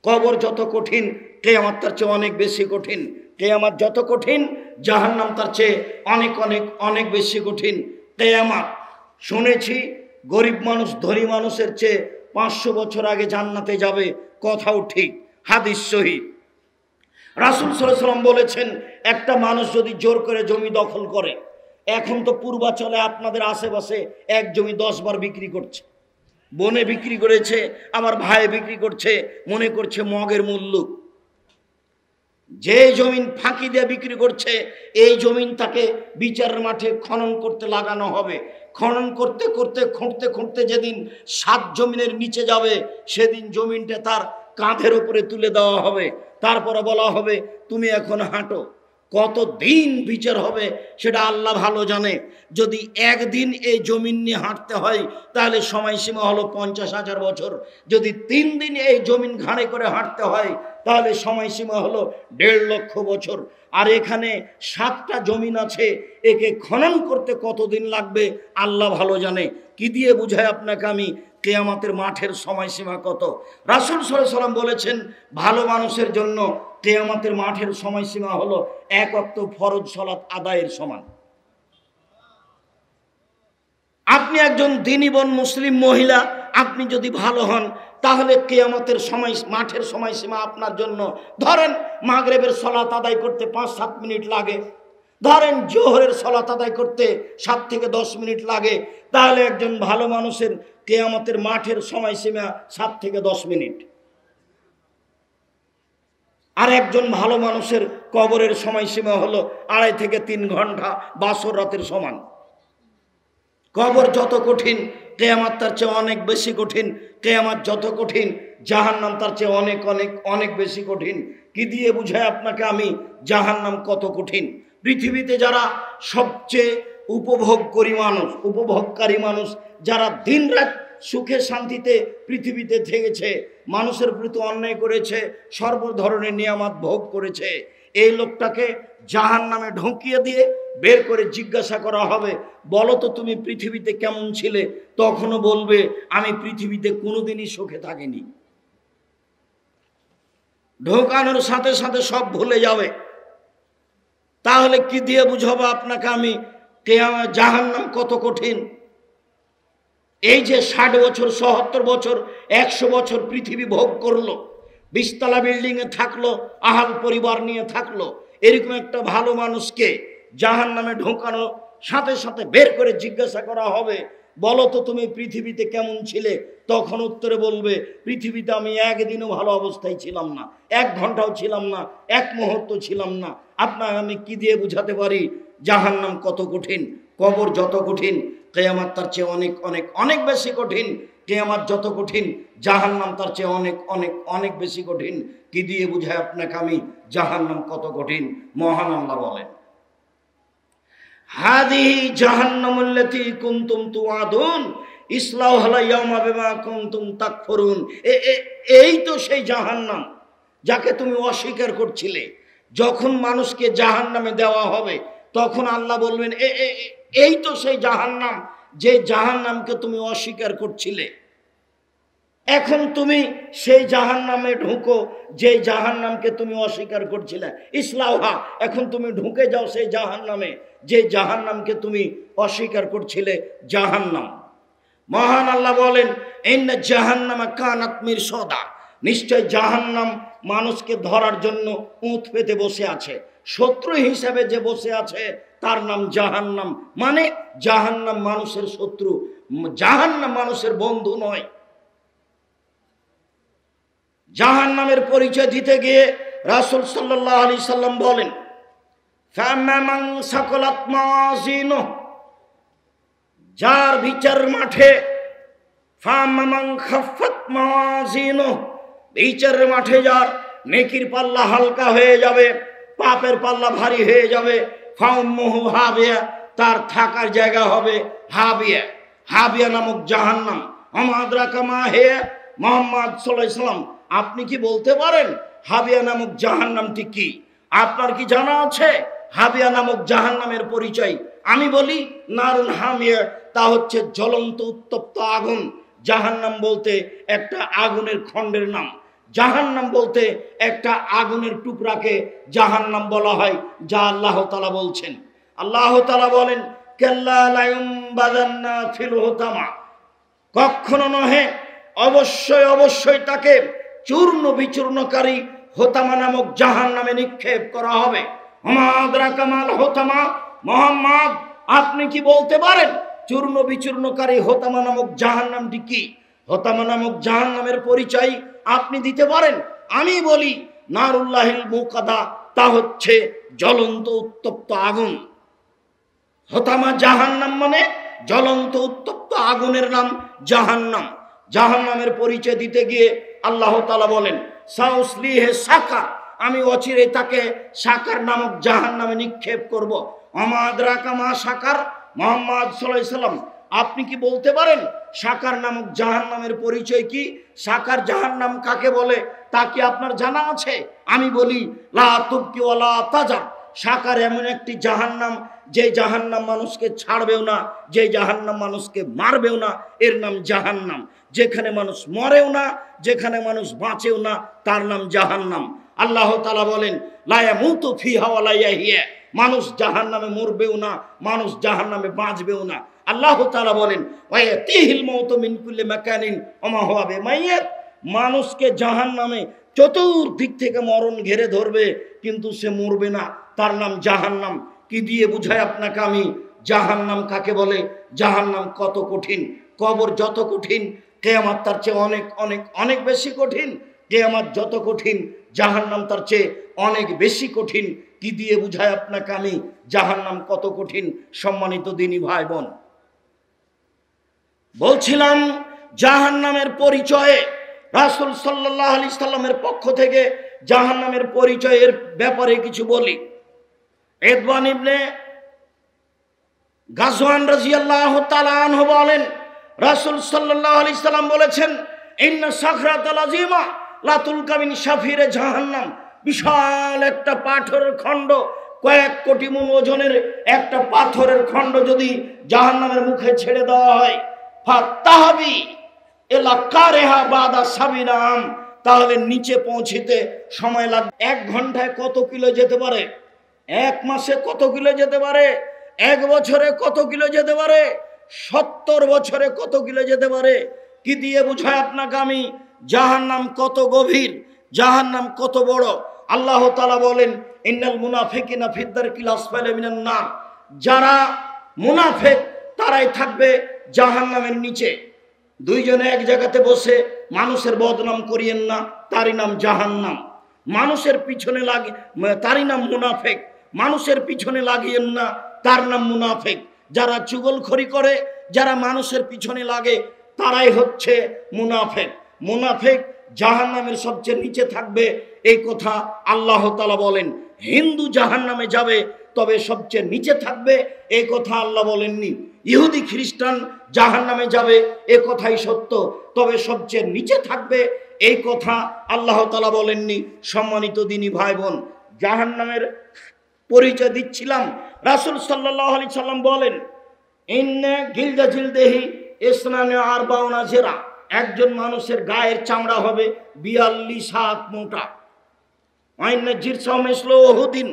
কবর যত কঠিন কিয়ামত তার চেয়ে অনেক বেশি কঠিন। কিয়ামত যত কঠিন জাহান্নাম তার চেয়ে অনেক অনেক অনেক বেশি কঠিন। কিয়ামত শুনেছি গরিব মানুষ ধনী মানুষের চেয়ে 500 বছর আগে জান্নাতে যাবে, কথাও ঠিক, হাদিস সহিহ। রাসূল সাল্লাল্লাহু আলাইহি ওয়াসাল্লাম বলেছেন, একটা মানুষ যদি জোর করে জমি দখল করে, এখন তো পূর্বাচলে আপনাদের আশেপাশে এক জমি 10 বার বিক্রি করছে, বনে বিক্রি করেছে, আমার ভাই বিক্রি করছে, মনে করছে মগের মূল্য। যে জমিন ফাঁকি দিয়ে বিক্রি করছে, এই জমিন তাকে বিচারের মাঠে খনন করতে লাগানো হবে। খনন করতে করতে খুঁড়তে খুঁড়তে যেদিন 7 জমিনের নিচে যাবে, সেদিন জমিনটা তার কাঁধের উপরে তুলে দেওয়া হবে। তারপরে বলা হবে, তুমি এখন হাঁটো। কত দিন বিচার হবে সেটা আল্লাহ ভালো জানে। যদি একদিন এই জমিন নিয়ে হাঁটতে হয়, তাহলে সময়সীমা হলো 50,000 বছর। যদি 3 দিন এই জমিন ঘাড়ে করে হাঁটতে হয়, তাহলে সময়সীমা হলো 1.5 লক্ষ বছর। আর এখানে 7টা জমিন আছে, একে খনন করতে কতদিন লাগবে আল্লাহ ভালো জানে। কি দিয়ে বুঝায় আপনাকে আমি কিয়ামতের মাঠের সময়সীমা কত? রাসূল সাল্লাল্লাহু আলাইহি ওয়াসাল্লাম বলেছেন, ভালো মানুষের জন্য কিয়ামতের মাঠের সময়সীমা হলো 1 ওয়াক্ত ফরজ সালাত আদায়ের সমান। আপনি একজন দ্বীনীবন মুসলিম মহিলা, আপনি যদি ভালো হন, তাহলে কিয়ামতের সময় মাঠের সময়সীমা আপনার জন্য, ধরেন মাগরিবের সালাত আদায় করতে 5-7 মিনিট লাগে, ধরেন জোহরের সালাত আদায় করতে 7 থেকে 10 মিনিট লাগে, তাহলে একজন ভালো মানুষের কিয়ামতের মাঠের সময়সীমা 7 থেকে 10 মিনিট। আর একজন ভালো মানুষের কবরের সময়সীমা হলো 2.5 থেকে 3 ঘন্টা, বাসর রাতের সমান। কবর যত কঠিন কিয়ামত তার চেয়ে অনেক বেশি কঠিন। কিয়ামত যত কঠিন জাহান্নাম তার চেয়ে অনেক অনেক অনেক বেশি কঠিন। কি দিয়ে বুঝায় আপনাকে আমি জাহান্নাম কত কঠিন? পৃথিবীতে যারা সবচেয়ে উপভোগকারী মানুষ, যারা দিনরাত সুখে শান্তিতে পৃথিবীতে থেকেছে, মানুষের প্রতি অন্যায় করেছে, সর্ব ধরনের নিয়ামত ভোগ করেছে, এই লোকটাকে জাহান্নামে ঢুকিয়ে দিয়ে বের করে জিজ্ঞাসা করা হবে, বলো তো তুমি পৃথিবীতে কেমন ছিলে? তখনও বলবে, আমি পৃথিবীতে কোনোদিনই সুখে থাকিনি। ঢোকানোর সাথে সাথে সব ভুলে যাবে। তাহলে কি দিয়ে বুঝাবো আপনাকে আমি জাহান্নাম কত কঠিন? এই যে 60 বছর, 77 বছর, 100 বছর পৃথিবী ভোগ করলো, 20 তলা বিল্ডিংয়ে থাকলো, আহাল পরিবার নিয়ে থাকলো, এরকম একটা ভালো মানুষকে জাহান্নামে ঢোকানো সাথে সাথে বের করে জিজ্ঞাসা করা হবে, বলো তো তুমি পৃথিবীতে কেমন ছিলে? তখন উত্তরে বলবে, পৃথিবীতে আমি একদিনও ভালো অবস্থায় ছিলাম না, 1 ঘন্টাও ছিলাম না, 1 মুহূর্ত ছিলাম না। আপনাকে আমি কি দিয়ে বুঝাতে পারি জাহান্নাম কত কঠিন? কবর যত কঠিন কিয়ামত তার চেয়ে অনেক অনেক অনেক বেশি কঠিন। কিয়ামত যত কঠিন জাহান্নাম তার চেয়ে অনেক অনেক অনেক বেশি কঠিন। কি দিয়ে বুঝায় আপনাকে আমি জাহান্নাম কত কঠিন? মহান আল্লাহ বলেন, হাদিহি জাহান্নামুল্লাতী কুনতুম তুআদুন ইসলাউহা ইয়াওমা বিমা কুনতুম তাকফুরুন। এই তো সেই জাহান্নাম যাকে তুমি অস্বীকার করছিলে। যখন মানুষকে জাহান্নামে দেওয়া হবে, তখন আল্লাহ বলবেন, এই তো সেই জাহান্নাম, যে জাহান্নামকে তুমি অস্বীকার করছিলে। এখন তুমি সেই জাহান্নামে ঢুকো, যে জাহান্নামকে তুমি অস্বীকার করছিলে। ইসলাউহা, এখন তুমি ঢুকে যাও সেই জাহান্নামে, যে জাহান্নামকে তুমি অস্বীকার করছিলে, জাহান্নাম। মহান আল্লাহ বলেন, ইন্না জাহান্নামা কানাত মিরসাদা, নিশ্চয় জাহান্নাম মানুষকে ধরার জন্য উঁত পেতে বসে আছে। শত্রু হিসেবে যে বসে আছে তার নাম জাহান্নাম। মানে জাহান্নাম মানুষের শত্রু, জাহান্নাম মানুষের বন্ধু নয়। জাহান্নামের পরিচয় দিতে গিয়ে রাসূল সাল্লাল্লাহু আলাইহি সাল্লাম বলেন, ফামান সাকালাত মাওয়াজিনুহু, যার বিচার মাঠে, ফামান খাফাত মাওয়াজিনুহু, বিচারের মাঠে যার নেকির পাল্লা হালকা হয়ে যাবে, পাপের পাল্লা ভারী হয়ে যাবে, ফাউম্মুহু হাবিয়া, তার থাকার জায়গা হবে হাবিয়া। হাবিয়া নামক জাহান্নাম। আমাদরাকা মা হে, মুহাম্মদ সাল্লাল্লাহু আলাইহি সাল্লাম, আপনি কি বলতে পারেন হাবিয়া নামক জাহান্নামটি কি? আপনার কি জানা আছে হাবিয়া নামক জাহান্নামের পরিচয়? আমি বলি, নারুন হামিয়া, তা হচ্ছে জ্বলন্ত উত্তপ্ত আগুন। জাহান্নাম বলতে একটা আগুনের খণ্ডের নাম। জাহান্নাম বলতে একটা আগুনের টুকরাকে জাহান্নাম বলা হয়, যা আল্লাহ তাআলা বলছেন। আল্লাহ তাআলা বলেন, কাল্লা লা ইউনবাযান্না ফিল হুতামা, কখনো নহে, অবশ্যই অবশ্যই তাকে চূর্ণ বিচূর্ণকারী হোতামা নামক জাহান্নামে নিক্ষেপ করা হবে। ওমা আদরাকা মাল হোতামা, মুহাম্মদ আপনি কি বলতে পারেন চূর্ণ বিচূর্ণকারী হোতামা নামক জাহান্নামটি কি? হোতামা নামক জাহান্নামের পরিচয় আপনি দিতে পারেন? আমি বলি, নারুল্লাহিল মুকাদা, তা হচ্ছে জ্বলন্ত উত্তপ্ত আগুন। হোতামা জাহান্নাম মানে জ্বলন্ত উত্তপ্ত আগুনের নাম জাহান্নাম। জাহান্নামের পরিচয় দিতে গিয়ে আল্লাহ তাআলা বলেন, সাউসলিহে সাকার, আমি অচিরে তাকে সাকার নামক জাহান্নামে নিক্ষেপ করব। ওমা আদরাকা মা সাকার, মুহাম্মদ সাল্লাল্লাহু আলাইহি সাল্লাম আপনি কি বলতে পারেন সাকার নামক জাহান্নামের পরিচয় কি? সাকার জাহান্নাম কাকে বলে তা কি আপনার জানা আছে? আমি বলি, লা তুবকি ওয়ালা তাজার, সাকার এমন একটি জাহান্নাম, যে জাহান্নাম মানুষকে ছাড়বেও না, যে জাহান্নাম মানুষকে মারবেও না, এর নাম জাহান্নাম। যেখানে মানুষ মরেও না, যেখানে মানুষ বাঁচেও না, তার নাম জাহান্নাম। আল্লাহ তাআলা বলেন, লা ইয়ামুতু ফিহা ওয়া লা ইয়াহইয়া, মানুষ জাহান্নামে মরবেও না, মানুষ জাহান্নামে বাঁচবেও না। আল্লাহ তাআলা বলেন, ওয়া ইয়াতিহিল মাউতু মিন কুল্লি মাকানিন ওয়া মা হুয়া বিমাইয়্যিত, মানুষকে জাহান্নামে চতুর্দিক থেকে মরণ ঘিরে ধরবে, কিন্তু সে মরবে না, তার নাম জাহান্নাম। কি দিয়ে বুঝায় আপনাকে আমি জাহান্নাম কাকে বলে? জাহান্নাম কত কঠিন, কবর যত কঠিন, কিয়ামত তার চেয়ে অনেক অনেক অনেক বেশি কঠিন। কিয়ামত যত কঠিন, জাহান্নাম তার চেয়ে অনেক বেশি কঠিন। কি দিয়ে বুঝায় আপনাকে আমি জাহান্নাম কত কঠিন? সম্মানিত দিনী ভাই বোন, বলছিলাম জাহান্নামের পরিচয়ে রাসূল সাল্লাল্লাহু আলাইহি সাল্লামের পক্ষ থেকে জাহান্নামের পরিচয়ের ব্যাপারে কিছু বলি। ইদওয়ান ইবনে গাজওয়ান রাদিয়াল্লাহু তাআলা আনহু বলেন, রাসূল সাল্লাল্লাহু আলাইহি সাল্লাম বলেছেন, ইন্না সাখরাতাল আযীমা লা তুলকা মিন শাফিরে জাহান্নাম, বিশাল একটা পাথরের খণ্ড, কয়েক কোটি মণ ওজনের একটা পাথরের খণ্ড যদি জাহান্নামের মুখে ছেড়ে দেওয়া হয়, ফাতাহাবি ইলা কারিহা বাদা সাবিনাম, তাহলে নিচে পৌঁছিতে সময় লাগবে। 1 ঘন্টায় কত কিলো যেতে পারে? 1 মাসে কত কিলো যেতে পারে? 1 বছরে কত কিলো যেতে পারে? 70 বছরে কত কিলো যেতে পারে? কি দিয়ে বুঝায় আপনাকে আমি জাহান্নাম কত গভীর, জাহান্নাম কত বড়? আল্লাহ তাআলা বলেন, ইন্নাল মুনাফিকিনা ফিদ দারকিল আসফালি মিনান নার, যারা মুনাফিক তারাই থাকবে জাহান্নামের নিচে। দুইজনে এক জায়গাতে বসে মানুষের বদনাম করিয়েন না, তারই নাম জাহান্নাম। মানুষের পিছনে লাগে, তারই নাম মুনাফিক। মানুষের পিছনে লাগিয়েন না, তার নাম মুনাফিক। যারা চুগলখড়ি করে, যারা মানুষের পিছনে লাগে, তারাই হচ্ছে মুনাফিক। মুনাফিক জাহান্নামের সবচেয়ে নিচে থাকবে, এই কথা আল্লাহ তাআলা বলেন। হিন্দু জাহান্নামে যাবে, তবে সবচেয়ে নিচে থাকবে, এই কথা আল্লাহ বলেননি। ইহুদি খ্রিস্টান জাহান্নামে যাবে, এ কথাই সত্য, তবে সবচেয়ে নিচে থাকবে, এই কথা আল্লাহ তাআলা বলেননি। সম্মানিত দিনী ভাই বোন, জাহান্নামের পরিচয় দিচ্ছিলাম। রাসূল সাল্লাল্লাহু আলাইহি সাল্লাম বলেন, ইন্না গিলদা জিলদেহি ইসনানে আরবাউনা জিরা, একজন মানুষের গায়ের চামড়া হবে 42 হাত মোটা। আইন্না জিরসা মিসলু উহুদিন,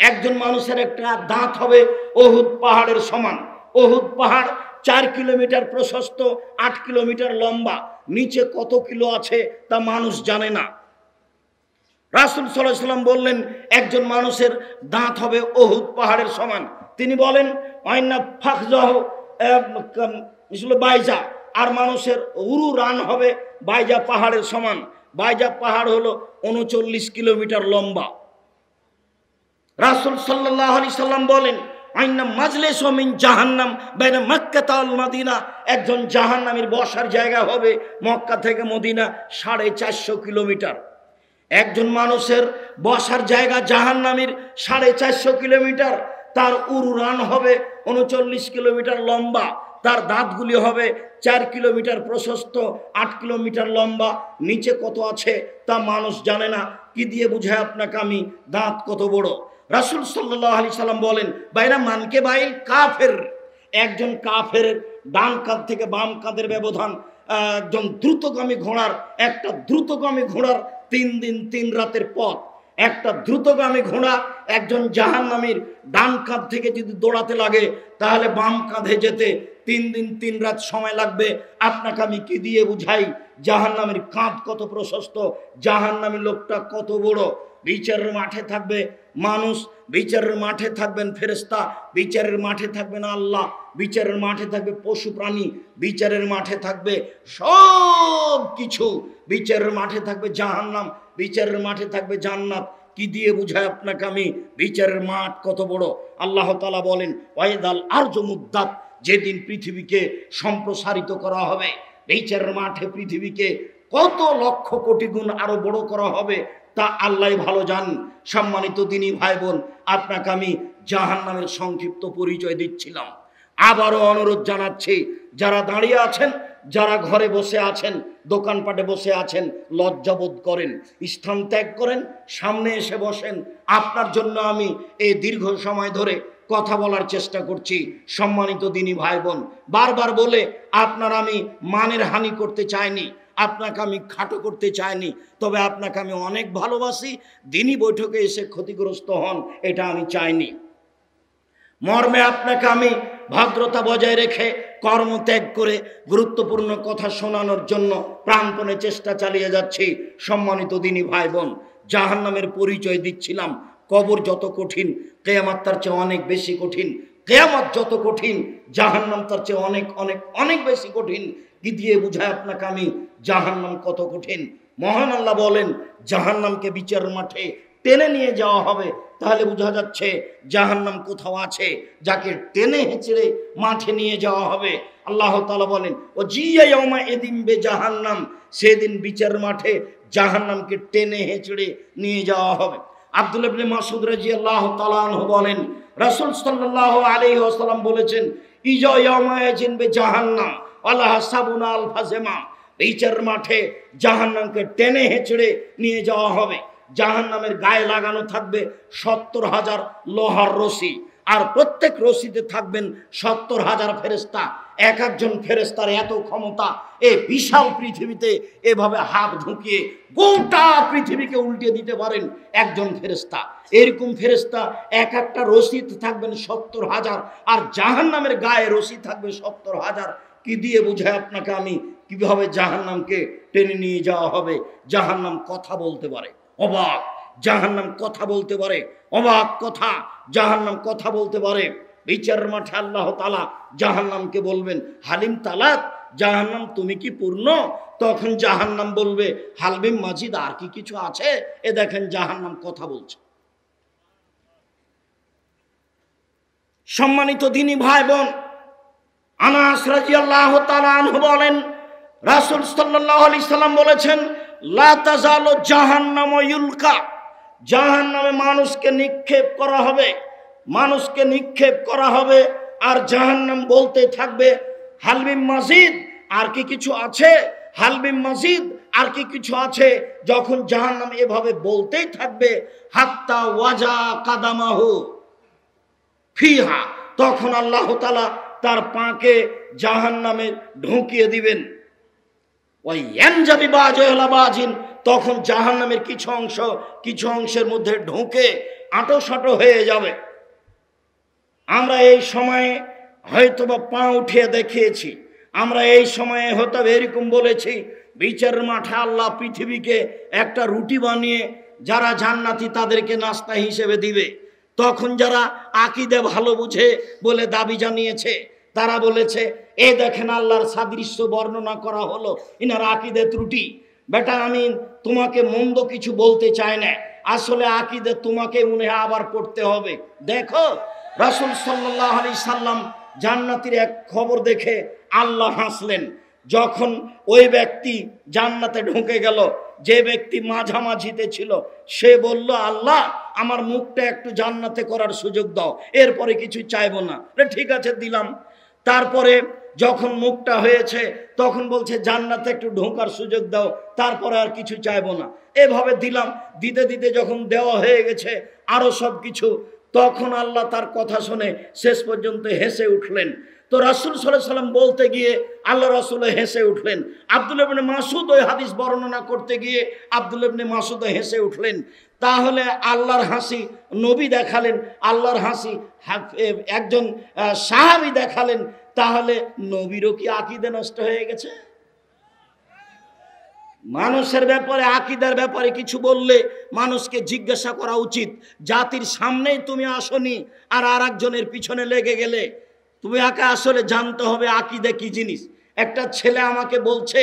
একজন মানুষের একটা দাঁত হবে উহুদ পাহাড়ের সমান। উহুদ পাহাড় 4 কিলোমিটার প্রশস্ত, 8 কিলোমিটার লম্বা। নিচে কত কিলো আছে তা মানুষ জানে না। রাসূল সাল্লাল্লাহু আলাইহি সাল্লাম বললেন, একজন মানুষের দাঁত হবে উহুদ পাহাড়ের সমান। তিনি বলেন, আইন্না ফাখজাহু মিসলু বাইজা, আর মানুষের উরু রান হবে বাইজা পাহাড়ের সমান। বাইজা পাহাড় হলো 39 কিলোমিটার লম্বা। রাসূল সাল্লাল্লাহু আলাইহি সাল্লাম বলেন, আইন্না মাজলিসু মিন জাহান্নাম বাইনা মক্কা ওয়াল মদিনা, একজন জাহান্নামীর বসার জায়গা হবে মক্কা থেকে মদিনা 450 কিলোমিটার। একজন মানুষের বসার জায়গা জাহান্নামীর 450 কিলোমিটার। তার উরু রান হবে 39 কিলোমিটার লম্বা। তার দাঁতগুলি হবে 4 কিলোমিটার প্রশস্ত, 8 কিলোমিটার লম্বা। নিচে কত আছে তা মানুষ জানে না। কি দিয়ে বুঝায় আপনাকে আমি দাঁত কত বড়? রাসূল সাল্লাল্লাহু আলাইহি সাল্লাম বলেন, বাইনা মানকে বাইল কাফের, একজন কাফের ডান কাঁধ থেকে বাম কাঁধের ব্যবধান একজন দ্রুতগামী ঘোড়ার 3 দিন 3 রাতের পথ। একটা দ্রুতগামী ঘোড়া একজন জাহান্নামীর ডান কাঁধ থেকে যদি দৌড়াতে লাগে তাহলে বাম কাঁধে যেতে 3 দিন 3 রাত সময় লাগবে। আপনাকে আমি কি দিয়ে বুঝাই জাহান্নামীর কাঁধ কত প্রশস্ত, জাহান্নামী লোকটা কত বড়। বিচারের মাঠে থাকবে মানুষ, বিচারের মাঠে থাকবেন ফেরেশতা, বিচারের মাঠে থাকবেন আল্লাহ, বিচারের মাঠে থাকবে পশু প্রাণী, বিচারের মাঠে থাকবে সব কিছু। বিচারের মাঠে থাকবে জাহান্নাম, বিচারের মাঠে থাকবে জান্নাত। কি দিয়ে বুঝায় আপনাকে আমি বিচারের মাঠ কত বড়। আল্লাহ তাআলা বলেন ওয়াইদাল আরজু মুদ্দাত, যেদিন পৃথিবীকে সম্প্রসারিত করা হবে, বিচারের মাঠে পৃথিবীকে কত লক্ষ কোটি গুণ আরো বড় করা হবে তা আল্লাহ ভালো জানেন। সম্মানিত দিনী ভাই বোন, আপনাকে আমি জাহান্নামের সংক্ষিপ্ত পরিচয় দিচ্ছিলাম। আবারও অনুরোধ জানাচ্ছি, যারা দাঁড়িয়ে আছেন, যারা ঘরে বসে আছেন, দোকানপাটে বসে আছেন, লজ্জাবোধ করেন, স্থান ত্যাগ করেন, সামনে এসে বসেন। আপনার জন্য আমি এই দীর্ঘ সময় ধরে কথা বলার চেষ্টা করছি। সম্মানিত দিনী ভাই বোন, বারবার বলে আপনার আমি মানের হানি করতে চাইনি, আপনাকে আমি খাটো করতে চাইনি, তবে আপনাকে আমি অনেক ভালোবাসি। দিনী বৈঠকে এসে ক্ষতিগ্রস্ত হন এটা আমি চাইনি। মর্মে আপনাকে আমি ভদ্রতা বজায় রেখে কর্মত্যাগ করে গুরুত্বপূর্ণ কথা শোনানোর জন্য প্রাণপণে চেষ্টা চালিয়ে যাচ্ছি। সম্মানিত দিনী ভাই বোন, জাহান্নামের পরিচয় দিচ্ছিলাম। কবর যত কঠিন, কিয়ামত তার চেয়ে অনেক বেশি কঠিন। কিয়ামত যত কঠিন, জাহান্নাম তার চেয়ে অনেক অনেক অনেক বেশি কঠিন। কি দিয়ে বুঝায় আপনাকে আমি জাহান্নাম কত কঠিন। মহান আল্লাহ বলেন জাহান্নামকে বিচারের মাঠে টেনে নিয়ে যাওয়া হবে। তাহলে বোঝা যাচ্ছে জাহান্নাম কোথাও আছে যাকে টেনে হেঁচড়ে মাঠে নিয়ে যাওয়া হবে। আল্লাহ তাআলা বলেন ও জিয়া ইয়াউমা ইদিন বে জাহান্নাম, সেদিন বিচার মাঠে জাহান্নামকে টেনে হেঁচড়ে নিয়ে যাওয়া হবে। আব্দুল্লাহ ইবনে মাসউদ রাদিয়াল্লাহু তাআলা আনহু বলেন রাসূল সাল্লাল্লাহু আলাইহি ওয়াসাল্লাম বলেছেন ইজা ইয়াউমা ইদিন বে জাহান্নাম ওয়ালা হাসাবুনা আল ফাজমা, বিচার মাঠে জাহান্নামকে টেনে হেঁচড়ে নিয়ে যাওয়া হবে। জাহান্নামের গায়ে লাগানো থাকবে 70,000 লোহার রশি, আর প্রত্যেক রশিতে থাকবেন 70,000 ফেরেশতা। এক একজন ফেরেশতার এত ক্ষমতা, এই বিশাল পৃথিবীতে এভাবে হাত ঢুকিয়ে গোটা পৃথিবীকে উল্টে দিতে পারেন একজন ফেরেশতা। এরকম ফেরেশতা এক একটা রশিতে থাকবেন 70,000, আর জাহান্নামের গায়ে রশি থাকবে 70,000। কি দিয়ে বুঝায় আপনাকে আমি কিভাবে জাহান্নামকে টেনে নিয়ে যাওয়া হবে। জাহান্নাম কথা বলতে পারে, অবাক। জাহান্নাম কথা বলতে পারে, অবাক কথা। জাহান্নাম কথা বলতে পারে। বিচারের মাঠে আল্লাহ তাআলা জাহান্নামকে বলবেন হালিম তালাত, জাহান্নাম তুমি কি পূর্ণ? তখন জাহান্নাম বলবে হালবিম মাজিদ, আর কি কিছু আছে? এ দেখেন জাহান্নাম কথা বলছে। সম্মানিত দিনী ভাই বোন, আনাস রাদিয়াল্লাহু তাআলা আনহু বলেন রাসূল সাল্লাল্লাহু আলাইহি সাল্লাম বলেছেন লা তাজালু জাহান্নাম ইউলকা, জাহান্নামে মানুষকে নিক্ষেপ করা হবে, মানুষকে নিক্ষেপ করা হবে। আর জাহান্নাম বলতে থাকবে হালবিম মাজিদ, আর কি কিছু আছে? হালবিম মাজিদ, আর কি কিছু আছে? যখন জাহান্নাম এভাবে বলতেই থাকবে হাত্তা ওয়াজা কাদামাহু ফিহা, তখন আল্লাহ তাআলা তার পাকে জাহান্নামে ঢুকিয়ে দিবেন। ওই ইয়ানজাবি বাজিলা বাজিন, তখন জাহান্নামের কিছু অংশের মধ্যে ঢুকে আঁটোসাঁটো হয়ে যাবে। আমরা এই সময়ে হয়তোবা পা উঠিয়ে দেখিয়েছি, আমরা এই সময়ে হয়তো এরকম বলেছি বিচারের মাঠে আল্লাহ পৃথিবীকে একটা রুটি বানিয়ে যারা জান্নাতি তাদেরকে নাস্তা হিসেবে দিবে। তখন যারা আকীদা ভালো বুঝে বলে দাবি জানিয়েছে, তারা বলেছে এ দেখেন আল্লাহর সাদৃশ্য বর্ণনা করা হলো, ইনার আকীদা ত্রুটি। বেটা আমি তোমাকে মন্দ কিছু বলতে চাই না, আসলে আকীদা তোমাকে মনে হয় আবার পড়তে হবে। দেখো রাসূল সাল্লাল্লাহু আলাইহি সাল্লাম জান্নাতের এক খবর দেখে আল্লাহ হাসলেন। যখন ওই ব্যক্তি জান্নাতে ঢুকে গেল, যে ব্যক্তি মাঝামাঝিতে ছিল, সে বলল আল্লাহ আমার মুখটা একটু জান্নাতে করার সুযোগ দাও, এরপরে কিছু চাইবো না। ঠিক আছে দিলাম। তারপরে যখন মুখটা হয়েছে তখন বলছে জান্নাতে একটু ঢোকার সুযোগ দাও, তারপরে আর কিছু চাইবো না। এভাবে দিলাম, দিতে দিতে যখন দেওয়া হয়ে গেছে আরো সব কিছু, তখন আল্লাহ তার কথা শুনে শেষ পর্যন্ত হেসে উঠলেন। তো রাসূল সাল্লাল্লাহু আলাইহি সাল্লাম বলতে গিয়ে আল্লাহ রাসূল হেসে উঠলেন। আব্দুল্লাহ ইবনে মাসউদ ওই হাদিস বর্ণনা করতে গিয়ে আব্দুল্লাহ ইবনে মাসউদ হেসে উঠলেন। তাহলে আল্লাহর হাসি নবী দেখালেন, আল্লাহর হাসি একজন সাহাবী দেখালেন, তাহলে নবীরও কি আকীদা নষ্ট হয়ে গেছে? মানুষের ব্যাপারে, আকীদার ব্যাপারে কিছু বললে মানুষকে জিজ্ঞাসা করা উচিত। জাতির সামনেই তুমি আসনি আর আরেকজনের পিছনে লেগে গেলে, তুমি একা আসলে জানতে হবে আকীদা কি জিনিস। একটা ছেলে আমাকে বলছে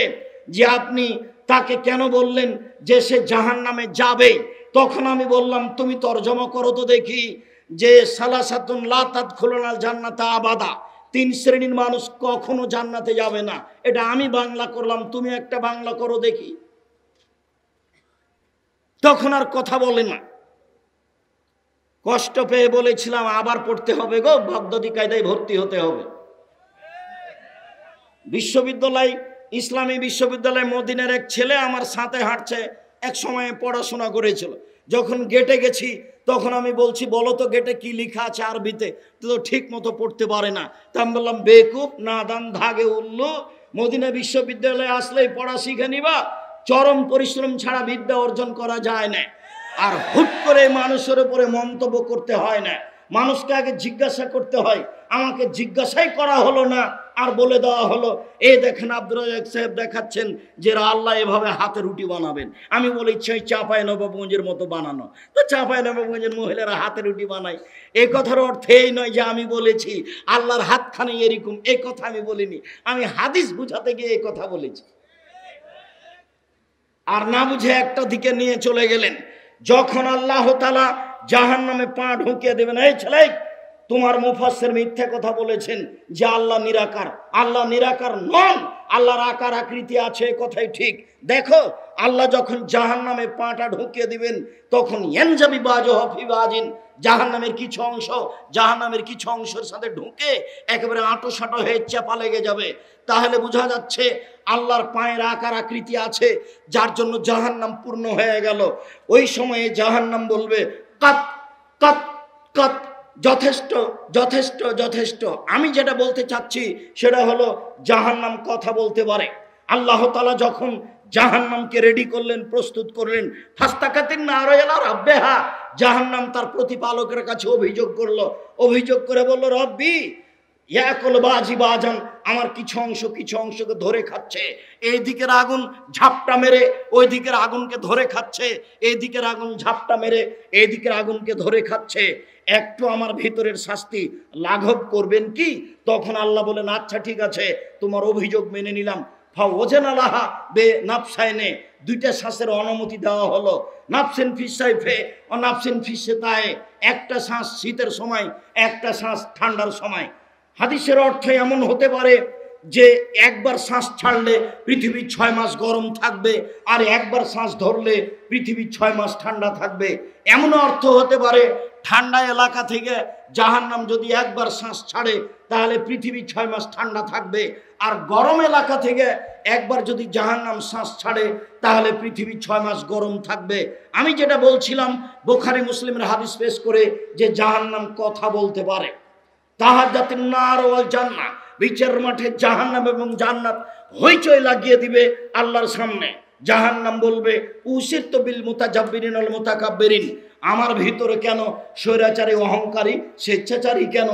যে আপনি তাকে কেন বললেন যে সে জাহান্নামে যাবে? তখন আমি বললাম তুমি তরজমা করো তো দেখি, যে সালাসাতুন লা তাদখুলুনাল জান্নাতা আবাদা, 3 শ্রেণীর মানুষ কখনো জান্নাতে যাবে না। এটা আমি বাংলা করলাম, তুমি একটা বাংলা করো দেখি। তখন আর কথা বলে না। কষ্ট পেয়ে বলেছিলাম আবার পড়তে হবে গো, বাগদাদি কায়দায় ভর্তি হতে হবে। বিশ্ববিদ্যালয়, ইসলামী বিশ্ববিদ্যালয় মদিনার এক ছেলে আমার সাথে হাঁটছে, এক সময়ে পড়াশোনা করেছিল। যখন গেটে গেছি তখন আমি বলছি বলো তো গেটে কি লেখা আছে আরবিতে, তো ঠিক মতো পড়তে পারে না। তা আমি বললাম বেকুব নাদান ধাগে উল্লু, মদিনা বিশ্ববিদ্যালয়ে আসলেই পড়া শিখে নিবা, চরম পরিশ্রম ছাড়া বিদ্যা অর্জন করা যায় না। আর হুট করে মানুষের উপরে মন্তব্য করতে হয় না, মানুষকে আগে জিজ্ঞাসা করতে হয়। আমাকে জিজ্ঞাসাই করা হলো না, আর বলে দেওয়া হলো এই দেখেন আব্দুর রাজ্জাক সাহেব দেখাচ্ছেন যে আল্লাহ এভাবে হাতে রুটি বানাবেন। আমি বলি সেই চাঁপাইনবাবগঞ্জের মতো বানানো, তো চাঁপাইনবাবগঞ্জের মহিলারা হাতে রুটি বানায়। এই কথার অর্থ এই নয় যে আমি বলেছি আল্লাহর হাতখানে এরকম, এই কথা আমি বলিনি। আমি হাদিস বুঝাতে গিয়ে এই কথা বলেছি। আর না বুঝে একটা দিকে নিয়ে চলে গেলেন। যখন আল্লাহ তাআলা জাহান্নামে পা ঢুকিয়ে দেবেন, এই ছেলে তোমার মুফাসসির মিথ্যা কথা বলেছেন যে আল্লাহ নিরাকার। আল্লাহ নিরাকার নন, আল্লাহর আকার আকৃতি আছে, কথাই ঠিক। দেখো আল্লাহ যখন জাহান্নামে পাটা ঢুকিয়ে দিবেন তখন ইয়ানজাবি বাজুহু ফি বাজিন, জাহান্নামের কিছু অংশ জাহান্নামের কিছু অংশের সাথে ঢুকে একেবারে আঁটো সাঁটো হয়ে চাপা লেগে যাবে। তাহলে বোঝা যাচ্ছে আল্লাহর পায়ের আকার আকৃতি আছে, যার জন্য জাহান্নাম পূর্ণ হয়ে গেল। ওই সময়ে জাহান্নাম বলবে কাত কাত কাত, যথেষ্ট যথেষ্ট যথেষ্ট। আমি যেটা বলতে চাচ্ছি সেটা হলো জাহান্নাম কথা বলতে পারে। আল্লাহ তাআলা যখন জাহান্নামকে রেডি করলেন, প্রস্তুত করলেন, ফাস্তাকাতিন নার ইলা রাব্বিহা, জাহান্নাম তার প্রতিপালকের কাছে অভিযোগ করলো, অভিযোগ করে বলল রব্বি ইয়াকুল বাজি বাজান, আমার কিছু অংশকে ধরে খাচ্ছে। এই দিকের আগুন ঝাপটা মেরে ওই দিকের আগুনকে ধরে খাচ্ছে, এই দিকের আগুন ঝাপটা মেরে এই দিকের আগুনকে ধরে খাচ্ছে। একটু আমার ভিতরের শাস্তি লাঘব করবেন কি? তখন আল্লাহ বলেন আচ্ছা ঠিক আছে, তোমার অভিযোগ মেনে নিলাম। ফাওজানালাহা বে নাফসাইনে, দুইটা শ্বাসের অনুমতি দেওয়া হলো। নাফসিন ফিসাইফে ও নাফসিন ফিসেতায়ে, একটা শ্বাস শীতের সময়, একটা শ্বাস ঠান্ডার সময়। হাদিসের অর্থ এমন হতে পারে যে একবার শ্বাস ছাড়লে পৃথিবী 6 মাস গরম থাকবে, আর একবার শ্বাস ধরলে পৃথিবী 6 মাস ঠান্ডা থাকবে। এমন অর্থ হতে পারে ঠান্ডা এলাকা থেকে জাহান্নাম যদি একবার শ্বাস ছাড়ে তাহলে পৃথিবী 6 মাস ঠান্ডা থাকবে, আর গরম এলাকা থেকে একবার যদি জাহান্নাম শ্বাস ছাড়ে তাহলে পৃথিবী 6 মাস গরম থাকবে। আমি যেটা বলছিলাম বুখারী মুসলিমের হাদিস পেশ করে যে জাহান্নাম কথা বলতে পারে। তাহাজ্জাতুন নার ওয়াল জান্নাহ, বিচার মাঠে জাহান্নাম এবং জান্নাত হইচই লাগিয়ে দিবে আল্লাহর সামনে। জাহান্নাম বলবে উসিরতু বিল মুতাজাব্বিরিন ওয়াল মুতাকাব্বিরিন, আমার ভিতরে কেন স্বৈরাচারী অহংকারী স্বেচ্ছাচারী কেন?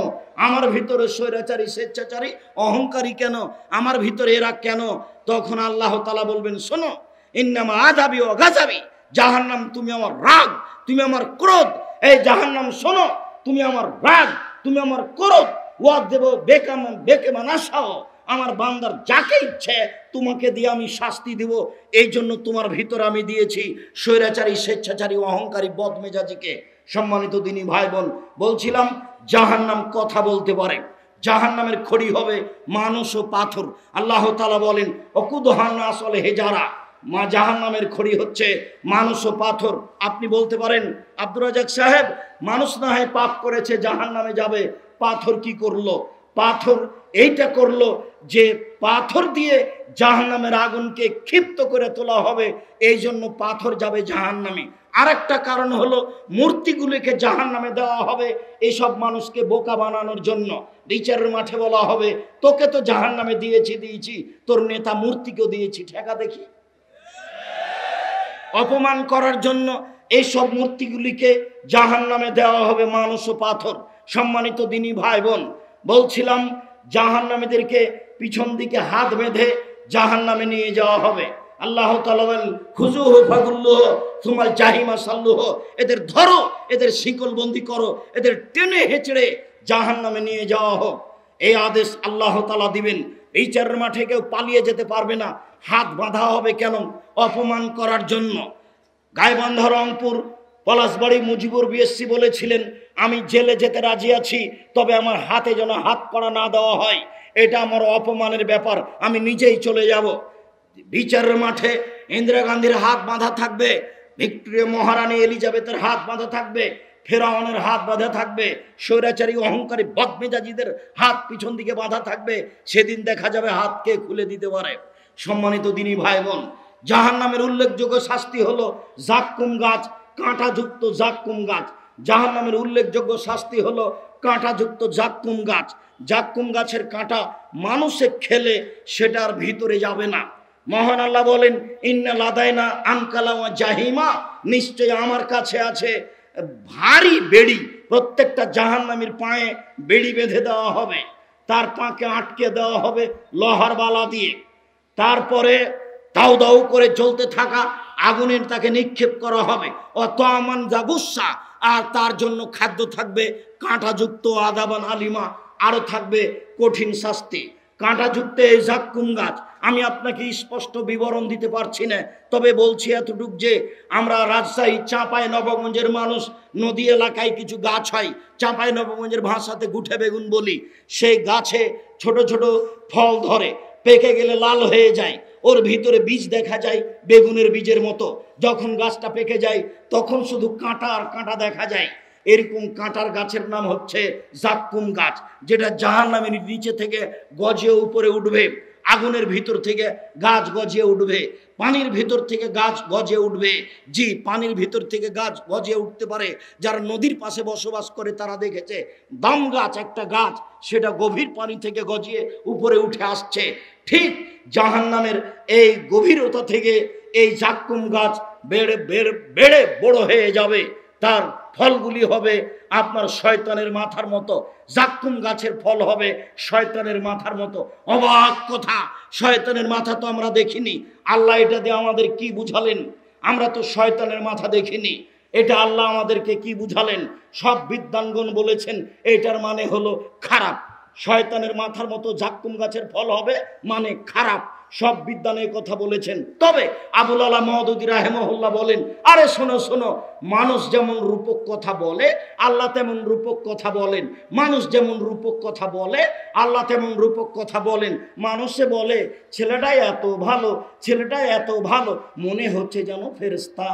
আমার ভিতরে স্বৈরাচারী স্বেচ্ছাচারী অহংকারী কেন? আমার ভিতরে এরা কেন? তখন আল্লাহ তাআলা বলবেন শোনো, ইন্নামা আযাবি ওয়া গাযাবি, জাহান্নাম তুমি আমার রাগ, তুমি আমার ক্রোধ। এই জাহান্নাম শোনো, তুমি আমার রাগ, তুমি আমার ক্রোধ। ওয়া দেব বেকামান আশাও, আমার বান্দার যাকে ইচ্ছে তোমাকে দিয়ে আমি শাস্তি দেব। এই জন্য তোমার ভিতরে আমি দিয়েছি স্বৈরাচারী স্বেচ্ছাচারী অহংকারী বদমেজাজিকে। সম্মানিত দিনী ভাই বোন, বলছিলাম জাহান্নাম কথা বলতে পারে। জাহান্নামের খড়ি হবে মানুষ ও পাথর। আল্লাহ তাআলা বলেন অকুদহান আসলে হেজারা, মা জাহান্নামের খড়ি হচ্ছে মানুষ ও পাথর। আপনি বলতে পারেন আব্দুর রাজ্জাক সাহেব মানুষ না হয় পাপ করেছে জাহান্নামে যাবে, পাথর কি করলো? পাথর এইটা করলো যে পাথর দিয়ে জাহান্নামের আগুনকে ক্ষিপ্ত করে তোলা হবে, এই জন্য পাথর যাবে জাহান্নামে। আরেকটা কারণ হলো মূর্তিগুলিকে জাহান্নামে দেওয়া হবে এইসব মানুষকে বোকা বানানোর জন্য। বিচারের মাঠে বলা হবে, তোকে তো জাহান্নামে দিয়েছি, তোর নেতা মূর্তিকেও দিয়েছি, ঠেকা দেখি। অপমান করার জন্য এইসব মূর্তিগুলিকে জাহান্নামে দেওয়া হবে মানুষ ও পাথর। সম্মানিত দিনী ভাই বোন, বলছিলাম জাহান্নামীদেরকে পিছন দিকে হাত বেঁধে জাহান্নামে নিয়ে যাওয়া হবে। আল্লাহ তাআলা বলেন, খুজুহু ফাগুল্লুহু সুমাল জাহিমা সাল্লুহু, এদের ধরো, এদের শিকলবন্দি করো, এদের টেনে হেঁচড়ে জাহান্নামে নিয়ে যাওয়া হোক। এই আদেশ আল্লাহ তাআলা দিবেন। বিচারের মাঠে কেউ পালিয়ে যেতে পারবে না। হাত বাঁধা হবে কেন? অপমান করার জন্য। গাইবান্ধা, রংপুর, পলাশবাড়ি মুজিবুর বিএসসি বলেছিলেন, আমি জেলে যেতে রাজি আছি, তবে আমার হাতে যেন হাত করা না দেওয়া হয়, এটা আমার অপমানের ব্যাপার, আমি নিজেই চলে যাব। বিচারের মাঠে ইন্দিরা গান্ধীর হাত বাঁধা থাকবে, ভিক্টোরিয়া মহারানী এলিজাবেথের হাত বাঁধা থাকবে, ফেরাউনের হাত বাঁধা থাকবে, স্বৈরাচারী অহংকারী বদমেজাজিদের হাত পিছন দিকে বাঁধা থাকবে। সেদিন দেখা যাবে হাত কে খুলে দিতে পারে। সম্মানিত দিনী ভাই বোন, জাহান্নামের উল্লেখযোগ্য শাস্তি হলো জাক্কুম গাছ, কাঁটাযুক্ত জাক্কুম গাছ। জাহান্নামের উল্লেখযোগ্য শাস্তি হলো কাঁটাযুক্ত জাক্কুম গাছ। জাক্কুম গাছের কাঁটা মানুষে খেলে সেটার ভিতরে যাবে না। মহান আল্লাহ বলেন, ইন্না লাদাইনা আনকালা ওয়া জাহিমা, নিশ্চয় আমার কাছে আছে ভারী বেড়ি। প্রত্যেকটা জাহান্নামীর পায়ে বেড়ি বেঁধে দেওয়া হবে, তার পাকে আটকে দেওয়া হবে লোহার বালা দিয়ে। তারপরে দাউ দাউ করে জ্বলতে থাকা আগুনের তাকে নিক্ষেপ করা হবে। অত আমান জাগুসা, আর তার জন্য খাদ্য থাকবে কাঁটাযুক্ত আদাবান আলিমা, আরও থাকবে কঠিন শাস্তি। কাঁটাযুক্ত এই জাক্কুম গাছ আমি আপনাকে স্পষ্ট বিবরণ দিতে পারছি না, তবে বলছি এতটুক যে আমরা রাজশাহী চাঁপাই নবগঞ্জের মানুষ, নদী এলাকায় কিছু গাছ হয়, চাঁপাই নবগঞ্জের ভাষাতে গুঠে বেগুন বলি। সেই গাছে ছোট ছোট ফল ধরে, পেকে গেলে লাল হয়ে যায়, ওর ভিতরে বীজ দেখা যায় বেগুনের বীজের মতো। যখন গাছটা পেকে যায় তখন শুধু কাঁটা আর কাঁটা দেখা যায়। এরকম কাঁটার গাছের নাম হচ্ছে জাক্কুম গাছ, যেটা জাহান্নামের নিচে থেকে গজিয়ে উপরে উঠবে, আগুনের ভিতর থেকে গাছ গজিয়ে উঠবে, পানির ভিতর থেকে গাছ গজিয়ে উঠবে। জি, পানির ভিতর থেকে গাছ গজিয়ে উঠতে পারে। যারা নদীর পাশে বসবাস করে তারা দেখেছে দাম গাছ, একটা গাছ, সেটা গভীর পানি থেকে গজিয়ে উপরে উঠে আসছে। ঠিক জাহান্নামের এই গভীরতা থেকে এই জাক্কুম গাছ বেড়ে বেড়ে বেড়ে বড় হয়ে যাবে। তার ফলগুলি হবে আপনার শয়তানের মাথার মতো। জাক্কুম গাছের ফল হবে শয়তানের মাথার মতো। অবাক কথা, শয়তানের মাথা তো আমরা দেখিনি, আল্লাহ এটা দিয়ে আমাদের কি বুঝালেন? আমরা তো শয়তানের মাথা দেখিনি, এটা আল্লাহ আমাদেরকে কি বুঝালেন? সব বিদ্বানগণ বলেছেন এটার মানে হলো খারাপ। শয়তানের মাথার মতো জাক্কুম গাছের ফল হবে মানে খারাপ। সব বিদ্বানের কথা বলেছেন। তবে আবুল আলা মওদুদী রাহিমাহুল্লাহ বলেন, আরে শোনো শোনো, মানুষ যেমন রূপক কথা বলে আল্লাহ তেমন রূপক কথা বলেন। মানুষ যেমন রূপক কথা বলে আল্লাহ তেমন রূপক কথা বলেন। মানুষে বলে ছেলেটাই এত ভালো, ছেলেটাই এত ভালো, মনে হচ্ছে যেন ফেরেশতা।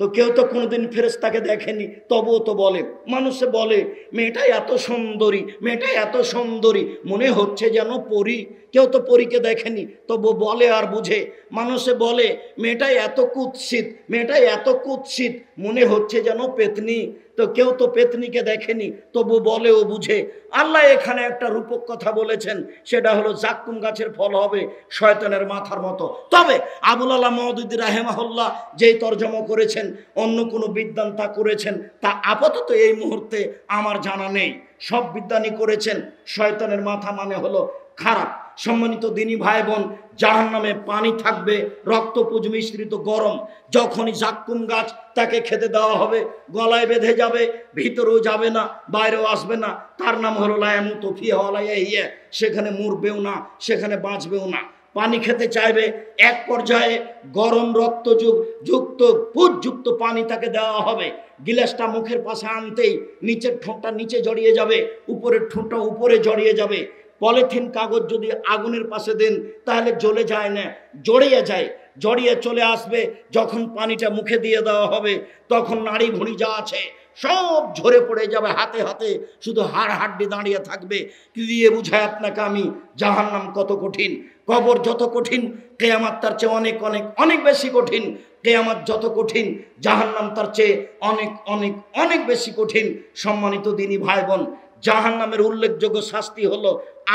তো কেউ তো কোনোদিন ফেরেশতাকে দেখেনি, তবুও তো বলে। মানুষে বলে মেয়েটা এত সুন্দরী, মেয়েটা এত সুন্দরী, মনে হচ্ছে যেন পরী। কেউ তো পরীকে দেখেনি, তবু বলে আর বুঝে। মানুষে বলে মেয়েটা এত কুৎসিত, মেয়েটা এত কুৎসিত, মনে হচ্ছে যেন পেতনি। তো কেউ তো পেতনিকে দেখেনি, তবু বলে ও বুঝে। আল্লাহ এখানে একটা রূপক কথা বলেছেন, সেটা হলো জাক্কুম গাছের ফল হবে শয়তানের মাথার মতো। তবে আবুল আলা মওদুদী রাহিমাহুল্লাহ যেই তর্জমা করেছেন, অন্য কোনো বিদ্বান তা করেছেন, তা আপাতত এই মুহূর্তে আমার জানা নেই। সব বিদ্বানই করেছেন শয়তানের মাথা মানে হলো খারাপ। সম্মানিত দিনী ভাই বোন, জাহান্নামে পানি থাকবে রক্তপুঞ্জ মিশ্রিত গরম। যখনই জাক্কুম গাছ তাকে খেতে দেওয়া হবে, গলায় বেঁধে যাবে, ভিতরেও যাবে না, বাইরেও আসবে না। তার নাম হলো লা ইয়ামুতু ফিহা ওয়া লা ইয়াহইয়া, সেখানে মরবেও না, সেখানে বাঁচবেও না। পানি খেতে চাইবে, এক পর্যায়ে গরম রক্তযুক্ত পুজযুক্ত পানি তাকে দেওয়া হবে। গিলাসটা মুখের পাশে আনতেই নিচের ঠোঁটটা নিচে জড়িয়ে যাবে, উপরের ঠোঁটটা উপরে জড়িয়ে যাবে। পলিথিন কাগজ যদি আগুনের পাশে দেন তাহলে জ্বলে যায় না, জড়িয়ে যায়, জড়িয়ে চলে আসবে। যখন পানিটা মুখে দিয়ে দেওয়া হবে তখন নাড়ি ভুঁড়ি যা আছে সব ঝরে পড়ে যাবে, হাতে হাতে শুধু হাড় হাড্ডি দাঁড়িয়ে থাকবে। কি দিয়ে বুঝায় আপনাকে আমি জাহান্নাম কত কঠিন। কবর যত কঠিন, কিয়ামত তার চেয়ে অনেক অনেক অনেক বেশি কঠিন। কিয়ামত যত কঠিন, জাহান্নাম তার চেয়ে অনেক অনেক অনেক বেশি কঠিন। সম্মানিত দিনী ভাই বোন, জাহান্নামের উল্লেখযোগ্য শাস্তি হলো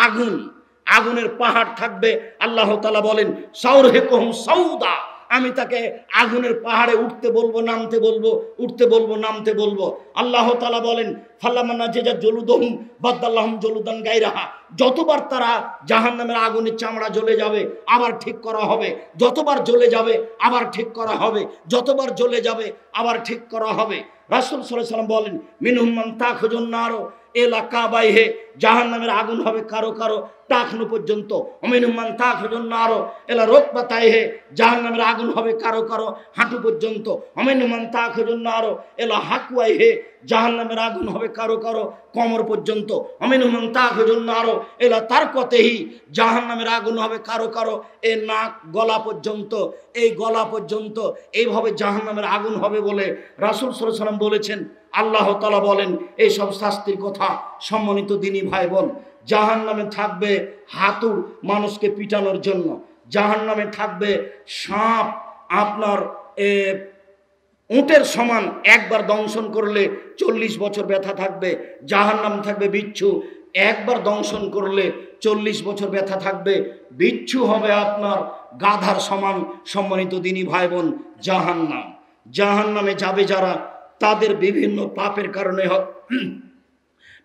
আগুন। আগুনের পাহাড় থাকবে। আল্লাহ তাআলা বলেন সাউরহিকুহুম সাউদা, আমি তাকে আগুনের পাহাড়ে উঠতে বলবো, নামতে বলবো, উঠতে বলবো, নামতে বলবো। আল্লাহ তাআলা বলেন ফালামান্না জেজা জলুদহুম বাদাল্লাহুম জলুদান গায়রাহা, যতবার তারা জাহান্নামের আগুনের চামড়া জ্বলে যাবে আবার ঠিক করা হবে, যতবার জ্বলে যাবে আবার ঠিক করা হবে, যতবার জ্বলে যাবে আবার ঠিক করা হবে। রাসূল সাল্লাল্লাহু আলাইহি ওয়াসাল্লাম বলেন মিনহুম মান তাখুজুন নারু এলা কাবাইহে, জাহান্নামের আগুন হবে কারো কারো টাকনু পর্যন্ত। মিনহুম মান তাখুজুন নারু এলা রুকবাতাইহে, জাহান্নামের আগুন হবে কারো কারো হাঁটু পর্যন্ত। মিনহুম মান তাখুজুন নারু এলা হাকওয়াইহে, জাহান্নামের আগুন হবে কারো কারো কোমর পর্যন্ত। মিনহুম মান তাখুজুন নারু এলা তারকতেহি, জাহান্নামের আগুন হবে কারো কারো এ নাক গলা পর্যন্ত, এই গলা পর্যন্ত। এইভাবে জাহান্নামের আগুন হবে বলে রাসূল সাল্লাল্লাহু আলাইহি ওয়াসাল্লাম বলেছেন। আল্লাহ তাআলা বলেন এই সব শাস্তির কথা। সম্মানিত দিনী ভাই বোন, জাহান্নামে থাকবে হাতুড় মানুষকে পিটানোর জন্য, জাহান্নামে থাকবে সাপ আপনার উটের সমান, একবার দংশন করলে 40 বছর ব্যথা থাকবে। জাহান্নাম থাকবে বিচ্ছু, একবার দংশন করলে 40 বছর ব্যথা থাকবে। বিচ্ছু হবে আপনার গাধার সমান। সম্মানিত দিনী ভাই বোন, জাহান্নাম, জাহান্নামে যাবে যারা, তাদের বিভিন্ন পাপের কারণে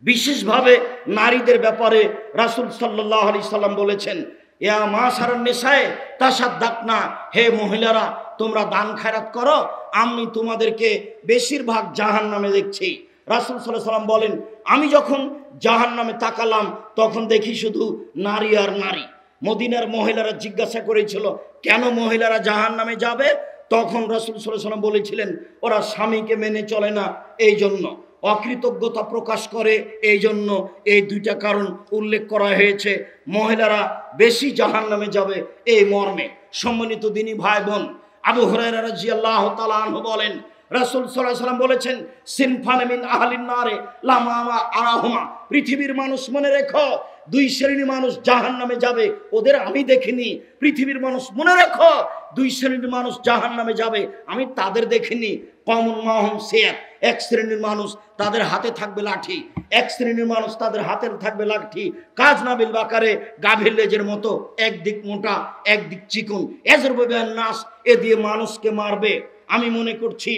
বিশেষভাবে নারীদের ব্যাপারে রাসূল সাল্লাল্লাহু আলাইহি সাল্লাম বলেছেন ইয়া মাশারান নিসায়ে তাসাদ্দাকনা, হে মহিলারা তোমরা দান খয়রাত করো, আমি তোমাদেরকে বেশিরভাগ জাহান্নামে দেখছি। রাসূল সাল্লাল্লাহু আলাইহি সাল্লাম বলেন আমি যখন জাহান্নামে তাকালাম তখন দেখি শুধু নারী আর নারী। মদিনার মহিলারা জিজ্ঞাসা করেছিল কেন মহিলারা জাহান্নামে যাবে? তখন রাসূল সাল্লাল্লাহু আলাইহি সাল্লাম বলেছিলেন ওরা স্বামীকে মেনে চলে না, এই জন্য অকৃতজ্ঞতা প্রকাশ করে, এই জন্য এই দুইটা কারণ উল্লেখ করা হয়েছে। মহিলারা বেশি জাহান্নামে যাবে এই মর্মে। সম্মানিত দিনী ভাই বোন, আবু হুরায়রা রাদিয়াল্লাহু তাআলা আনহু বলেন রাসূল সাল্লাল্লাহু আলাইহি সাল্লাম বলেছেন সিনফান মিন আহলিন নারে লামা আরাহুমা, পৃথিবীর মানুষ মনে রেখো দুই শ্রেণীর মানুষ জাহান্নামে যাবে, ওদের আমি দেখিনি। পৃথিবীর মানুষ মনে রেখো দুই শ্রেণীর মানুষ জাহান্নামে যাবে, আমি তাদের দেখিনি। কমন মাহুম সিয়াত, এক শ্রেণীর মানুষ তাদের হাতে থাকবে লাঠি, এক শ্রেণীর মানুষ তাদের হাতে থাকবে লাঠি কাজ নাবিল বাকারে, গাভীর লেজের মতো, একদিক মোটা একদিক চিকন, এজরবেন নাস, এ দিয়ে মানুষকে মারবে। আমি মনে করছি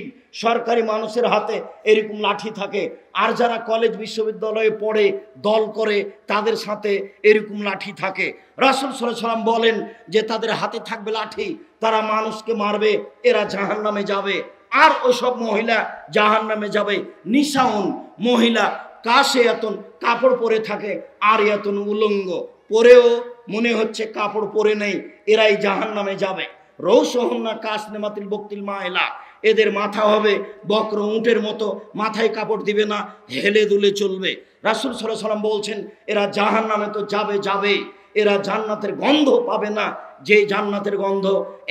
সরকারি মানুষের হাতে এরকম লাঠি থাকে, আর যারা কলেজ বিশ্ববিদ্যালয়ে পড়ে দল করে তাদের সাথে এরকম লাঠি থাকে। রাসূল সাল্লাল্লাহু আলাইহি সাল্লাম বলেন যে তাদের হাতে থাকবে লাঠি, তারা মানুষকে মারবে, এরা জাহান্নামে যাবে। আর ওসব মহিলা জাহান্নামে যাবে নিসাউন, মহিলা কাশে এতন, কাপড় পরে থাকে, আর এতন উলঙ্গ, পরেও মনে হচ্ছে কাপড় পরে নেই, এরাই জাহান্নামে যাবে। রৌসহন্না কাসনেমাতিল বক্তিল মায়লা, এদের মাথা হবে বক্র উটের মতো, মাথায় কাপড় দিবে না, হেলে দুলে চলবে। রাসূল সাল্লাল্লাহু আলাইহি সাল্লাম বলছেন এরা জাহান্নামে তো যাবে যাবে, এরা জান্নাতের গন্ধ পাবে না, যে জান্নাতের গন্ধ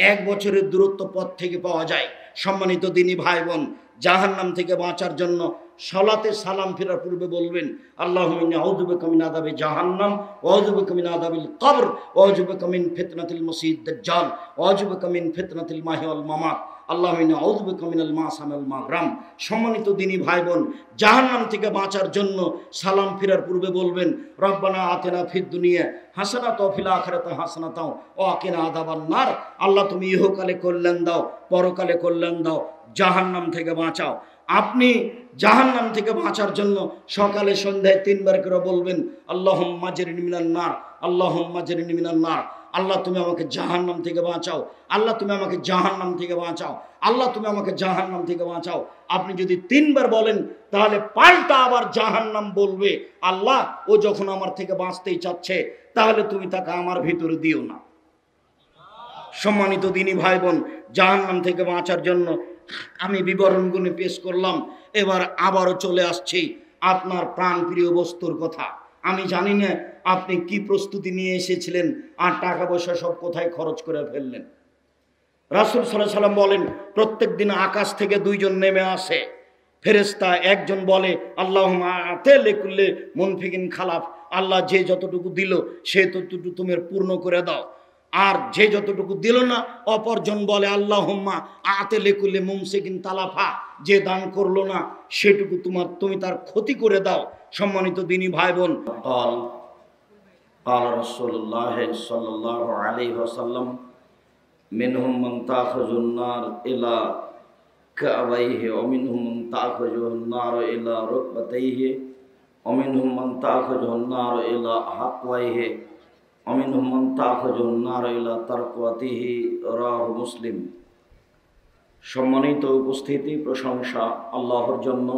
1 বছরের দূরত্ব পথ থেকে পাওয়া যায়। সম্মানিত দিনী ভাই বোন, জাহান্নাম থেকে বাঁচার জন্য সালাতে সালাম ফেরার পূর্বে বলবেন আল্লাহুম্মা ইন্নী আউযু বিকা মিন আযাবি জাহান্নাম ওয়া আউযু বিকা মিন আযাবিল কবর ওয়া আউযু বিকা মিন ফিতনাতিল মাসীহিদ দাজ্জাল ওয়া আউযু বিকা মিন ফিতনাতিল মাহইয়া ওয়াল মামাত আল্লাহুম্মা ইন্নী আউযু বিকা মিনাল মাসাম ওয়াল মাগরাম। সম্মানিত দিনী ভাই বোন, জাহান্নাম থেকে বাঁচার জন্য সালাম ফেরার পূর্বে বলবেন রব্বানা আতিনা ফিদ দুনিয়া হাসানাতাও ওয়া ফিল আখিরাতি হাসানাতাও ওয়া কিনা আযাবান নার। আল্লাহ তুমি ইহকালে কল্যাণ দাও, পরকালে কল্যাণ দাও, জাহান্নাম থেকে বাঁচাও। আপনি জাহান্নাম থেকে বাঁচার জন্য সকালে সন্ধ্যায় 3 বার করে বলবেন আল্লাহুম্মা আজরিনি মিনান নার, আল্লাহুম্মা আজরিনি মিনান নার। আল্লাহ তুমি আমাকে জাহান্নাম থেকে বাঁচাও, আল্লাহ তুমি আমাকে জাহান্নাম থেকে বাঁচাও, আল্লাহ তুমি আমাকে জাহান্নাম থেকে বাঁচাও। আপনি যদি 3 বার বলেন তাহলে পাল্টা আবার জাহান্নাম বলবে আল্লাহ ও যখন আমার থেকে বাঁচতেই চাচ্ছে তাহলে তুমি তাকে আমার ভিতরে দিও না। সম্মানিত দিনী ভাই বোন, জাহান্নাম থেকে বাঁচার জন্য আমি বিবরণগুলো পেশ করলাম, এবার আবারও চলে আসছি আপনার প্রাণপ্রিয় বস্তুর কথা। আমি জানি না আপনি কি প্রস্তুতি নিয়ে এসেছিলেন আর টাকা পয়সা সব কোথায় খরচ করে ফেললেন। রাসূল সাল্লাল্লাহু আলাইহি সাল্লাম বলেন প্রত্যেক দিন আকাশ থেকে 2 জন নেমে আসে, ফেরেশতা একজন বলে আল্লাহুম্মা আতে লিকুল্লি মুনফিকিন খালাফ, আল্লাহ যে যতটুকু দিল সে ততটুকু তুমি পূর্ণ করে দাও। আর যে যতটুকু দিল না অপরজন বলে আল্লাহুম্মা আতে লিকুল্লি মুমসিকিন তালাফা, যে দান করলো না সেটুকু তুমি তার ক্ষতি করে দাও। সম্মানিত দিনী ভাই বোন, قال رسول الله صلى الله عليه وسلم منهم من تأخذ النار إلى كعبيه ومنهم من تأخذه النار إلى ركبتيه ومنهم من تأخذه النار إلى حقويه ومنهم من تأخذه النار إلى ترقوته رواه মুসলিম। সম্মানিত উপস্থিতি, প্রশংসা আল্লাহর জন্য,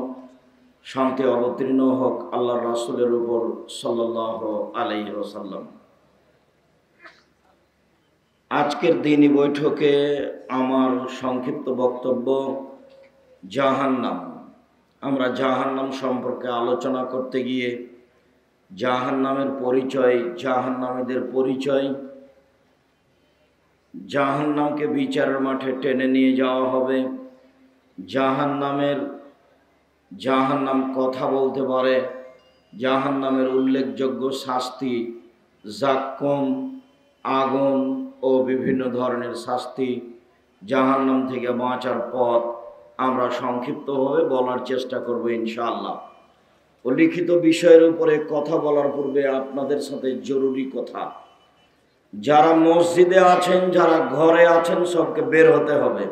শান্তি অবতীর্ণ হোক আল্লাহর রাসূলের উপর সাল্লাল্লাহু আলাইহি ওয়াসাল্লাম। আজকের দিনই বৈঠকে আমার সংক্ষিপ্ত বক্তব্য জাহান্নাম। আমরা জাহান্নাম সম্পর্কে আলোচনা করতে গিয়ে জাহান্নামের পরিচয়, জাহান্নামীদের পরিচয়, জাহান্নামকে বিচারের মাঠে টেনে নিয়ে যাওয়া হবে, জাহান্নাম কথা বলতে পারে, জাহান্নামের উল্লেখযোগ্য শাস্তি, জাক্কুম, আগুন ও বিভিন্ন ধরনের শাস্তি, জাহান্নাম থেকে বাঁচার পথ আমরা সংক্ষিপ্তভাবে বলার চেষ্টা করব ইনশাআল্লাহ। লিখিত বিষয়ের উপরে কথা বলার পূর্বে আপনাদের সাথে জরুরি কথা, যারা মসজিদে আছেন, যারা ঘরে আছেন, সবকে বের হতে হবে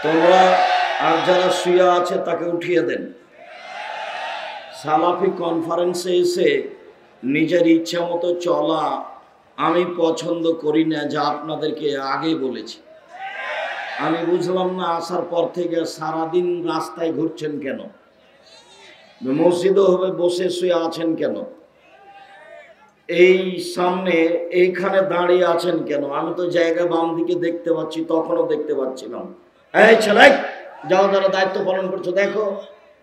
তোমরা, আর যারা শুয়ে আছে তাকে উঠিয়ে দেন। সালাফি কনফারেন্সে এসে নিজের ইচ্ছা মতো চলা আমি পছন্দ করি না, যা আপনাদেরকে আগেই বলেছি। আমি বুঝলাম না আসার পর থেকে সারাদিন রাস্তায় ঘুরছেন কেন, মসজিদও হবে বসে শুয়ে আছেন কেন, এই সামনে এইখানে দাঁড়িয়ে আছেন কেন? আমি তো জায়গা বাম দিকে দেখতে পাচ্ছি, তখনও দেখতে পাচ্ছিলাম। এই ছেলে যাও, যারা দায়িত্ব পালন করছো দেখো,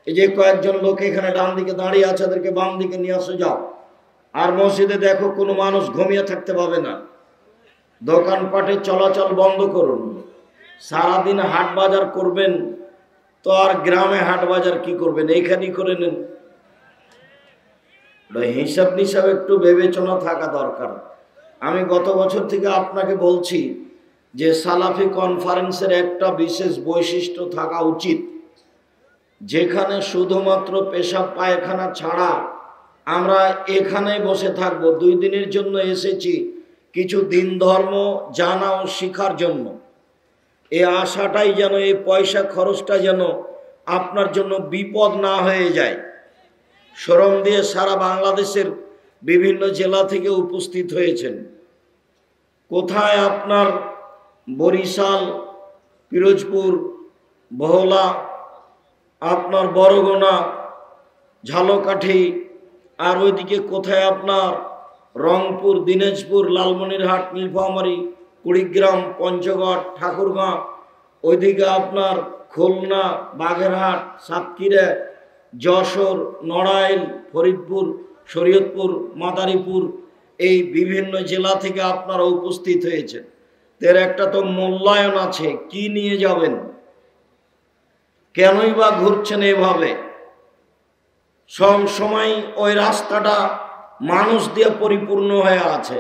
এই যে কয়েকজন লোক এখানে ডান দিকে দাঁড়িয়ে আছে, তাদেরকে বাম দিকে নিয়ে আসো যাও। আর মসজিদে দেখো কোনো মানুষ ঘুমিয়ে থাকতে পাবে না। দোকানপাটে চলাচল বন্ধ করুন। সারাদিন হাট বাজার করবেন তো আর গ্রামে হাট বাজার কি করবেন, এইখানেই করে নেন। হিসাব নিসাব একটু বিবেচনা থাকা দরকার। আমি গত বছর থেকে আপনাকে বলছি যে সালাফি কনফারেন্সের একটা বিশেষ বৈশিষ্ট্য থাকা উচিত, যেখানে শুধুমাত্র পেশাব পায়খানা ছাড়া আমরা এখানেই বসে থাকবো। 2 দিনের জন্য এসেছি কিছু দিন ধর্ম জানা ও শিখার জন্য। এই আশাটাই যেন, এই পয়সা খরচটা যেন আপনার জন্য বিপদ না হয়ে যায়। শ্রম দিয়ে সারা বাংলাদেশের বিভিন্ন জেলা থেকে উপস্থিত হয়েছেন। কোথায় আপনার বরিশাল, পিরোজপুর, বহলা, আপনার বরগুনা, ঝালকাঠি, আর ওইদিকে কোথায় আপনার রংপুর, দিনাজপুর, লালমনিরহাট, নীলফামারী, কুড়িগ্রাম, পঞ্চগড়, ঠাকুরগাঁ, ওইদিকে আপনার খুলনা, বাগেরহাট, সাতক্ষীরা, যশোর, নড়াইল, ফরিদপুর, শরীয়তপুর, মাদারীপুর, এই বিভিন্ন জেলা থেকে আপনারা উপস্থিত হয়েছেন। এর একটা তো মূল্যায়ন আছে, কি নিয়ে যাবেন, কেনই বা ঘুরছেন এভাবে? সব সময় ওই রাস্তাটা মানুষ দিয়ে পরিপূর্ণ হয়ে আছে,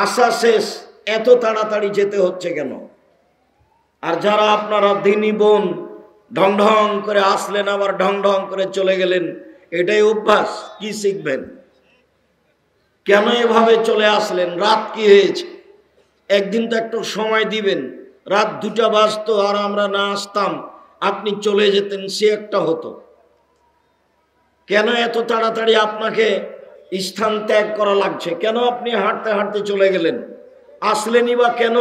আসা শেষ, এত তাড়াতাড়ি যেতে হচ্ছে কেন? আর যারা আপনারা দিনী বোন, ঢং ঢং করে আসলেন আবার ঢং ঢং করে চলে গেলেন, এটাই অভ্যাস। কি শিখবেন? কেন এভাবে চলে আসলেন? রাত কি হয়েছে? একদিন তো একটু সময় দিবেন। রাত 2টা বাজতো আর আমরা না আসতাম, আপনি চলে যেতেন, সে একটা হতো। কেন এত তাড়াতাড়ি আপনাকে স্থান ত্যাগ করা লাগছে? কেন আপনি হাঁটতে হাঁটতে চলে গেলেন? আসলেনই বা কেন?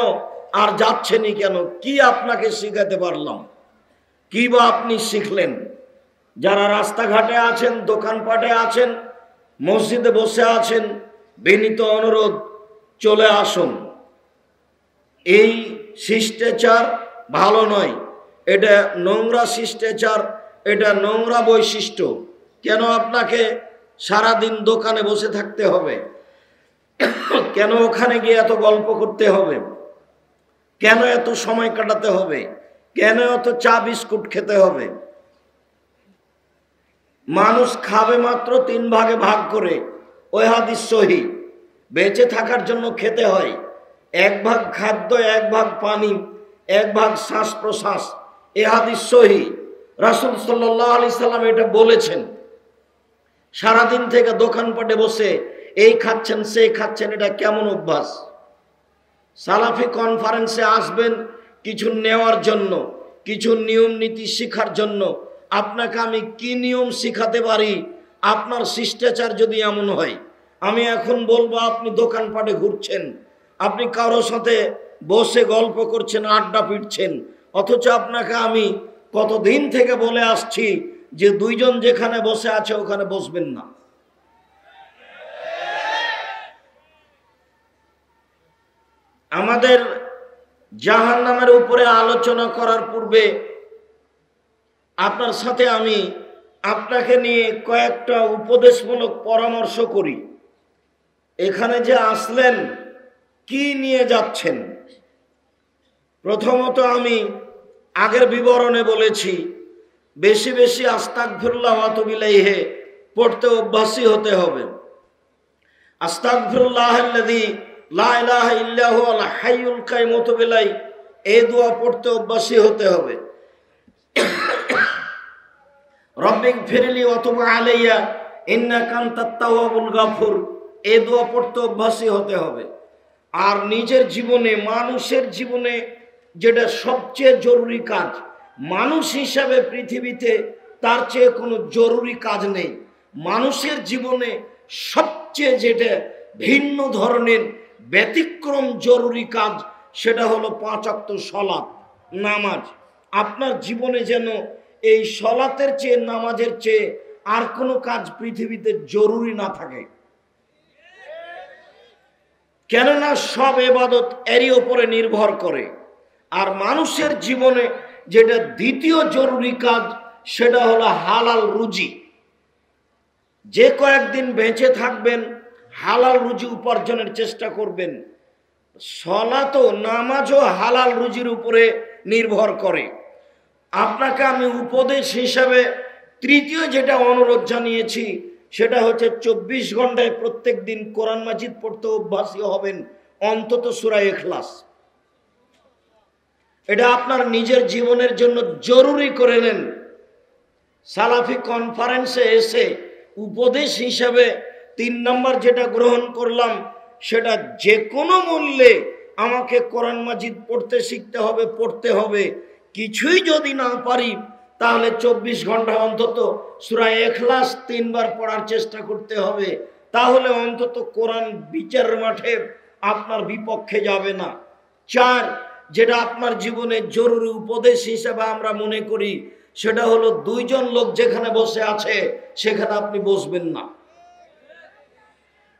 আর যাচ্ছেনই কেন? কি আপনাকে শিখাতে পারলাম? কি বা আপনি শিখলেন? যারা রাস্তাঘাটে আছেন, দোকানপাটে আছেন, মসজিদে বসে আছেন, বিনীত অনুরোধ, চলে আসুন। এই শিষ্টাচার ভালো নয়, এটা নোংরা শিষ্টাচার, এটা নোংরা বৈশিষ্ট্য। কেন আপনাকে সারাদিন দোকানে বসে থাকতে হবে? কেন ওখানে গিয়ে এত গল্প করতে হবে? কেন এত সময় কাটাতে হবে? কেন এত চা বিস্কুট খেতে হবে? মানুষ খাবে মাত্র 3 ভাগে ভাগ করে, ওই হাদিস সহি। বেঁচে থাকার জন্য খেতে হয় 1 ভাগ খাদ্য, 1 ভাগ পানি, 1 ভাগ শ্বাস প্রশ্বাস। এ হাদিস সহি। রাসূল সাল্লাল্লাহু আলাইহি সাল্লাম এটা বলেছেন। সারাদিন থেকে দোকানপাটে বসে এই খাচ্ছেন সেই খাচ্ছেন, এটা কেমন অভ্যাস? সালাফি কনফারেন্সে আসবেন কিছু নেওয়ার জন্য, কিছু নিয়ম নীতি শেখার জন্য। আপনাকে আমি কি নিয়ম শিখাতে পারি আপনার শিষ্টাচার যদি এমন হয়? আমি এখন বলবো, আপনি দোকানপাটে ঘুরছেন, আপনি কারোর সাথে বসে গল্প করছেন, আড্ডা পিটছেন, অথচ আপনাকে আমি কতদিন থেকে বলে আসছি যে 2 জন যেখানে বসে আছে ওখানে বসবেন না। আমাদের জাহান্নামের উপরে আলোচনা করার পূর্বে আপনার সাথে আমি আপনাকে নিয়ে কয়েকটা উপদেশমূলক পরামর্শ করি। এখানে যে আসলেন কি নিয়ে যাচ্ছেন? প্রথমত আমি আগের বিবরণে বলেছি, বেশি বেশি আস্তাগফিরুল্লাহ ওয়া আতুবু ইলাইহি পড়তে অভ্যাসী হতে হবে। আস্তাগফিরুল্লাহাল্লাযী লা ইলাহা ইল্লা হুয়াল হাইয়ুল কাইয়ুম ওয়া আতুবু ইলাইহি, এই দোয়া পড়তে অভ্যাসী হতে হবে। রব্বিগফিরলি ওয়া তুব আলাইয়া ইন্নাকা আনতাত তাওয়াবুল গাফুর, এই দোয়া পড়তে অভ্যাসী হতে হবে। আর নিজের জীবনে, মানুষের জীবনে যেটা সবচেয়ে জরুরি কাজ, মানুষ হিসাবে পৃথিবীতে তার চেয়ে কোনো জরুরি কাজ নেই। মানুষের জীবনে সবচেয়ে যেটা ভিন্ন ধরনের ব্যতিক্রম জরুরি কাজ, সেটা হলো 5 ওয়াক্ত সালাত, নামাজ। আপনার জীবনে যেন এই সালাতের চেয়ে, নামাজের চেয়ে আর কোনো কাজ পৃথিবীতে জরুরি না থাকে। কেননা সব ইবাদত এরই উপরে নির্ভর করে। আর মানুষের জীবনে যেটা দ্বিতীয় জরুরি কাজ, সেটা হলো হালাল রুজি। যে কয়েকদিন বেঁচে থাকবেন হালাল রুজি উপার্জনের চেষ্টা করবেন। সালাত ও নামাজও হালাল রুজির উপরে নির্ভর করে। আপনাকে আমি উপদেশ হিসাবে তৃতীয় যেটা অনুরোধ জানিয়েছি, সেটা হচ্ছে 24 ঘন্টায় প্রত্যেক দিন কোরআন মাজিদ পড়তে অভ্যাসী হবেন, অন্তত সূরা ইখলাস। এটা আপনার নিজের জীবনের জন্য জরুরি করে নেন। সালাফি কনফারেন্সে এসে উপদেশ হিসাবে 3 নম্বর যেটা গ্রহণ করলাম, সেটা যে কোনো মূল্যে আমাকে কোরআন মাজিদ পড়তে শিখতে হবে, পড়তে হবে। কিছুই যদি না পারি তাহলে 24 ঘন্টা অন্তত সূরা ইখলাস 3 বার পড়ার চেষ্টা করতে হবে। তাহলে অন্তত কোরআন বিচারের মাঠে আপনার বিপক্ষে যাবে না। 4, যেটা আপনার জীবনে জরুরি উপদেশ হিসেবে আমরা মনে করি, সেটা হলো 2 জন লোক যেখানে বসে আছে সেখানে আপনি বসবেন না।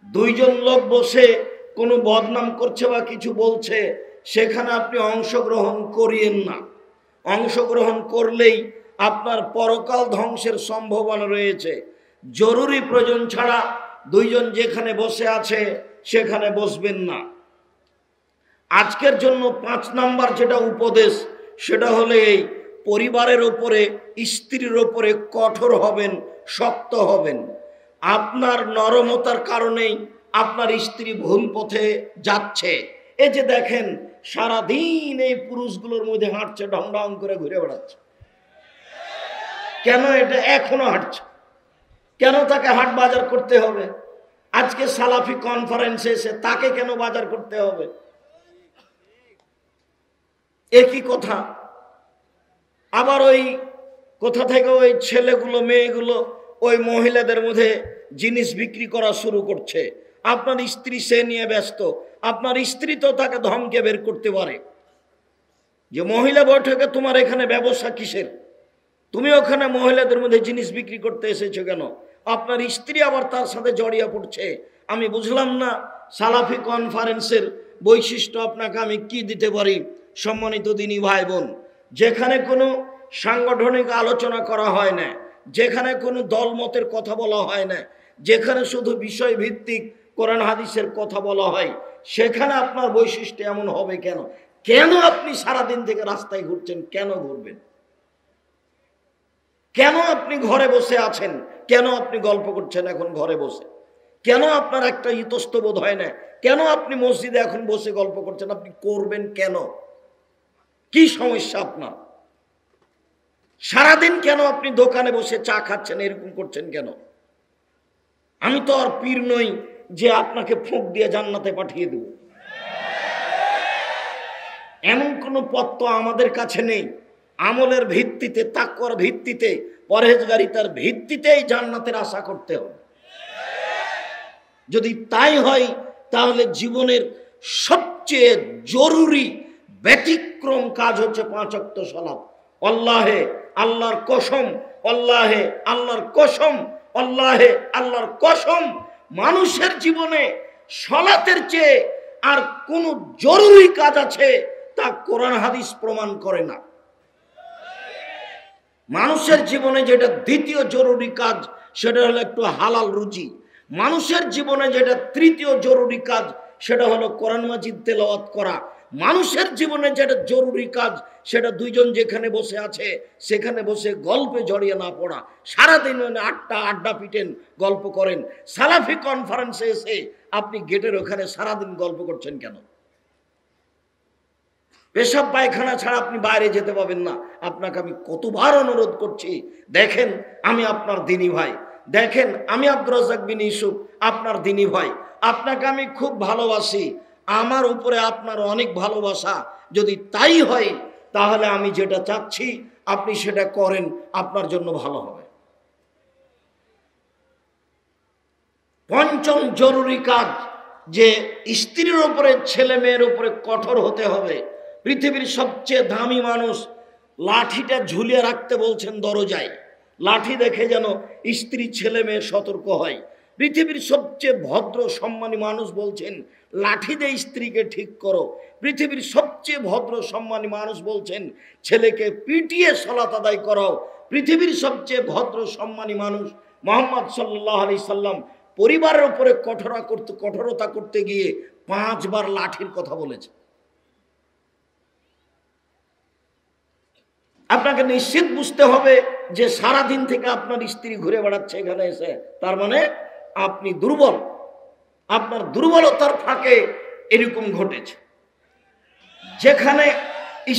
2 জন লোক বসে কোনো বদনাম করছে বা কিছু বলছে, সেখানে আপনি অংশগ্রহণ করিয়েন না। অংশগ্রহণ করলেই আপনার পরকাল ধ্বংসের সম্ভাবনা রয়েছে। জরুরি প্রয়োজন ছাড়া 2 জন যেখানে বসে আছে সেখানে বসবেন না। আজকের জন্য 5 নাম্বার যেটা উপদেশ, সেটা হলো এই, পরিবারের উপরে, স্ত্রীর উপরে কঠোর হবেন, শক্ত হবেন। আপনার নরমতার কারণেই আপনার স্ত্রী ভুল পথে যাচ্ছে। এই যে দেখেন সারাদিন এই পুরুষগুলোর মধ্যে হাঁটছে, ঢং ঢং করে ঘুরে বেড়াচ্ছে। কেন এটা এখনো হাঁটছে? কেন তাকে হাট বাজার করতে হবে? আজকে সালাফি কনফারেন্সে এসে তাকে কেন বাজার করতে হবে? একই কথা। আবার ওই কোথা থেকে ওই ছেলেগুলো, মেয়েগুলো ওই মহিলাদের মধ্যে জিনিস বিক্রি করা শুরু করছে। আপনার স্ত্রী সে নিয়ে ব্যস্ত। আপনার স্ত্রী তো তাকে ধমকে বের করতে পারে যে মহিলা বৈঠকে তোমার এখানে ব্যবসা কিসের? তুমি ওখানে মহিলাদের মধ্যে জিনিস বিক্রি করতে এসেছো কেন? আপনার স্ত্রী আবার তার সাথে জড়িয়ে পড়ছে। আমি বুঝলাম না সালাফি কনফারেন্সের বৈশিষ্ট্য আপনাকে আমি কি দিতে পারি। সম্মানিত দিনী ভাই বোন, যেখানে কোনো সাংগঠনিক আলোচনা করা হয় না, যেখানে কোনো দলমতের কথা বলা হয় না, যেখানে শুধু বিষয় ভিত্তিক কোরআন হাদিসের কথা বলা হয়, সেখানে আপনার বৈশিষ্ট্য এমন হবে কেন? কেন আপনি সারাদিন থেকে রাস্তায় ঘুরছেন? কেন ঘুরবেন? কেন আপনি ঘরে বসে আছেন? কেন আপনি গল্প করছেন এখন ঘরে বসে? কেন আপনার একটা ইতস্তবোধ হয় না? কেন আপনি মসজিদে এখন বসে গল্প করছেন? আপনি করবেন কেন? কি সমস্যা আপনার? সারাদিন কেন আপনি দোকানে বসে চা খাচ্ছেন, এরকম করছেন কেন? আমি তো আর পীর নই যে আপনাকে ফুঁক দিয়ে জান্নাতে পাঠিয়ে দেব। এমন কোনো পথ তো আমাদের কাছে নেই। আমলের ভিত্তিতে, তাকওয়ার ভিত্তিতে, পরহেজগারিতার ভিত্তিতেই জান্নাতের আশা করতে হবে। যদি তাই হয় তাহলে জীবনের সবচেয়ে জরুরি ব্যতিক্রম কাজ হচ্ছে 5 ওয়াক্ত সালাত। আল্লাহে আল্লাহর কসম, আল্লাহে আল্লাহর কসম, আল্লাহে আল্লাহর কসম, মানুষের জীবনে সালাতের চেয়ে আর কোন জরুরি কাজ আছে তা কোরআন হাদিস প্রমাণ করে না। মানুষের জীবনে যেটা দ্বিতীয় জরুরি কাজ সেটা হলো একটু হালাল রুজি। মানুষের জীবনে যেটা তৃতীয় জরুরি কাজ সেটা হলো কোরআন মাজিদ তেলাওয়াত করা। মানুষের জীবনে যেটা জরুরি কাজ সেটা দুইজন যেখানে বসে আছে সেখানে বসে গল্পে জড়িয়ে না পড়া। সারাদিন আড্ডা পিটেন, গল্প করেন। সালাফি কনফারেন্সে এসে আপনি গেটের ওখানে সারাদিন গল্প করছেন কেন? পেশাব পায়খানা ছাড়া আপনি বাইরে যেতে পাবেন না। আপনাকে আমি কতবার অনুরোধ করছি, দেখেন আমি আপনার দিনী ভাই, দেখেন আমি আব্দুর রাজ্জাক বিন ইউসুফ আপনার দিনী ভাই, আপনাকে আমি খুব ভালোবাসি, আমার উপরে আপনার অনেক ভালোবাসা। যদি তাই হয় তাহলে আমি যেটা চাচ্ছি আপনি সেটা করেন, আপনার জন্য ভালো হবে। পঞ্চম জরুরি কাজ যে স্ত্রীর উপরে, ছেলে মেয়ের উপরে কঠোর হতে হবে। পৃথিবীর সবচেয়ে দামি মানুষ লাঠিটা ঝুলিয়ে রাখতে বলছেন দরজায়, লাঠি দেখে যেন স্ত্রী ছেলে মেয়ে সতর্ক হয়। পৃথিবীর সবচেয়ে ভদ্র সম্মানী মানুষ বলছেন লাঠি দিয়ে স্ত্রীকে ঠিক করো। পৃথিবীর সবচেয়ে ভদ্র সম্মানী মানুষ বলছেন ছেলেকে পিটিয়ে সালাত আদায় করাও। পৃথিবীর সবচেয়ে ভদ্র সম্মানী মানুষ মুহাম্মদ সাল্লাল্লাহু আলাইহি সাল্লাম পরিবারের উপরে কঠোরতা করতে গিয়ে 5 বার লাঠির কথা বলেছে। আপনাকে নিশ্চিত বুঝতে হবে যে সারাদিন থেকে আপনার স্ত্রী ঘুরে বেড়াচ্ছে এখানে এসে, তার মানে আপনি দুর্বল। আপনার দুর্বলতার ফাঁকে এরকম ঘটেছে। যেখানে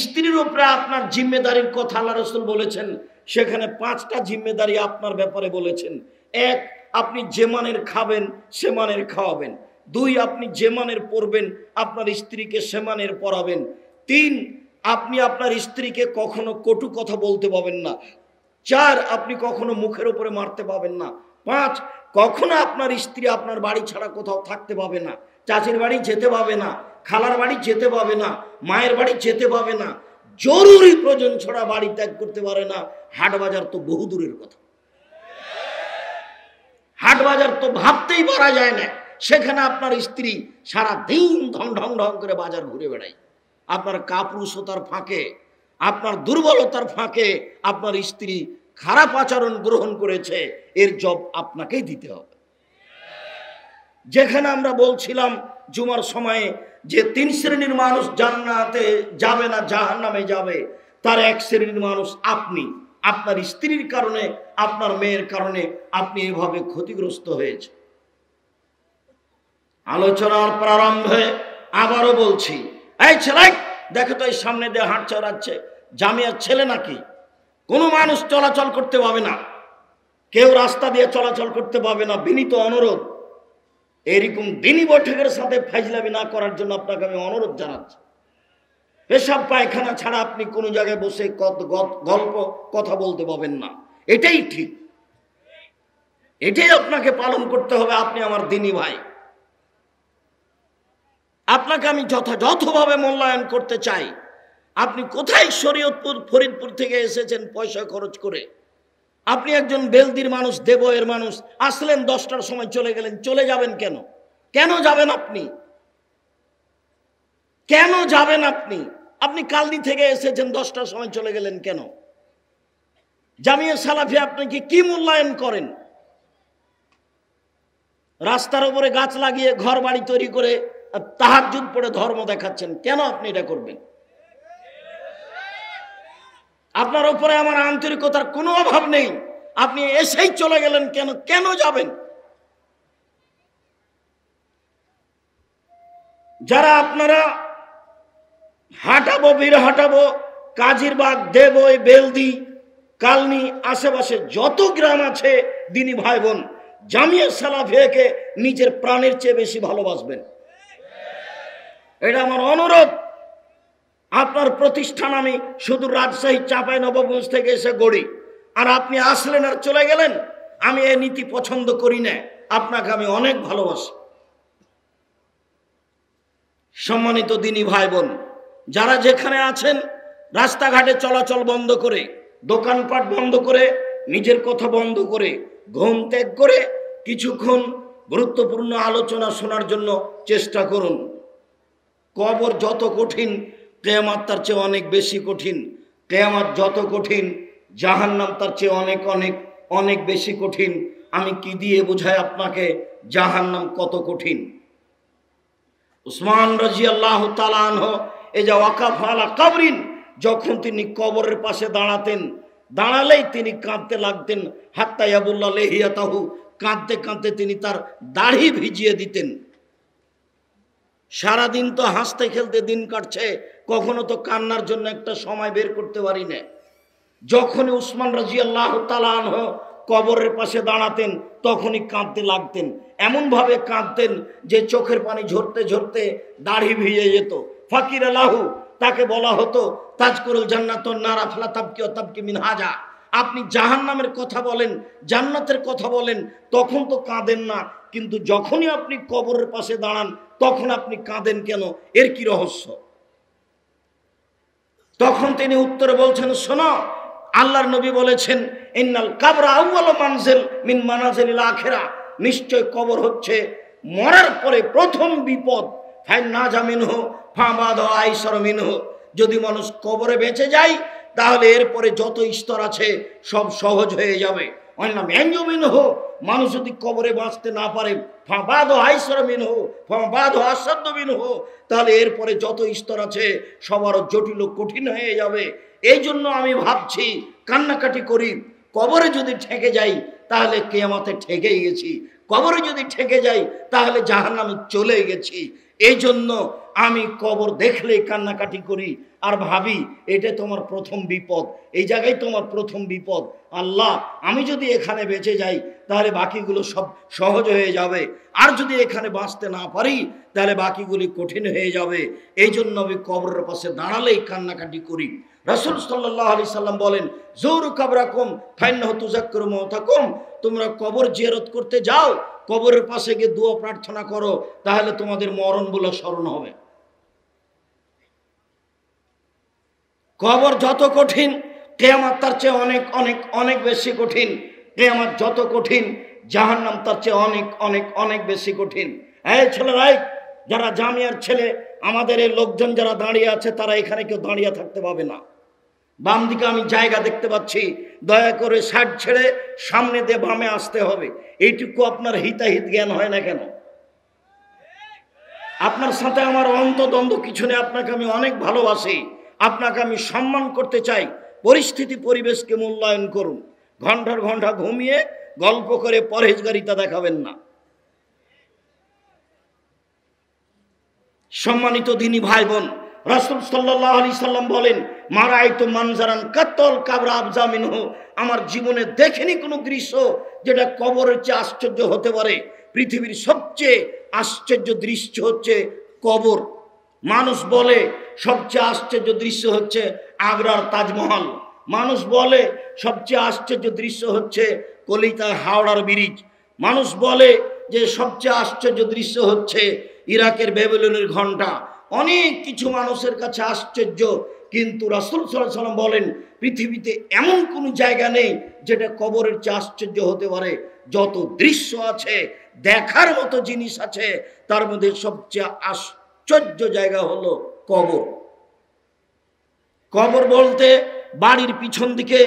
স্ত্রীর উপরে আপনার জিম্মেদারির কথা আল্লাহ রাসূল বলেছেন, সেখানে 5টা জিম্মেদারি আপনার ব্যাপারে বলেছেন। 1, আপনি যে মানের খাবেন সে মানের খাওয়াবেন। 2, আপনি যে মানের পড়বেন আপনার স্ত্রীকে সে মানের পড়াবেন। 3, আপনি আপনার স্ত্রীকে কখনো কটু কথা বলতে পাবেন না। 4, আপনি কখনো মুখের উপরে মারতে পাবেন না। 5, কখনো আপনার স্ত্রী আপনার বাড়ি ছাড়া কোথাও থাকতে পাবে না। চাচির বাড়ি যেতে পাবে না, খালার বাড়ি যেতে পাবে না, মায়ের বাড়ি যেতে পাবে না, জরুরি প্রয়োজন ছাড়া বাড়ি ত্যাগ করতে পারে না। হাট বাজার তো বহু দূরের কথা, হাট বাজার তো ভাবতেই পারা যায় না। সেখানে আপনার স্ত্রী সারা দিন ঢং ঢং ঢং করে বাজার ঘুরে বেড়ায়। আপনার কাপুরুষতার ফাঁকে, আপনার দুর্বলতার ফাঁকে আপনার স্ত্রী খারাপ আচরণ গ্রহণ করেছে, এর জব আপনাকেই দিতে হবে। যেখানে আমরা বলছিলাম জুমার সময়ে যে 3 শ্রেণীর মানুষ জান্নাতে যাবে না, জাহান্নামে যাবে, তার 1 শ্রেণীর মানুষ আপনি। আপনার স্ত্রীর কারণে, আপনার মেয়ের কারণে আপনি এভাবে ক্ষতিগ্রস্ত হয়েছে। আলোচনার প্রারম্ভে আবারও বলছি, এই ছেলে দেখো তো এই সামনে দিয়ে হাঁট চড়াচ্ছে, জামিয়ার ছেলে নাকি? কোনো মানুষ চলাচল করতে পাবে না, কেউ রাস্তা দিয়ে চলাচল করতে পাবে না। বিনীত অনুরোধ, এরকম দিনী বৈঠকের সাথে ফাইজলামি না করার জন্য আপনাকে আমি অনুরোধ জানাচ্ছি। পেশাব পায়খানা ছাড়া আপনি কোনো জায়গায় বসে গল্প কথা বলতে পাবেন না, এটাই ঠিক, এটাই আপনাকে পালন করতে হবে। আপনি আমার দিনী ভাই, আপনাকে আমি যথাযথভাবে মূল্যায়ন করতে চাই। আপনি কোথায় শরীয়তপুর ফরিদপুর থেকে এসেছেন পয়সা খরচ করে? আপনি একজন বেলদির মানুষ, দেবয়ের মানুষ, আসলেন 10টার সময় চলে গেলেন। চলে যাবেন কেন? কেন যাবেন আপনি? কেন যাবেন আপনি? আপনি কালনি থেকে এসেছেন 10টার সময় চলে গেলেন কেন? জামিয়া সালাফি আপনাকে কি মূল্যায়ন করেন? রাস্তার উপরে গাছ লাগিয়ে ঘর বাড়ি তৈরি করে তাহাজ্জুদ পড়ে ধর্ম দেখাচ্ছেন, কেন আপনি এটা করবেন? আপনার উপরে আমার আন্তরিকতার কোনো অভাব নেই, আপনি এসেই চলে গেলেন কেন? কেন যাবেন? যারা আপনারা হাঁটাবো, বীর হাঁটাবো, কাজিরবাগ, দেবই, বেলদি, কালনি, আশেপাশে যত গ্রাম আছে দিনী ভাই বোন, জামিয়া সালাফিয়াকে নিজের প্রাণের চেয়ে বেশি ভালোবাসবেন। এটা আমার অনুরোধ। আপনার প্রতিষ্ঠান আমি শুধু রাজশাহী চাঁপাইনবাবগঞ্জ থেকে এসে গড়ি, আর আপনি আসলেন আর চলে গেলেন। আমি এই নীতি পছন্দ করি না। আপনাকে আমি অনেক ভালোবাসি। সম্মানিত দিনী ভাই বোন, যারা যেখানে আছেন, রাস্তাঘাটে চলাচল বন্ধ করে, দোকানপাট বন্ধ করে, নিজের কথা বন্ধ করে, ঘুম ত্যাগ করে কিছুক্ষণ গুরুত্বপূর্ণ আলোচনা শোনার জন্য চেষ্টা করুন। কবর যত কঠিন, কিয়ামত তার চেয়ে অনেক বেশি কঠিন। কিয়ামত যত কঠিন, জাহান্নাম তার চেয়ে অনেক অনেক অনেক বেশি কঠিন। আমি কি দিয়ে বোঝাই আপনাকে জাহান্নাম কত কঠিন? উসমান রাদিয়াল্লাহু তাআলা আনহু এই যে ওয়াকাফ আলা কবরিন, যখন তিনি কবরের পাশে দাঁড়াতেন, দাঁড়ালেই তিনি কাঁদতে লাগতেন। হাত্তা ইয়াবুল্লাহ লিহিয়াতাহু, কাঁদতে কাঁদতে তিনি তার দাড়ি ভিজিয়ে দিতেন। সারাদিন তো হাসতে খেলতে দিন কাটছে, কখনো তো কান্নার জন্য একটা সময় বের করতে পারি না। যখনই উসমান রাদিয়াল্লাহু তাআলা আনহু কবরের পাশে দাঁড়াতেন, তখনই কাঁদতে লাগতেন। এমনভাবে কাঁদতেন যে চোখের পানি ঝরতে ঝরতে দাড়ি ভিজে যেত। ফাকির আলাহু, তাকে বলা হতো তাজকুরুল জান্নাতুন নারা ফালা তাবকি ওয়া তাবকি মিনহাজা। আপনি জাহান্নামের কথা বলেন, জান্নাতের কথা বলেন, তখন তো কাঁদেন না, কিন্তু যখনই আপনি কবরের পাশে দাঁড়ান তখন আপনি কাঁদেন কেন? এর কি রহস্য? তখন তিনি উত্তরে বলছেন, শোনো, আল্লাহর নবী বলেছেন, ইন্নাল কাবরা আউয়ালু মানজিল মিন মানাজিলিল আখিরা, নিশ্চয় কবর হচ্ছে মরার পরে প্রথম বিপদ। ফাইন নাজা মিনহু ফাবাদ আইসার মিনহু, যদি মানুষ কবরে বেঁচে যায় তাহলে এরপরে যত স্তর আছে সব সহজ হয়ে যাবে। অন্যান্য মেনজু মিনহু, মানুষ যদি কবরে বাঁচতে না পারে, ফাবাদ আইসার মিনহু ফাবাদ আসাদ্দ মিনহু, তাহলে এরপরে যত স্তর আছে সব আরো জটিল ও কঠিন হয়ে যাবে। এই জন্য আমি ভাবছি, কান্নাকাটি করি, কবরে যদি ঠেকে যাই তাহলে কিয়ামতে ঠেকেই গেছি, কবরে যদি ঠেকে যাই তাহলে জাহান্নামে চলে গেছি। এই জন্য আমি কবর দেখলেই কান্নাকাটি করি আর ভাবি এটা তোমার প্রথম বিপদ, এই জায়গায় তোমার প্রথম বিপদ। আল্লাহ, আমি যদি এখানে বেঁচে যাই তাহলে বাকিগুলো সব সহজ হয়ে যাবে, আর যদি এখানে বাঁচতে না পারি তাহলে বাকিগুলি কঠিন হয়ে যাবে। এই জন্য আমি কবরের পাশে দাঁড়ালেই কান্নাকাটি করি। রাসূল সাল্লাল্লাহু আলাইহি সাল্লাম বলেন, যুরু কবরাকুম ফাইন্নাহু তুযাক্কিরু মাউতাকুম, তোমরা কবর জিয়ারত করতে যাও, কবরের পাশে গিয়ে দোয়া প্রার্থনা করো, তাহলে তোমাদের মরণ বলে স্মরণ হবে। কবর যত কঠিন, কিয়ামত তার চেয়ে অনেক অনেক অনেক বেশি কঠিন। কিয়ামত যত কঠিন, জাহান্নাম তার চেয়ে অনেক অনেক অনেক বেশি কঠিন। এই ছেলেরাই, যারা জামিয়ার ছেলে, আমাদের এই লোকজন যারা দাঁড়িয়ে আছে, তারা এখানে কেউ দাঁড়িয়ে থাকতে পাবে না। বাম দিকে আমি জায়গা দেখতে পাচ্ছি, দয়া করে সাইড ছেড়ে সামনে দিয়ে বামে আসতে হবে। এইটুকু আপনার হিতাহিত জ্ঞান হয় না কেন? আপনার সাথে আমার অন্তদ্বন্দ্ব কিছু নেই, আপনাকে আমি অনেক ভালোবাসি, আপনাকে আমি সম্মান করতে চাই। পরিস্থিতি পরিবেশকে মূল্যায়ন করুন। ঘন্টার ঘন্টা ঘুমিয়ে গল্প করে পরহেজগারিতা দেখাবেন না। সম্মানিত দিনী ভাই বোন, রাসূল সাল্লাল্লাহু আলাইহি সাল্লাম বলেন, মারাইতু মানজারান কাতল কাবরা আবজা মিনহু, আমার জীবনে দেখিনি কোনো দৃশ্য যেটা কবরের চেয়ে আশ্চর্য হতে পারে। পৃথিবীর সবচেয়ে আশ্চর্য দৃশ্য হচ্ছে কবর। মানুষ বলে সবচেয়ে আশ্চর্য দৃশ্য হচ্ছে আগ্রার তাজমহল, মানুষ বলে সবচেয়ে আশ্চর্য দৃশ্য হচ্ছে কলিকাতার হাওড়ার ব্রিজ, মানুষ বলে যে সবচেয়ে আশ্চর্য দৃশ্য হচ্ছে ইরাকের ব্যাবিলনের ঘণ্টা। অনেক কিছু মানুষের কাছে আশ্চর্য, কিন্তু রাসূল সাল্লাল্লাহু আলাইহি ওয়াসাল্লাম বলেন, পৃথিবীতে এমন কোনো জায়গা নেই যেটা কবরের চেয়ে আশ্চর্য হতে পারে। যত দৃশ্য আছে, দেখার মতো জিনিস আছে, তার মধ্যে সবচেয়ে আশ্চর্য জায়গা হলো কবর। কবর বলতে বাড়ির পিছন দিকে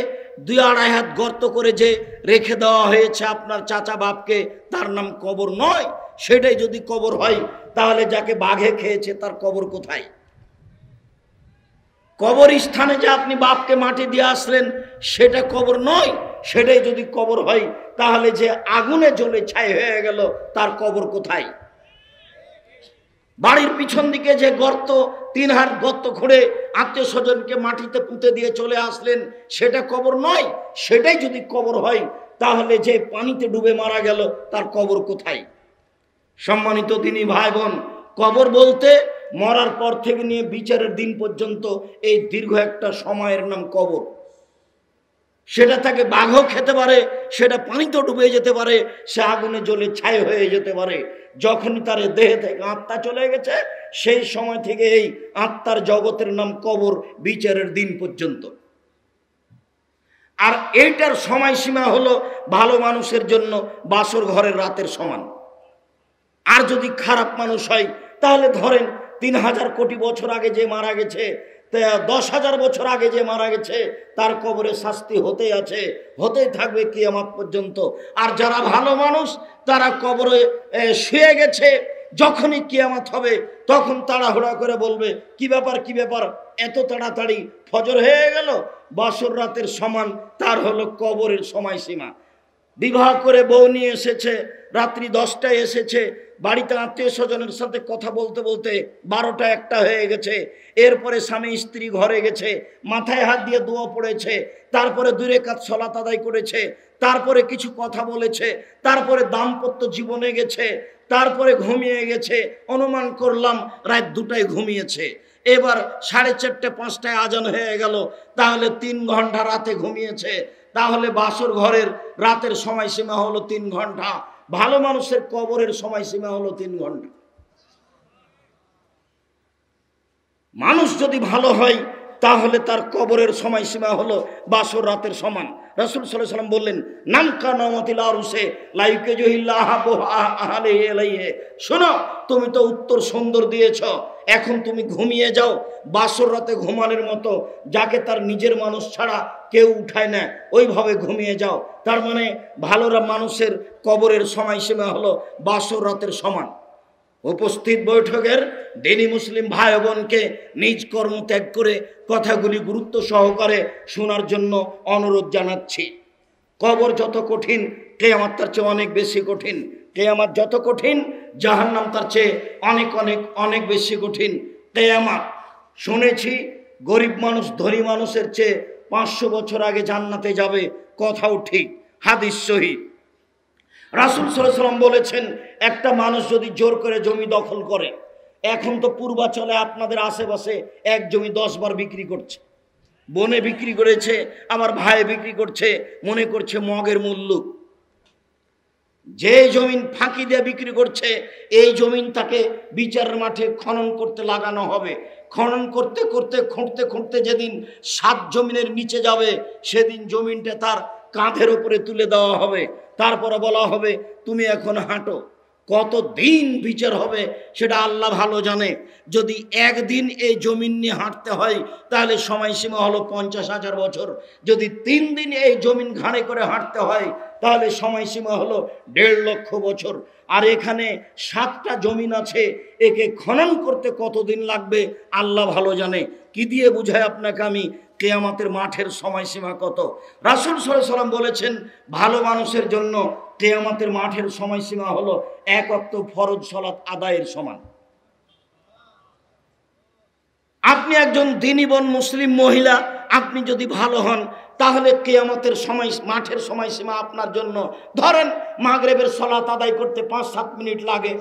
2-2.5 হাত গর্ত করে যে রেখে দেওয়া হয়েছে আপনার চাচা বাপকে, তার নাম কবর নয়। সেটাই যদি কবর হয় তাহলে যাকে বাঘে খেয়েছে তার কবর কোথায়? কবর স্থানে যে আপনি বাপকে মাটি দিয়ে আসলেন সেটা কবর নয়, সেটাই যদি কবর হয়, তাহলে যে আগুনে জ্বলে ছাই হয়ে গেল তার কবর কোথায়? বাড়ির পিছন দিকে যে গর্ত, 3 হাত গর্ত খুঁড়ে আত্মীয় স্বজনকে মাটিতে পুঁতে দিয়ে চলে আসলেন, সেটা কবর নয়। সেটাই যদি কবর হয়, তাহলে যে পানিতে ডুবে মারা গেল তার কবর কোথায়? সম্মানিত দিনী ভাই বোন, কবর বলতে মরার পর থেকে নিয়ে বিচারের দিন পর্যন্ত এই দীর্ঘ একটা সময়ের নাম কবর। সেটা তাকে বাঘও খেতে পারে, সেটা পানিতেও ডুবে যেতে পারে, সে আগুনে জ্বলে ছাই হয়ে যেতে পারে। যখনই তার দেহে থেকে আত্মা চলে গেছে, সেই সময় থেকে এই আত্মার জগতের নাম কবর, বিচারের দিন পর্যন্ত। আর এইটার সময়সীমা হলো ভালো মানুষের জন্য বাসর ঘরের রাতের সমান। আর যদি খারাপ মানুষ হয়, তাহলে ধরেন 3000 কোটি বছর আগে যে মারা গেছে, 10,000 বছর আগে যে মারা গেছে, তার কবরে শাস্তি হতেই আছে, হতেই থাকবে কিয়ামত পর্যন্ত। আর যারা ভালো মানুষ, তারা কবরে শুয়ে গেছে, যখনই কিয়ামত হবে তখন তাড়াহুড়া করে বলবে, কি ব্যাপার কি ব্যাপার, এত তাড়াতাড়ি ফজর হয়ে গেল? বাসর রাতের সমান তার হলো কবরের সময়সীমা। বিবাহ করে বউ নিয়ে এসেছে, রাত্রি 10টায় এসেছে, বাড়িতে আত্মীয় স্বজনের সাথে কথা বলতে বলতে 12টা 1টা হয়ে গেছে। এরপরে স্বামী স্ত্রী ঘরে গেছে, মাথায় হাত দিয়ে দোয়া পড়েছে, তারপরে 2 রাকাত সালাত আদায় করেছে, তারপরে কিছু কথা বলেছে, তারপরে দাম্পত্য জীবনে গেছে, তারপরে ঘুমিয়ে গেছে। অনুমান করলাম রাত 2টায় ঘুমিয়েছে। এবার 4:30 5টায় আজান হয়ে গেল, তাহলে 3 ঘন্টা রাতে ঘুমিয়েছে। তাহলে বাসর ঘরের রাতের সময়সীমা হলো 3 ঘন্টা, ভালো মানুষের কবরের সময়সীমা হলো 3 ঘন্টা। মানুষ যদি ভালো হয়, তাহলে তার কবরের সময়সীমা হলো বাসর রাতের সমান। রাসূল সাল্লাল্লাহু আলাইহি ওয়াসাল্লাম বললেন, নামকা নামাতিল আরুসে লাইকে জহিল্লাহ আলাইহি আলাইহি। শোনো, তুমি তো উত্তর সুন্দর দিয়েছ, এখন তুমি ঘুমিয়ে যাও। বাসর রাতে ঘুমানোর মতো, যাকে তার নিজের মানুষ ছাড়া কেউ উঠায় না, ওইভাবে ঘুমিয়ে যাও। তার মানে ভালোরা মানুষের কবরের সময়সীমা হলো বাসর রাতের সমান। উপস্থিত বৈঠকের দিনী মুসলিম ভাই বোনকে নিজ কর্ম ত্যাগ করে কথাগুলি গুরুত্ব সহকারে শোনার জন্য অনুরোধ জানাচ্ছি। কবর যত কঠিন, কিয়ামত তার চেয়ে অনেক বেশি কঠিন। কিয়ামত যত কঠিন, জাহান্নাম তার চেয়ে অনেক অনেক অনেক বেশি কঠিন। কিয়ামত শুনেছি গরিব মানুষ ধনী মানুষের চেয়ে 500 বছর আগে জান্নাতে যাবে, কথাও ঠিক, হাদিস সহিহ। রাসূল সাল্লাল্লাহু আলাইহি ওয়াসাল্লাম বলেছেন, একটা মানুষ যদি জোর করে জমি দখল করে, এখন তো পূর্বাচলে আপনাদের আশেপাশে এক জমি 10 বার বিক্রি করছে, বনে বিক্রি করেছে, আমার ভাই বিক্রি করছে, মনে করছে মগের মূল্য। যে জমিন ফাঁকি দিয়ে বিক্রি করছে, এই জমিন তাকে বিচারের মাঠে খনন করতে লাগানো হবে। খনন করতে করতে খুঁড়তে খুঁড়তে যেদিন 7 জমিনের নিচে যাবে, সেদিন জমিনটা তার কাঁধের উপরে তুলে দেওয়া হবে। তারপরে বলা হবে, তুমি এখন হাঁটো। কত দিন বিচার হবে সেটা আল্লাহ ভালো জানে। যদি একদিন এই জমিন নিয়ে হাঁটতে হয়, তাহলে সময়সীমা হলো 50,000 বছর। যদি 3 দিন এই জমিন ঘাড়ে করে হাঁটতে হয়, তাহলে সময়সীমা হলো 1.5 লক্ষ বছর। আর এখানে 7টা জমিন আছে, একে খনন করতে কতদিন লাগবে আল্লাহ ভালো জানে। কি দিয়ে বুঝায় আপনাকে আমি কিয়ামতের মাঠের সময়সীমা কত? রাসূল সাল্লাল্লাহু আলাইহি ওয়াসাল্লাম বলেছেন, ভালো মানুষের জন্য কিয়ামতের মাঠের সময়সীমা হলো 1 ওয়াক্ত ফরজ সালাত আদায়ের সমান। আপনি একজন দ্বীনীবন মুসলিম মহিলা, আপনি যদি ভালো হন, তাহলে কিয়ামতের সময় মাঠের সময়সীমা আপনার জন্য, ধরেন মাগরিবের সালাত আদায় করতে 5-7 মিনিট লাগে,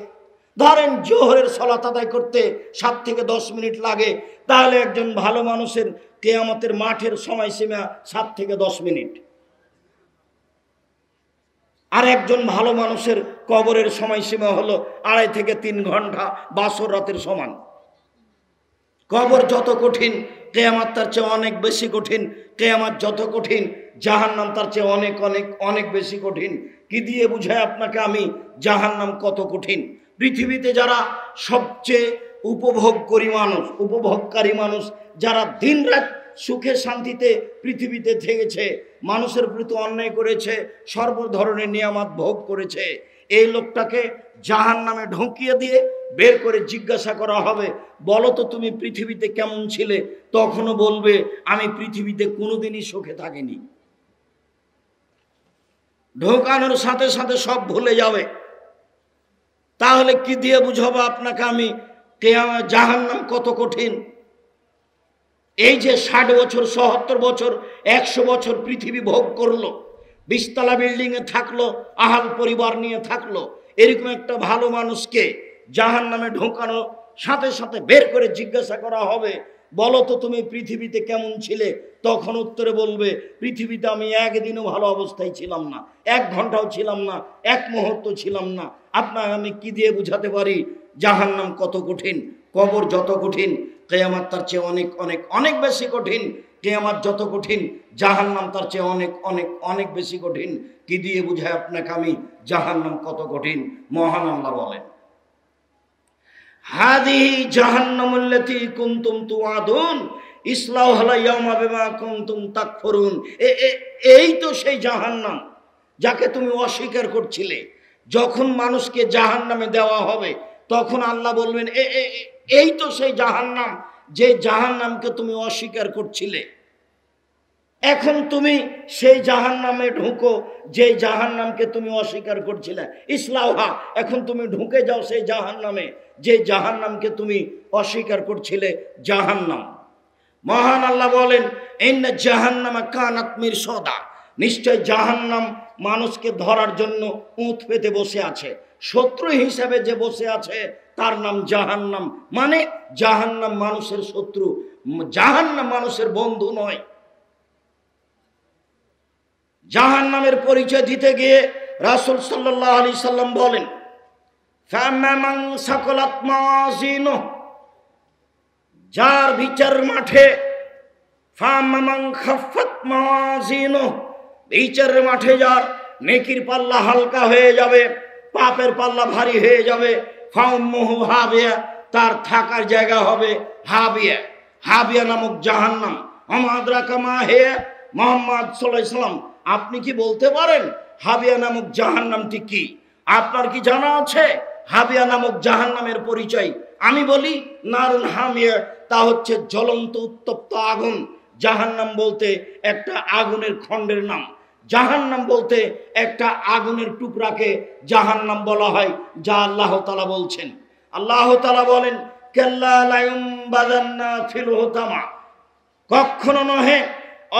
ধরেন জোহরের সালাত আদায় করতে 7 থেকে 10 মিনিট লাগে, তাহলে একজন ভালো মানুষের কিয়ামতের মাঠের সময়সীমা 7 থেকে 10 মিনিট। আর একজন ভালো মানুষের কবরের সময়সীমা হলো 2.5 থেকে 3 ঘন্টা, বাসর রাতের সমান। কবর যত কঠিন, কিয়ামত তার চেয়ে অনেক বেশি কঠিন। কিয়ামত যত কঠিন, জাহান্নাম তার চেয়ে অনেক অনেক অনেক বেশি কঠিন। কি দিয়ে বুঝায় আপনাকে আমি জাহান্নাম কত কঠিন? পৃথিবীতে যারা সবচেয়ে উপভোগকারী মানুষ, যারা দিনরাত সুখে শান্তিতে পৃথিবীতে থেকেছে, মানুষের প্রতি অন্যায় করেছে, সর্ব ধরনের নিয়ামত ভোগ করেছে, এই লোকটাকে জাহান্নামে ঢুকিয়ে দিয়ে বের করে জিজ্ঞাসা করা হবে, বলো তো তুমি পৃথিবীতে কেমন ছিলে? তখনও বলবে, আমি পৃথিবীতে কোনোদিনই সুখে থাকিনি। ঢোকানোর সাথে সাথে সব ভুলে যাবে। তাহলে কি দিয়ে বুঝাবো আপনাকে আমি জাহান্নাম কত কঠিন? এই যে 60 বছর 77 বছর 100 বছর পৃথিবী ভোগ করলো, 20 তলা বিল্ডিং এ থাকলো, আহাল পরিবার নিয়ে থাকলো, এরকম একটা ভালো মানুষকে জাহান্নামে ঢোকানো সাথে সাথে বের করে জিজ্ঞাসা করা হবে, বলো তো তুমি পৃথিবীতে কেমন ছিলে? তখন উত্তরে বলবে, পৃথিবীতে আমি একদিনও ভালো অবস্থায় ছিলাম না, 1 ঘন্টাও ছিলাম না, 1 মুহূর্ত ছিলাম না। আপনাকে আমি কি দিয়ে বুঝাতে পারি জাহান্নাম কত কঠিন? কবর যত কঠিন, কিয়ামত তার চেয়ে অনেক অনেক অনেক বেশি কঠিন। কিয়ামত যত কঠিন, জাহান্নাম তার চেয়ে অনেক অনেক অনেক বেশি কঠিন। কি দিয়ে বুঝায় আপনাকে আমি জাহান্নাম কত কঠিন? মহান আল্লাহ বলেন, হাদিহি জাহান্নামুল্লাতী কুনতুম তুআদুন ইসলাউহা ইয়াওমা বিমা কুনতুম তাকফুরুন। এই তো সেই জাহান্নাম যাকে তুমি অস্বীকার করছিলে। যখন মানুষকে জাহান্নামে দেওয়া হবে তখন আল্লাহ বলবেন, এই তো সেই জাহান্নাম, যে জাহান্নামকে তুমি অস্বীকার করছিলে। এখন তুমি সেই জাহান্নামে ঢুকো যে জাহান্নামকে তুমি অস্বীকার করছিলে। ইসলাউহা, এখন তুমি ঢুকে যাও সেই জাহান্নামে যে জাহান্নামকে তুমি অস্বীকার করছিলে, জাহান্নাম। মহান আল্লাহ বলেন, ইন্না জাহান্নামা কানাত মিরসাদা, নিশ্চয় জাহান্নাম মানুষকে ধরার জন্য উঁত পেতে বসে আছে। শত্রু হিসাবে যে বসে আছে তার নাম জাহান্নাম। মানে জাহান্নাম মানুষের শত্রু, জাহান্নাম মানুষের বন্ধু নয়। জাহান্নামের পরিচয় দিতে গিয়ে রাসূল সাল্লাল্লাহু আলাইহি সাল্লাম বলেন, ফামান সাকালাত মাওয়াজিনুহু, যার বিচার মাঠে, ফামান খাফাত মাওয়াজিনুহু, বিচারের মাঠে যার নেকির পাল্লা হালকা হয়ে যাবে, পাপের পাল্লা ভারী হয়ে যাবে, ফাউম্মুহু হাবিয়া, তার থাকার জায়গা হবে হাবিয়া। হাবিয়া নামক জাহান্নাম। ওমা আদরাকা মা হিয়া, মুহাম্মদ সাল্লাল্লাহু আলাইহি সাল্লাম আপনি কি বলতে পারেন হাবিয়া নামক জাহান্নামটি কি? আপনার কি জানা আছে হাবিয়া নামক জাহান্নামের পরিচয়? আমি বলি, নারুন হামিয়া, তা হচ্ছে জ্বলন্ত উত্তপ্ত আগুন। জাহান্নাম বলতে একটা আগুনের খণ্ডের নাম। জাহান্নাম বলতে একটা আগুনের টুকরাকে জাহান্নাম বলা হয়, যা আল্লাহ তাআলা বলছেন। আল্লাহ তাআলা বলেন, কাল্লা লা ইউমবাদান্না ফিল হুতামা, কখনো নহে,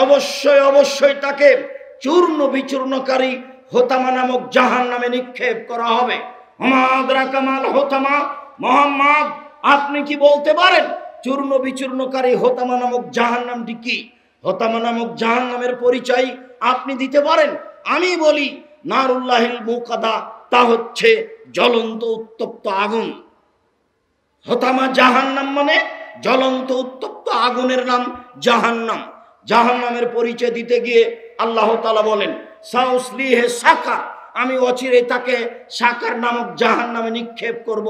অবশ্যই অবশ্যই তাকে চূর্ণ বিচূর্ণকারী হোতামা নামক জাহান্নামে নিক্ষেপ করা হবে। ওমা আদরাকা মাল হোতামা, মুহাম্মদ আপনি কি বলতে পারেন চূর্ণ বিচূর্ণকারী হোতামা নামক জাহান্নামটি কি? হোতামা নামক জাহান্নামের পরিচয় আপনি দিতে পারেন? আমি বলি, নারুল্লাহিল মুকাদা, তা হচ্ছে জ্বলন্ত উত্তপ্ত আগুন। হোতামা জাহান্নাম মানে জ্বলন্ত উত্তপ্ত আগুনের নাম জাহান্নাম। জাহান্নামের পরিচয় দিতে গিয়ে আল্লাহ তাআলা বলেন, সাউসলিহে সাকার, আমি অচিরে তাকে সাকার নামক জাহান্নামে নিক্ষেপ করব।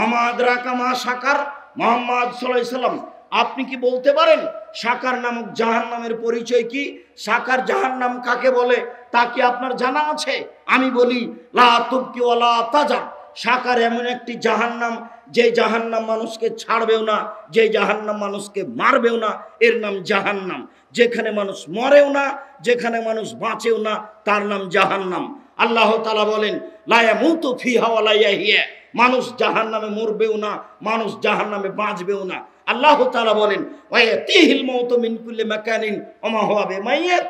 ওমা আদরাকা মা সাকার, মুহাম্মদ সাল্লাল্লাহু আলাইহি সাল্লাম আপনি কি বলতে পারেন সাকার নামক জাহান্নামের পরিচয় কি? সাকার জাহান্নাম কাকে বলে তা কি আপনার জানা আছে? আমি বলি, লা তুবকি ওয়ালা তাজার, সাকার এমন একটি জাহান্নাম যে জাহান্নাম মানুষকে ছাড়বেও না, যে জাহান্নাম মানুষকে মারবেও না, এর নাম জাহান্নাম। যেখানে মানুষ মরেও না, যেখানে মানুষ বাঁচেও না, তার নাম জাহান্নাম। আল্লাহ তাআলা বলেন, লা ইয়ামুতু ফিহা ওয়া লা ইয়াহইয়া, মানুষ জাহান্নামে মরবেও না, মানুষ জাহান্নামে বাঁচবেও না। আল্লাহ তাআলা বলেন, ওয়া ইয়াতিহিল মাউতু মিন কুল্লি মাকানিন ওয়া মা হুয়া বিমাইয়্যিত,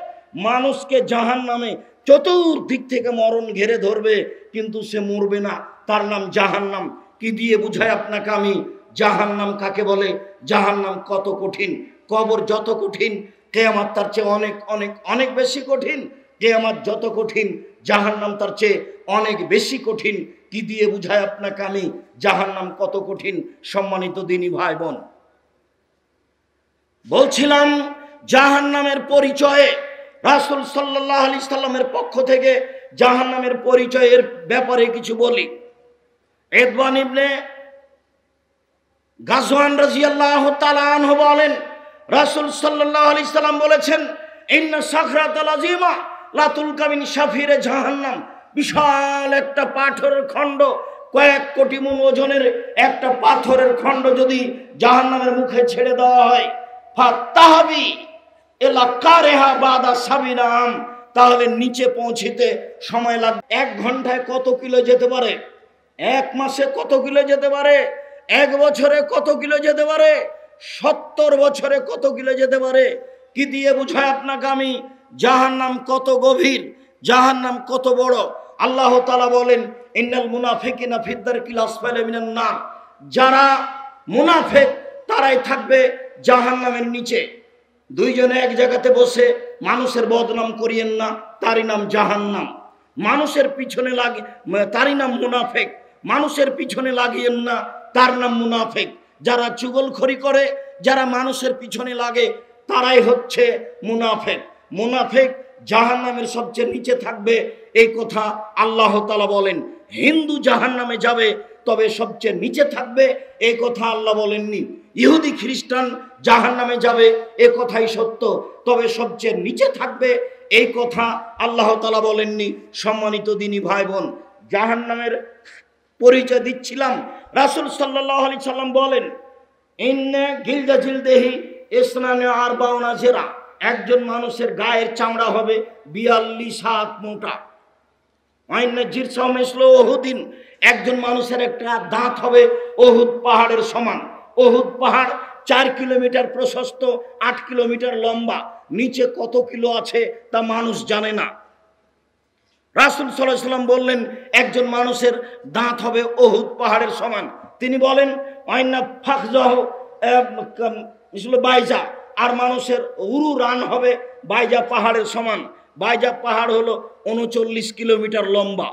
মানুষকে জাহান্নামে চতুর্দিক থেকে মরণ ঘিরে ধরবে কিন্তু সে মরবে না, তার নাম জাহান্নাম। কি দিয়ে বুঝায় আপনাকে আমি জাহান্নাম কাকে বলে, জাহান্নাম কত কঠিন? কবর যত কঠিন, কিয়ামত তার চেয়ে অনেক অনেক অনেক বেশি কঠিন। কিয়ামত যত কঠিন, জাহান্নাম তার চেয়ে অনেক বেশি কঠিন। কি দিয়ে বুঝায় আপনাকে আমি জাহান্নাম কত কঠিন? সম্মানিত দিনী ভাই বোন, বলছিলাম জাহান্নামের পরিচয়ে রাসূল সাল্লাল্লাহু আলাইহি সাল্লামের পক্ষ থেকে জাহান্নামের পরিচয়ের ব্যাপারে কিছু বলি। ইদওয়ান ইবনে গাজওয়ান রাদিয়াল্লাহু তাআলা আনহু বলেন, রাসূল সাল্লাল্লাহু আলাইহি সাল্লাম বলেছেন, ইন্না সাখরাতাল আযীমা লা তুলকা মিন শাফিরে জাহান্নাম, বিশাল একটা পাথরের খণ্ড, কয়েক কোটি মণ ওজনের একটা পাথরের খণ্ড যদি জাহান্নামের মুখে ছেড়ে দেওয়া হয়, ফাতাহাবি এলা কারেহা বাদা সাবিনাম, তাহলে নিচে পৌঁছিতে সময় লাগবে। 1 ঘন্টায় কত কিলো যেতে পারে? 1 মাসে কত কিলো যেতে পারে? 1 বছরে কত কিলো যেতে পারে? 70 বছরে কত কিলো যেতে পারে? কি দিয়ে বুঝায় আপনাকে আমি জাহান্নাম কত গভীর, জাহান্নাম কত বড়? আল্লাহ তাআলা বলেন, ইন্নাল মুনাফিকিনা ফিদ দারকিল আসফালি মিনান নার। যারা মুনাফিক তারাই থাকবে জাহান্নামের নিচে। দুইজনে এক জায়গাতে বসে মানুষের বদনাম করিয়েন না, তারই নাম জাহান্নাম। মানুষের পিছনে লাগে তারই নাম মুনাফিক। মানুষের পিছনে লাগিয়েন না, তার নাম মুনাফিক। যারা চুগলখড়ি করে, যারা মানুষের পিছনে লাগে, তারাই হচ্ছে মুনাফিক। মুনাফিক জাহান্নামের সবচেয়ে নিচে থাকবে, এই কথা আল্লাহ তাআলা বলেন। হিন্দু জাহান্নামে যাবে, তবে সবচেয়ে নিচে থাকবে, এই কথা আল্লাহ বলেননি। ইহুদি খ্রিস্টান জাহান্নামে যাবে, এ কথাই সত্য, তবে সবচেয়ে নিচে থাকবে, এই কথা আল্লাহ তাআলা বলেননি। সম্মানিত দিনী ভাই বোন, জাহান্নামের পরিচয় দিচ্ছিলাম। রাসূল সাল্লাল্লাহু আলাইহি সাল্লাম বলেন, ইন্না গিলদা জিলদেহি ইসনানে আরবাউনা জিরা। একজন মানুষের গায়ের চামড়া হবে 42 হাত মোটা। আইনা জিরসা মিসলু উহুদিন। একজন মানুষের একটা দাঁত হবে উহুদ পাহাড়ের সমান। উহুদ পাহাড় 4 কিলোমিটার প্রশস্ত, 8 কিলোমিটার লম্বা। নিচে কত কিলো আছে তা মানুষ জানে না। রাসূল সাল্লাল্লাহু আলাইহি সাল্লাম বললেন, একজন মানুষের দাঁত হবে উহুদ পাহাড়ের সমান। তিনি বলেন, আইনা ফাখজাহু মিসলু বাইজা। আর মানুষের উরু রান হবে বাইজা পাহাড়ের সমান। বাইজা পাহাড় হলো 39 কিলোমিটার লম্বা।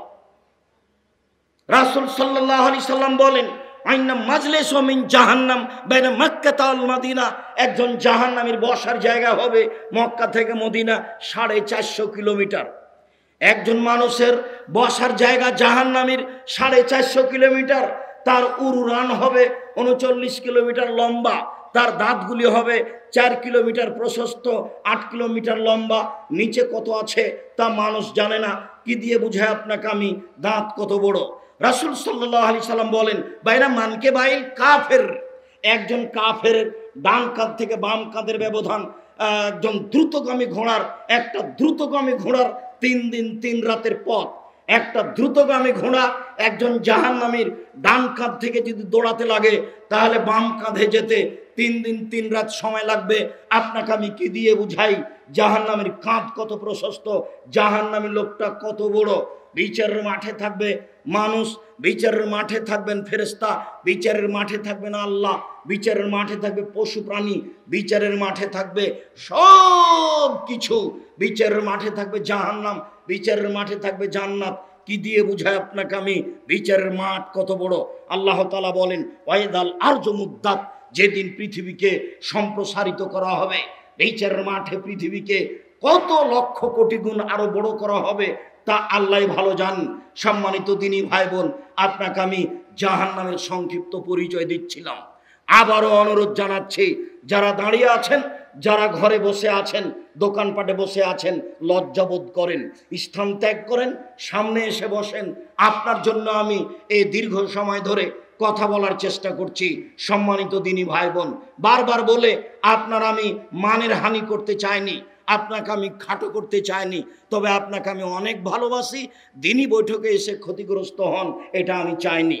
রাসূল সাল্লাল্লাহু আলাইহি সাল্লাম বলেন, আইনা মাজলিসু মিন জাহান্নাম বাইনা মক্কা ওয়াল মদিনা। একজন জাহান্নামীর বসার জায়গা হবে মক্কা থেকে মদিনা 450 কিলোমিটার। একজন মানুষের বসার জায়গা জাহান্নামীর 450 কিলোমিটার। তার উরু রান হবে 39 কিলোমিটার লম্বা। তার দাঁতগুলি হবে 4 কিলোমিটার প্রশস্ত, 8 কিলোমিটার লম্বা। নিচে কত আছে তা মানুষ জানে না। কি দিয়ে বুঝায় আপনাকে আমি দাঁত কত বড়? রাসূল সাল্লাল্লাহু আলাইহি সাল্লাম বলেন, বাইনা মানকে বাইল কাফের। একজন কাফের ডান কাঁধ থেকে বাম কাঁধের ব্যবধান। একজন দ্রুতগামী ঘোড়ার, একটা দ্রুতগামী ঘোড়ার 3 দিন 3 রাতের পথ। একটা দ্রুতগামী ঘোড়া একজন জাহান্নামীর ডান কাঁধ থেকে যদি দৌড়াতে লাগে, তাহলে বাম কাঁধে যেতে 3 দিন 3 রাত সময় লাগবে। আপনাকে আমি কি দিয়ে বুঝাই জাহান্নামীর কাঁধ কত প্রশস্ত, জাহান্নামী লোকটা কত বড়? বিচারের মাঠে থাকবে মানুষ, বিচারের মাঠে থাকবেন ফেরেশতা, বিচারের মাঠে থাকবেন আল্লাহ, বিচারের মাঠে থাকবে পশু প্রাণী, বিচারের মাঠে থাকবে সব কিছু। বিচারের মাঠে থাকবে জাহান্নাম, বিচারের মাঠে থাকবে জান্নাত। কি দিয়ে বুঝায় আপনাকে আমি বিচারের মাঠ কত বড়? আল্লাহ তাআলা বলেন, ওয়াইদাল আরজু মুদ্দাত। যেদিন পৃথিবীকে সম্প্রসারিত করা হবে, বিচারের মাঠে পৃথিবীকে কত লক্ষ কোটি গুণ আরো বড় করা হবে, তা আল্লাহ ভালো জানেন। সম্মানিত দিনী ভাই বোন, আপনাকে আমি জাহান্নামের সংক্ষিপ্ত পরিচয় দিচ্ছিলাম। আবারও অনুরোধ জানাচ্ছি, যারা দাঁড়িয়ে আছেন, যারা ঘরে বসে আছেন, দোকানপাটে বসে আছেন, লজ্জাবোধ করেন, স্থান ত্যাগ করেন, সামনে এসে বসেন। আপনার জন্য আমি এই দীর্ঘ সময় ধরে কথা বলার চেষ্টা করছি। সম্মানিত দিনী ভাই বোন, বারবার বলে আপনার আমি মানের হানি করতে চাইনি, আপনাকে আমি খাটো করতে চাইনি, তবে আপনাকে আমি অনেক ভালোবাসি। দিনী বৈঠকে এসে ক্ষতিগ্রস্ত হন, এটা আমি চাইনি।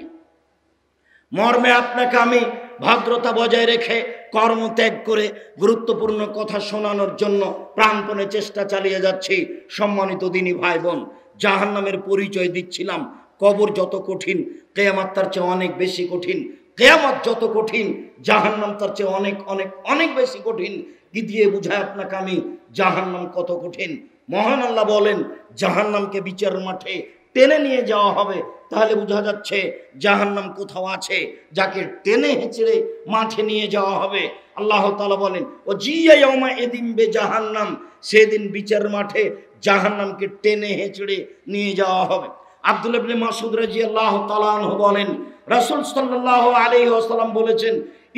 মর্মে আপনাকে আমি ভদ্রতা বজায় রেখে কর্মত্যাগ করে গুরুত্বপূর্ণ কথা শোনানোর জন্য প্রাণপণে চেষ্টা চালিয়ে যাচ্ছি। সম্মানিত দিনী ভাই বোন, জাহান্নামের পরিচয় দিচ্ছিলাম। কবর যত কঠিন, কিয়ামত তার চেয়ে অনেক বেশি কঠিন। কিয়ামত যত কঠিন, জাহান্নাম তার চেয়ে অনেক অনেক অনেক বেশি কঠিন। কি দিয়ে বুঝায় আপনাকে আমি জাহান্নাম কত কঠিন? মহান আল্লাহ বলেন, জাহান্নামকে বিচারের মাঠে টেনে নিয়ে যাওয়া হবে। তাহলে বোঝা যাচ্ছে জাহান্নাম কোথাও আছে, যাকে টেনে হেঁচড়ে মাঠে নিয়ে যাওয়া হবে। আল্লাহ তাআলা বলেন, ও জিয়া ইয়াউমা ইদিন বে জাহান্নাম। সেদিন বিচার মাঠে জাহান্নামকে টেনে হেঁচড়ে নিয়ে যাওয়া হবে। আব্দুল্লাহ ইবনে মাসউদ রাদিয়াল্লাহু তাআলা আনহু বলেন, রাসূল সাল্লাল্লাহু আলাইহি ওয়াসাল্লাম বলেছেন,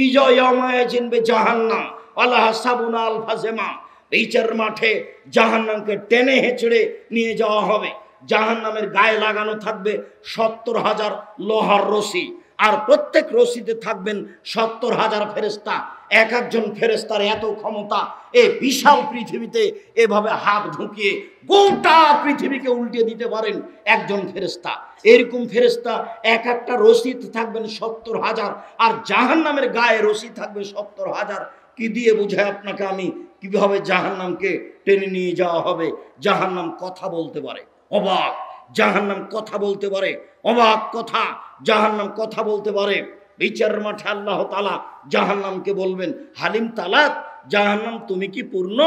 ইজা ইয়াউমা ইদিন বে জাহান্নাম ওয়ালা হাসাবুনা আল ফাজমা। বিচার মাঠে জাহান্নামকে টেনে হেঁচড়ে নিয়ে যাওয়া হবে। জাহান্নামের গায়ে লাগানো থাকবে 70,000 লোহার রশি। আর প্রত্যেক রশিতে থাকবেন 70,000 ফেরেশতা। এক একজন ফেরেশতার এত ক্ষমতা, এই বিশাল পৃথিবীতে এভাবে হাত ঢুকিয়ে গোটা পৃথিবীকে উল্টিয়ে দিতে পারেন একজন ফেরেশতা। এরকম ফেরেশতা এক একটা রশিতে থাকবেন 70,000, আর জাহান্নামের গায়ে রশি থাকবে 70,000। কি দিয়ে বুঝায় আপনাকে আমি কিভাবে জাহান্নামকে টেনে নিয়ে যাওয়া হবে? জাহান্নাম কথা বলতে পারে, অবাক। জাহান্নাম কথা বলতে পারে, অবাক কথা। জাহান্নাম কথা বলতে পারে। বিচারের মাঠে আল্লাহ তাআলা জাহান্নামকে বলবেন, হালিম তালাত, জাহান্নাম তুমি কি পূর্ণ?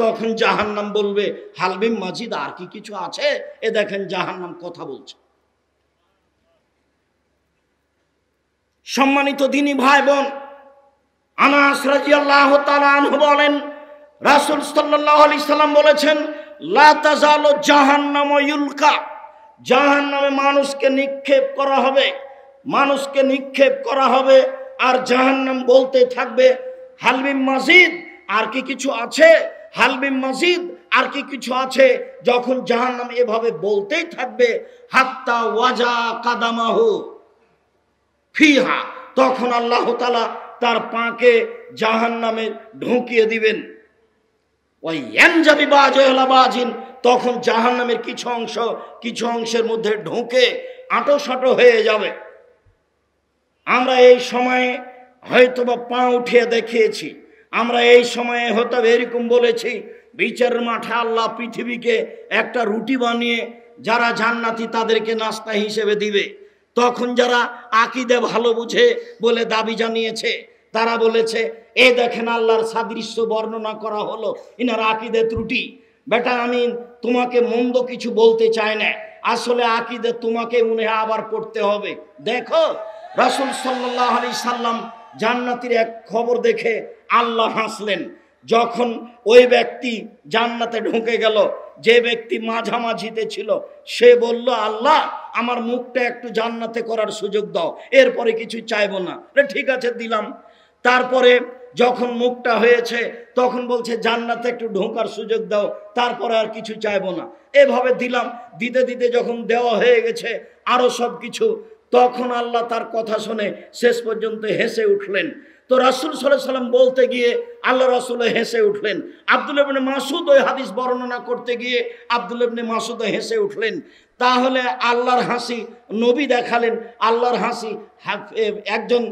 তখন জাহান্নাম বলবে, হালবিম মাজিদ, আর কি কিছু আছে? এ দেখেন জাহান্নাম কথা বলছে। সম্মানিত দিনী ভাই বোন, আনাস রাদিয়াল্লাহু তাআলা আনহু বলেন, রাসূল সাল্লাল্লাহু আলাইহি সাল্লাম বলেছেন, লা তাজালু জাহান্নামু ইউলকা, জাহান্নামে মানুষকে নিক্ষেপ করা হবে, মানুষকে নিক্ষেপ করা হবে। আর জাহান্নাম বলতে থাকবে, হালবিম মাজিদ, আর কি কিছু আছে? হালবিম মাজিদ, আর কি কিছু আছে? যখন জাহান্নাম এভাবে বলতেই থাকবে, হাত্তা ওয়াজা কাদামাহু ফিহা, তখন আল্লাহ তাআলা তার পাকে জাহান্নামে ঢুকিয়ে দিবেন। ওই ইয়ানজাবি বাজিলা বাজিন, তখন জাহান্নামের কিছু অংশের মধ্যে ঢুকে আঁটোসাঁটো হয়ে যাবে। আমরা এই সময়ে হয়তোবা পা উঠিয়ে দেখিয়েছি, আমরা এই সময়ে হয়তো এরকম বলেছি, বিচারের মাঠে আল্লাহ পৃথিবীকে একটা রুটি বানিয়ে যারা জান্নাতি তাদেরকে নাস্তা হিসেবে দিবে। তখন যারা আকীদা ভালো বুঝে বলে দাবি জানিয়েছে, তারা বলেছে, এ দেখেন আল্লাহর সাদৃশ্য বর্ণনা করা হলো, ইনার আকীদা ত্রুটি। বেটা, আমি তোমাকে মন্দ কিছু বলতে চাই না, আসলে আকীদা তোমাকে মনে হয় আবার পড়তে হবে। দেখো, রাসূল সাল্লাল্লাহু আলাইহি সাল্লাম জান্নাতীর এক খবর দেখে আল্লাহ হাসলেন। যখন ওই ব্যক্তি জান্নাতে ঢুকে গেল, যে ব্যক্তি মাঝামাঝিতে ছিল, সে বলল, আল্লাহ আমার মুখটা একটু জান্নাতে করার সুযোগ দাও, এরপরে কিছু চাইবো না। ঠিক আছে, দিলাম। তারপরে যখন মুখটা হয়েছে, তখন বলছে জান্নাতে একটু ঢোকার সুযোগ দাও, তারপরে আর কিছু চাইবো না। এভাবে দিলাম, দিতে দিতে যখন দেওয়া হয়ে গেছে আরো সব কিছু, তখন আল্লাহ তার কথা শুনে শেষ পর্যন্ত হেসে উঠলেন। তো রাসূল সাল্লাল্লাহু আলাইহি সাল্লাম বলতে গিয়ে আল্লাহ রাসূল হেসে উঠলেন। আব্দুল্লাহ ইবনে মাসউদ ওই হাদিস বর্ণনা করতে গিয়ে আব্দুল্লাহ ইবনে মাসউদ হেসে উঠলেন। তাহলে আল্লাহর হাসি নবী দেখালেন, আল্লাহর হাসি একজন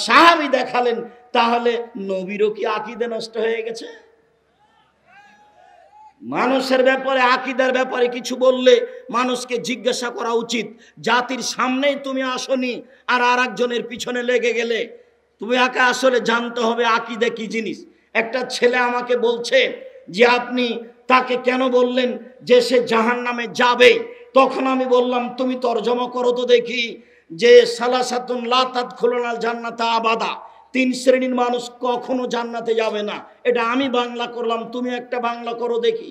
সাহাবী দেখালেন, তাহলে নবীরও কি আকীদা নষ্ট হয়ে গেছে? মানুষের ব্যাপারে, আকীদার ব্যাপারে কিছু বললে মানুষকে জিজ্ঞাসা করা উচিত। জাতির সামনেই তুমি আসনি আর আরেকজনের পিছনে লেগে গেলে, তুমি আগে আসলে জানতে হবে আকীদা কি জিনিস। একটা ছেলে আমাকে বলছে যে আপনি তাকে কেন বললেন যে সে জাহান্নামে যাবে? তখন আমি বললাম, তুমি তরজমা করো তো দেখি, যে সালাসাতুন লা তাদখুলুনাল জান্নাতা আবাদা, 3 শ্রেণীর মানুষ কখনো জান্নাতে যাবে না। এটা আমি বাংলা করলাম, তুমি একটা বাংলা করো দেখি।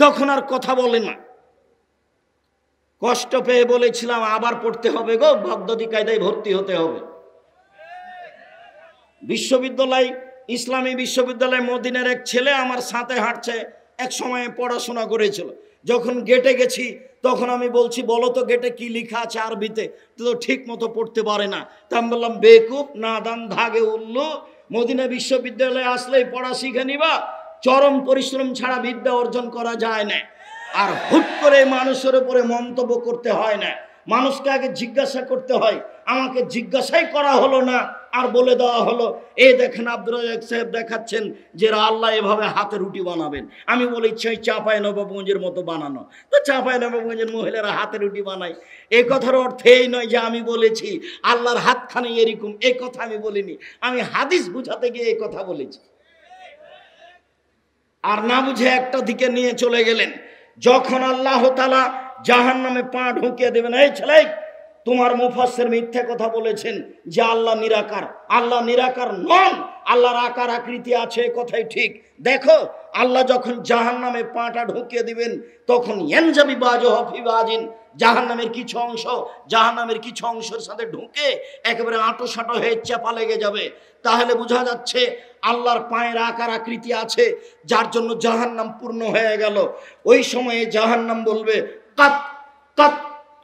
তখন আর কথা বলে না। কষ্ট পেয়ে বলেছিলাম, আবার পড়তে হবে গো, বাগদাদি কায়দায় ভর্তি হতে হবে। বিশ্ববিদ্যালয়, ইসলামী বিশ্ববিদ্যালয় মদিনার এক ছেলে আমার সাথে হাঁটছে, এক সময় পড়াশোনা করেছিল। যখন গেটে গেছি তখন আমি বলছি, বলো তো গেটে কি লেখা আছে আরবিতে? তো ঠিক মতো পড়তে পারে না। তা আমি বললাম, বেকুব, নাদান, ধাগে উল্লু, মদিনা বিশ্ববিদ্যালয়ে আসলেই পড়া শিখে নিবা, চরম পরিশ্রম ছাড়া বিদ্যা অর্জন করা যায় না। আর হুট করে মানুষের উপরে মন্তব্য করতে হয় না, মানুষকে আগে জিজ্ঞাসা করতে হয়। আমাকে জিজ্ঞাসাই করা হলো না, আর বলে দেওয়া হলো, এই দেখেন আব্দুর রাজ্জাক সাহেব দেখাচ্ছেন যে আল্লাহ এভাবে হাতে রুটি বানাবেন। আমি বলি, সেই চাঁপাইনবাবগঞ্জের মতো বানানো, তো চাঁপাইনবাবগঞ্জের মহিলারা হাতে রুটি বানায়। এই কথার অর্থ এই নয় যে আমি বলেছি আল্লাহর হাতখানে এরকম, এই কথা আমি বলিনি। আমি হাদিস বুঝাতে গিয়ে এই কথা বলেছি। আর না বুঝে একটা দিকে নিয়ে চলে গেলেন। যখন আল্লাহ তাআলা জাহান্নামে পা ঢুকিয়ে দেবেন, এই ছেলে, তোমার মুফাসসির মিথ্যা কথা বলেছেন যে আল্লাহ নিরাকার। আল্লাহ নিরাকার নন, আল্লাহর আকার আকৃতি আছে, কথাই ঠিক। দেখো, আল্লাহ যখন জাহান্নামে পাটা ঢুকিয়ে দিবেন, তখন ইয়ানজাবি বাজুহু ফি বাজিন, জাহান্নামের কিছু অংশের সাথে ঢুকে একেবারে আঁটোসাঁটো হয়ে চাপা লেগে যাবে। তাহলে বোঝা যাচ্ছে আল্লাহর পায়ের আকার আকৃতি আছে, যার জন্য জাহান্নাম পূর্ণ হয়ে গেল। ওই সময়ে জাহান্নাম বলবে, কাত কাত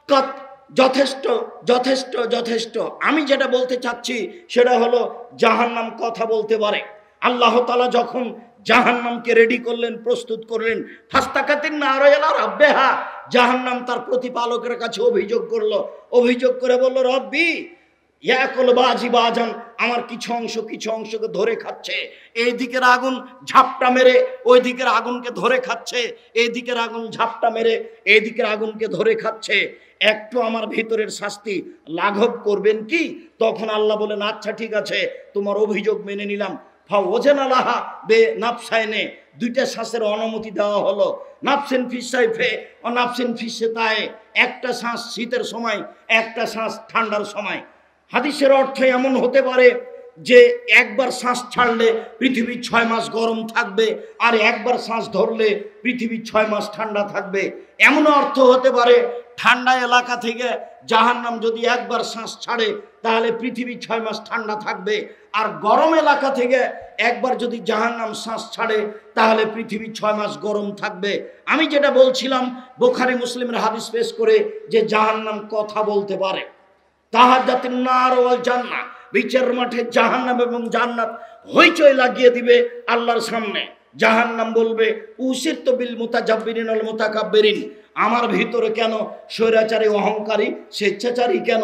কাত, যথেষ্ট যথেষ্ট যথেষ্ট। আমি যেটা বলতে চাচ্ছি সেটা হলো জাহান্নাম কথা বলতে পারে। আল্লাহ তাআলা যখন জাহান্নামকে রেডি করলেন, প্রস্তুত করলেন, ফাস্তাকাতিন নার ইলা রাব্বিহা, জাহান্নাম তার প্রতিপালকের কাছে অভিযোগ করলো, অভিযোগ করে বলল, রব্বি ইয়াকুল বাজি বাজান, আমার কিছু অংশকে ধরে খাচ্ছে। এই দিকের আগুন ঝাপটা মেরে ওই দিকের আগুনকে ধরে খাচ্ছে, এই দিকের আগুন ঝাপটা মেরে এই দিকের আগুনকে ধরে খাচ্ছে। একটু আমার ভিতরের শাস্তি লাঘব করবেন কি? তখন আল্লাহ বলেন, আচ্ছা ঠিক আছে, তোমার অভিযোগ মেনে নিলাম। ফাওয়াজানালাহা বে নাফসাইনে, দুইটা শ্বাসের অনুমতি দেওয়া হলো। নাফসিন ফিসাইফে ও নাফসিন ফিসেতায়ে, একটা শ্বাস শীতের সময়, একটা শ্বাস ঠান্ডার সময়। হাদিসের অর্থ এমন হতে পারে যে একবার শ্বাস ছাড়লে পৃথিবী 6 মাস গরম থাকবে, আর একবার শ্বাস ধরলে পৃথিবী 6 মাস ঠান্ডা থাকবে। এমন অর্থ হতে পারে ঠান্ডা এলাকা থেকে জাহান্নাম যদি একবার শ্বাস ছাড়ে তাহলে পৃথিবী 6 মাস ঠান্ডা থাকবে, আর গরম এলাকা থেকে একবার যদি জাহান্নাম শ্বাস ছাড়ে তাহলে পৃথিবী 6 মাস গরম থাকবে। আমি যেটা বলছিলাম বুখারী মুসলিমের হাদিস পেশ করে, যে জাহান্নাম কথা বলতে পারে। তাহাজ্জাতিন নার ওয়াল জান্নাহ, বিচারের মাঠে জাহান্নাম এবং জান্নাত হইচই লাগিয়ে দিবে আল্লাহর সামনে। জাহান্নাম বলবে, উসিরতু বিল মুতাজাব্বিরিন ওয়াল মুতাকাব্বিরিন, আমার ভিতরে কেন স্বৈরাচারী অহংকারী স্বেচ্ছাচারী কেন?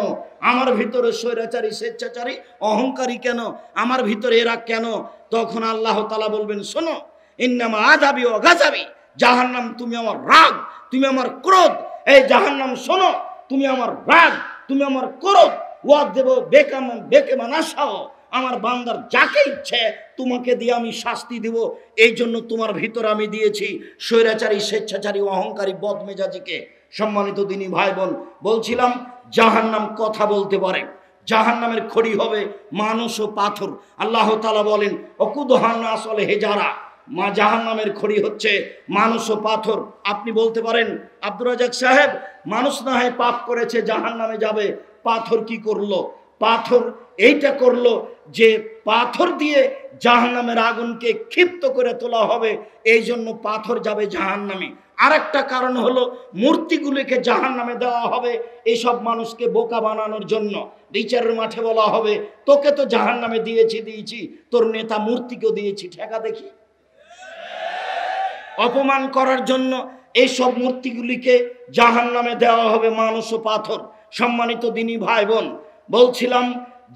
আমার ভিতরে স্বৈরাচারী স্বেচ্ছাচারী অহংকারী কেন? আমার ভিতরে এরা কেন? তখন আল্লাহ তাআলা বলবেন, শোনো, ইন্নামা আযাবি ওয়া গাযাবি, জাহান্নাম তুমি আমার রাগ, তুমি আমার ক্রোধ। এই জাহান্নাম শোনো, তুমি আমার রাগ, তুমি আমার ক্রোধ। ওয়া দেব বেকামান আশাও, আমার বান্দার যাকে ইচ্ছে তোমাকে দিয়ে আমি শাস্তি দেব। এই জন্য তোমার ভিতরে আমি দিয়েছি স্বৈরাচারী স্বেচ্ছাচারী অহংকারী বদমেজাজিকে। সম্মানিত দিনী ভাই বোন, বলছিলাম জাহান্নাম কথা বলতে পারে। জাহান্নামের খড়ি হবে মানুষ ও পাথর। আল্লাহ তাআলা বলেন, অকুদহান আসলে হেজারা, মা জাহান্নামের খড়ি হচ্ছে মানুষ ও পাথর। আপনি বলতে পারেন, আব্দুর রাজ্জাক সাহেব, মানুষ না হয় পাপ করেছে জাহান্নামে যাবে, পাথর কি করলো? পাথর এইটা করলো যে পাথর দিয়ে জাহান্নামের আগুনকে ক্ষিপ্ত করে তোলা হবে, এই জন্য পাথর যাবে জাহান্নামে। আরেকটা কারণ হলো মূর্তিগুলিকে জাহান্নামে দেওয়া হবে এইসব মানুষকে বোকা বানানোর জন্য। বিচারের মাঠে বলা হবে, তোকে তো জাহান্নামে দিয়েছি, তোর নেতা মূর্তিকেও দিয়েছি, ঠেকা দেখি। অপমান করার জন্য এইসব মূর্তিগুলিকে জাহান্নামে দেওয়া হবে মানুষ ও পাথর। সম্মানিত দিনী ভাই বোন, বলছিলাম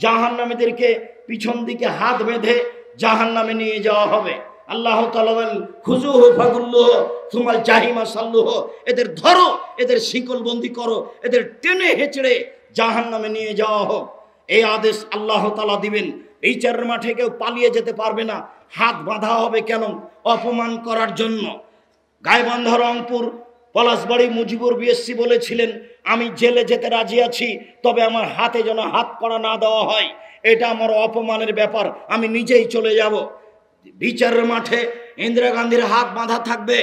জাহান্নামীদেরকে পিছন দিকে হাত বেঁধে জাহান্নামে নিয়ে যাওয়া হবে। আল্লাহ তাআলা বলেন, খুজুহু ফাগুল্লুহু সুমাল জাহিমা সাল্লুহু, এদের ধরো, এদের শিকলবন্দি করো, এদের টেনে হেঁচড়ে জাহান্নামে নিয়ে যাওয়া হোক। এই আদেশ আল্লাহ তাআলা দিবেন। বিচারের মাঠে কেউ পালিয়ে যেতে পারবে না। হাত বাঁধা হবে কেন? অপমান করার জন্য। গাইবান্ধা, রংপুর, পলাশবাড়ি মুজিবুর বিএসসি বলেছিলেন, আমি জেলে যেতে রাজি আছি, তবে আমার হাতে যেন হাত করা না দেওয়া হয়, এটা আমার অপমানের ব্যাপার, আমি নিজেই চলে যাব। বিচারের মাঠে ইন্দিরা গান্ধীর হাত বাঁধা থাকবে,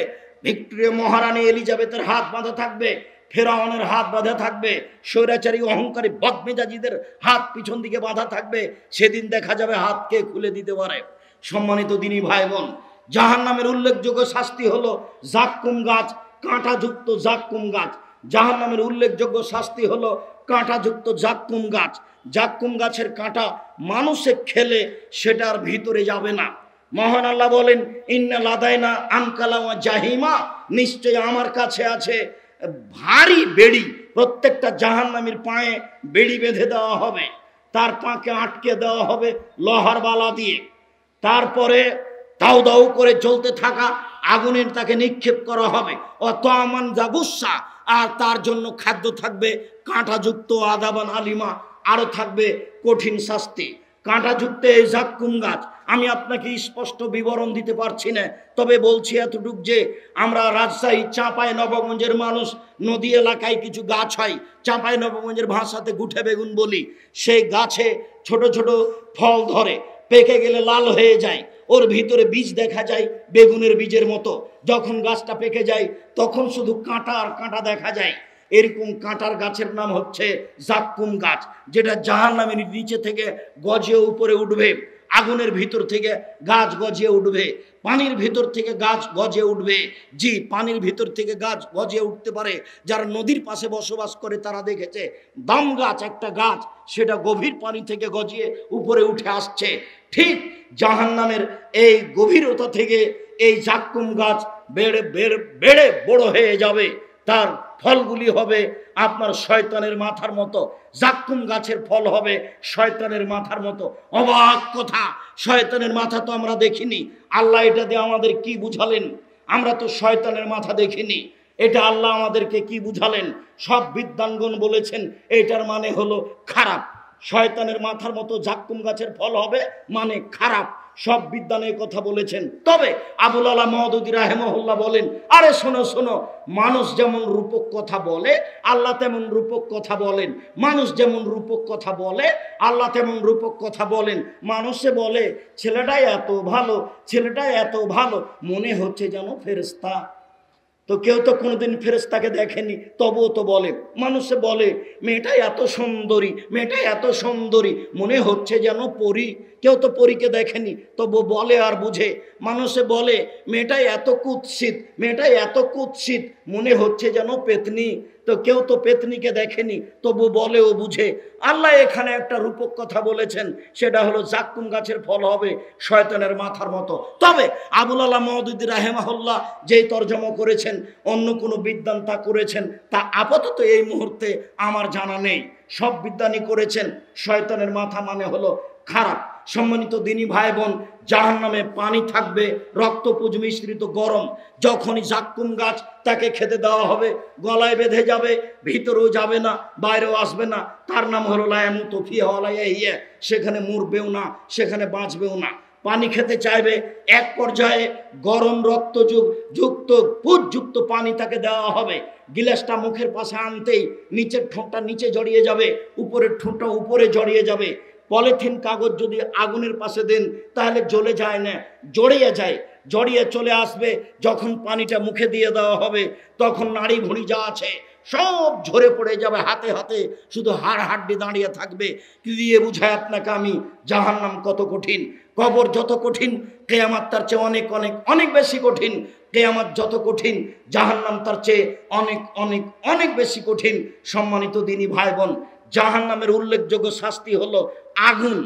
ভিক্টোরিয়া মহারানী এলিজাবেথের হাত বাঁধা থাকবে, ফেরাউনের হাত বাঁধা থাকবে, স্বৈরাচারী অহংকারী বদমেজাজিদের হাত পিছন দিকে বাঁধা থাকবে। সেদিন দেখা যাবে হাত কে খুলে দিতে পারে। সম্মানিত দিনী ভাই বোন, জাহান্নামের উল্লেখযোগ্য শাস্তি হলো জাক্কুম গাছ, কাঁটাযুক্ত জাক্কুম গাছ। জাহান্নামের উল্লেখযোগ্য শাস্তি হলো কাঁটাযুক্ত জাক্কুম গাছ। জাক্কুম গাছের কাঁটা মানুষে খেলে সেটার ভিতরে যাবে না। মহান আল্লাহ বলেন, ইন্না লাদাইনা আনকালা ওয়া জাহিমা, নিশ্চয় আমার কাছে আছে ভারী বেড়ি। প্রত্যেকটা জাহান্নামীর পায়ে বেড়ি বেঁধে দেওয়া হবে, তার পাকে আটকে দেওয়া হবে লোহার বালা দিয়ে। তারপরে দাউ দাউ করে জ্বলতে থাকা আগুনের তাকে নিক্ষেপ করা হবে। অতমান জাগুসা, আর তার জন্য খাদ্য থাকবে কাঁটাযুক্ত আদাবান আলিমা, আরও থাকবে কঠিন শাস্তি। কাঁটাযুক্ত এই জাক্কুম গাছ আমি আপনাকে স্পষ্ট বিবরণ দিতে পারছি না, তবে বলছি এতটুক যে আমরা রাজশাহী চাঁপাই নবগঞ্জের মানুষ, নদী এলাকায় কিছু গাছ হয়, চাঁপাই নবগঞ্জের ভাষাতে গুঠে বেগুন বলি। সেই গাছে ছোট ছোট ফল ধরে, পেকে গেলে লাল হয়ে যায়, ওর ভিতরে বীজ দেখা যায় বেগুনের বীজের মতো। যখন গাছটা পেকে যায় তখন শুধু কাঁটা আর কাঁটা দেখা যায়। এরকম কাঁটার গাছের নাম হচ্ছে জাক্কুম গাছ, যেটা জাহান্নামের নিচে থেকে গজিয়ে উপরে উঠবে, আগুনের ভিতর থেকে গাছ গজিয়ে উঠবে। পানির ভিতর থেকে গাছ গজে উঠবে। জি, পানির ভিতর থেকে গাছ গজে উঠতে পারে। যারা নদীর পাশে বসবাস করে তারা দেখেছে দাম গাছ, একটা গাছ, সেটা গভীর পানি থেকে গজিয়ে উপরে উঠে আসছে। ঠিক জাহান্নামের এই গভীরতা থেকে এই জাক্কুম গাছ বেড়ে বেড়ে বেড়ে বড় হয়ে যাবে। তার ফলগুলি হবে আপনার শয়তানের মাথার মতো। জাক্কুম গাছের ফল হবে শয়তানের মাথার মতো। অবাক কথা, শয়তানের মাথা তো আমরা দেখিনি। আল্লাহ এটা দিয়ে আমাদের কি বুঝালেন? আমরা তো শয়তানের মাথা দেখিনি, এটা আল্লাহ আমাদেরকে কি বুঝালেন? সব বিদ্বানগণ বলেছেন এটার মানে হলো খারাপ। শয়তানের মাথার মতো জাক্কুম গাছের ফল হবে মানে খারাপ। সব বিদ্বানের কথা বলেছেন। তবে আবুল আলা মওদুদী রাহিমাহুল্লাহ বলেন, আরে শোনো শোনো, মানুষ যেমন রূপক কথা বলে আল্লাহ তেমন রূপক কথা বলেন। মানুষ যেমন রূপক কথা বলে আল্লাহ তেমন রূপক কথা বলেন। মানুষে বলে ছেলেটাই এত ভালো, ছেলেটাই এত ভালো, মনে হচ্ছে যেন ফেরেশতা। তো কেউ তো কোনোদিন ফেরেশতাকে দেখেনি, তবুও তো বলে। মানুষে বলে মেয়েটা এত সুন্দরী, মেয়েটা এত সুন্দরী, মনে হচ্ছে যেন পরী। কেউ তো পরীকে দেখেনি, তবু বলে আর বুঝে। মানুষে বলে মেয়েটা এত কুৎসিত, মেয়েটা এত কুৎসিত, মনে হচ্ছে যেন পেতনি। তো কেউ তো পেতনিকে দেখেনি, তবু বলে ও বুঝে। আল্লাহ এখানে একটা রূপক কথা বলেছেন, সেটা হলো জাক্কুম গাছের ফল হবে শয়তানের মাথার মতো। তবে আবুল আলা মওদুদী রাহিমাহুল্লাহ যেই তরজমা করেছেন, অন্য কোনো বিদ্বান তা করেছেন, তা আপাতত এই মুহূর্তে আমার জানা নেই। সব বিদ্বানই করেছেন শয়তানের মাথা মানে হলো খারাপ। সম্মানিত দিনী ভাই বোন, জাহান্নামে পানি থাকবে রক্তপুঞ্জ মিশ্রিত গরম। যখনই জাক্কুম গাছ তাকে খেতে দেওয়া হবে, গলায় বেঁধে যাবে, ভিতরেও যাবে না, বাইরেও আসবে না। তার নাম হলো লা ইয়ামুতু ফিহা ওয়া লা ইয়াহইয়া। সেখানে মরবেও না, সেখানে বাঁচবেও না। পানি খেতে চাইবে, এক পর্যায়ে গরম রক্তযুক্ত পুজযুক্ত পানি তাকে দেওয়া হবে। গিলাসটা মুখের পাশে আনতেই নিচের ঠোঁটটা নিচে জড়িয়ে যাবে, উপরের ঠোঁটটা উপরে জড়িয়ে যাবে। পলিথিন কাগজ যদি আগুনের পাশে দেন তাহলে জ্বলে যায় না, জড়িয়ে যায়, জড়িয়ে চলে আসবে। যখন পানিটা মুখে দিয়ে দেওয়া হবে তখন নাড়ি ভুঁড়ি যা আছে সব ঝরে পড়ে যাবে, হাতে হাতে শুধু হাড় হাড্ডি দাঁড়িয়ে থাকবে। কি দিয়ে বুঝায় আপনাকে আমি জাহান্নাম কত কঠিন? কবর যত কঠিন, কিয়ামত তার চেয়ে অনেক অনেক অনেক বেশি কঠিন। কিয়ামত যত কঠিন, জাহান্নাম তার চেয়ে অনেক অনেক অনেক বেশি কঠিন। সম্মানিত দিনী ভাই বোন, জাহান্নামের উল্লেখযোগ্য শাস্তি হলো আগুন।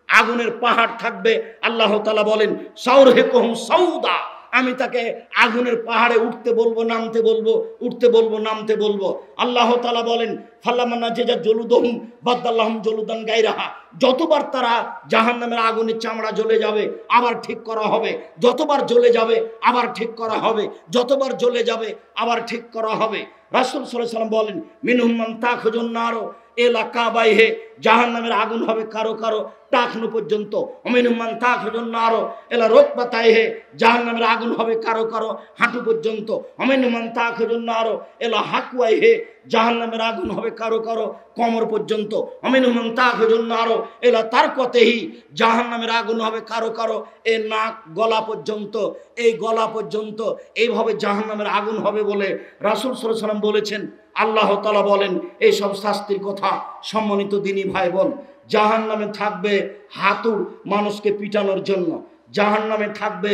আগুনের পাহাড় থাকবে। আল্লাহ তাআলা বলেন সাউরহিকুহুম সাউদা, আমি তাকে আগুনের পাহাড়ে উঠতে বলবো, নামতে বলবো, উঠতে বলবো, নামতে বলবো। আল্লাহ তাআলা বলেন ফাল্লামান্না জেজা জলুদহুম বাদদাল্লাহুম জলুদান গায়রাহা, যতবার তারা জাহান্নামের আগুনের চামড়া জ্বলে যাবে আবার ঠিক করা হবে, যতবার জ্বলে যাবে আবার ঠিক করা হবে, যতবার জ্বলে যাবে আবার ঠিক করা হবে। রাসূল সাল্লাল্লাহু আলাইহি ওয়াসাল্লাম বলেন মিনহুম মান তাখুজুন নারু এলা কাবাইহে, জাহান্নামের আগুন হবে কারো কারো টাকনু পর্যন্ত। অমিনহুম মান তাখুজুন নারু এলা রুকবাতাইহে, জাহান্নামের আগুন হবে কারো কারো হাঁটু পর্যন্ত। অমিনহুম মান তাখুজুন নারু এলা হাকওয়াইহে, জাহান্নামের আগুন হবে কারো কারো কোমর পর্যন্ত। অমিনহুম মান তাখুজুন নারু এলা তারকাতিহি, জাহান্নামের আগুন হবে কারো কারো এ নাক গলা পর্যন্ত, এই গলা পর্যন্ত। এইভাবে জাহান্নামের আগুন হবে বলে রাসূল সাল্লাল্লাহু আলাইহি ওয়াসাল্লাম বলেছেন। আল্লাহ তাআলা বলেন এই সব শাস্তির কথা। সম্মানিত দিনী ভাই বোন, জাহান্নামে থাকবে হাতুড় মানুষকে পিটানোর জন্য। জাহান্নামে থাকবে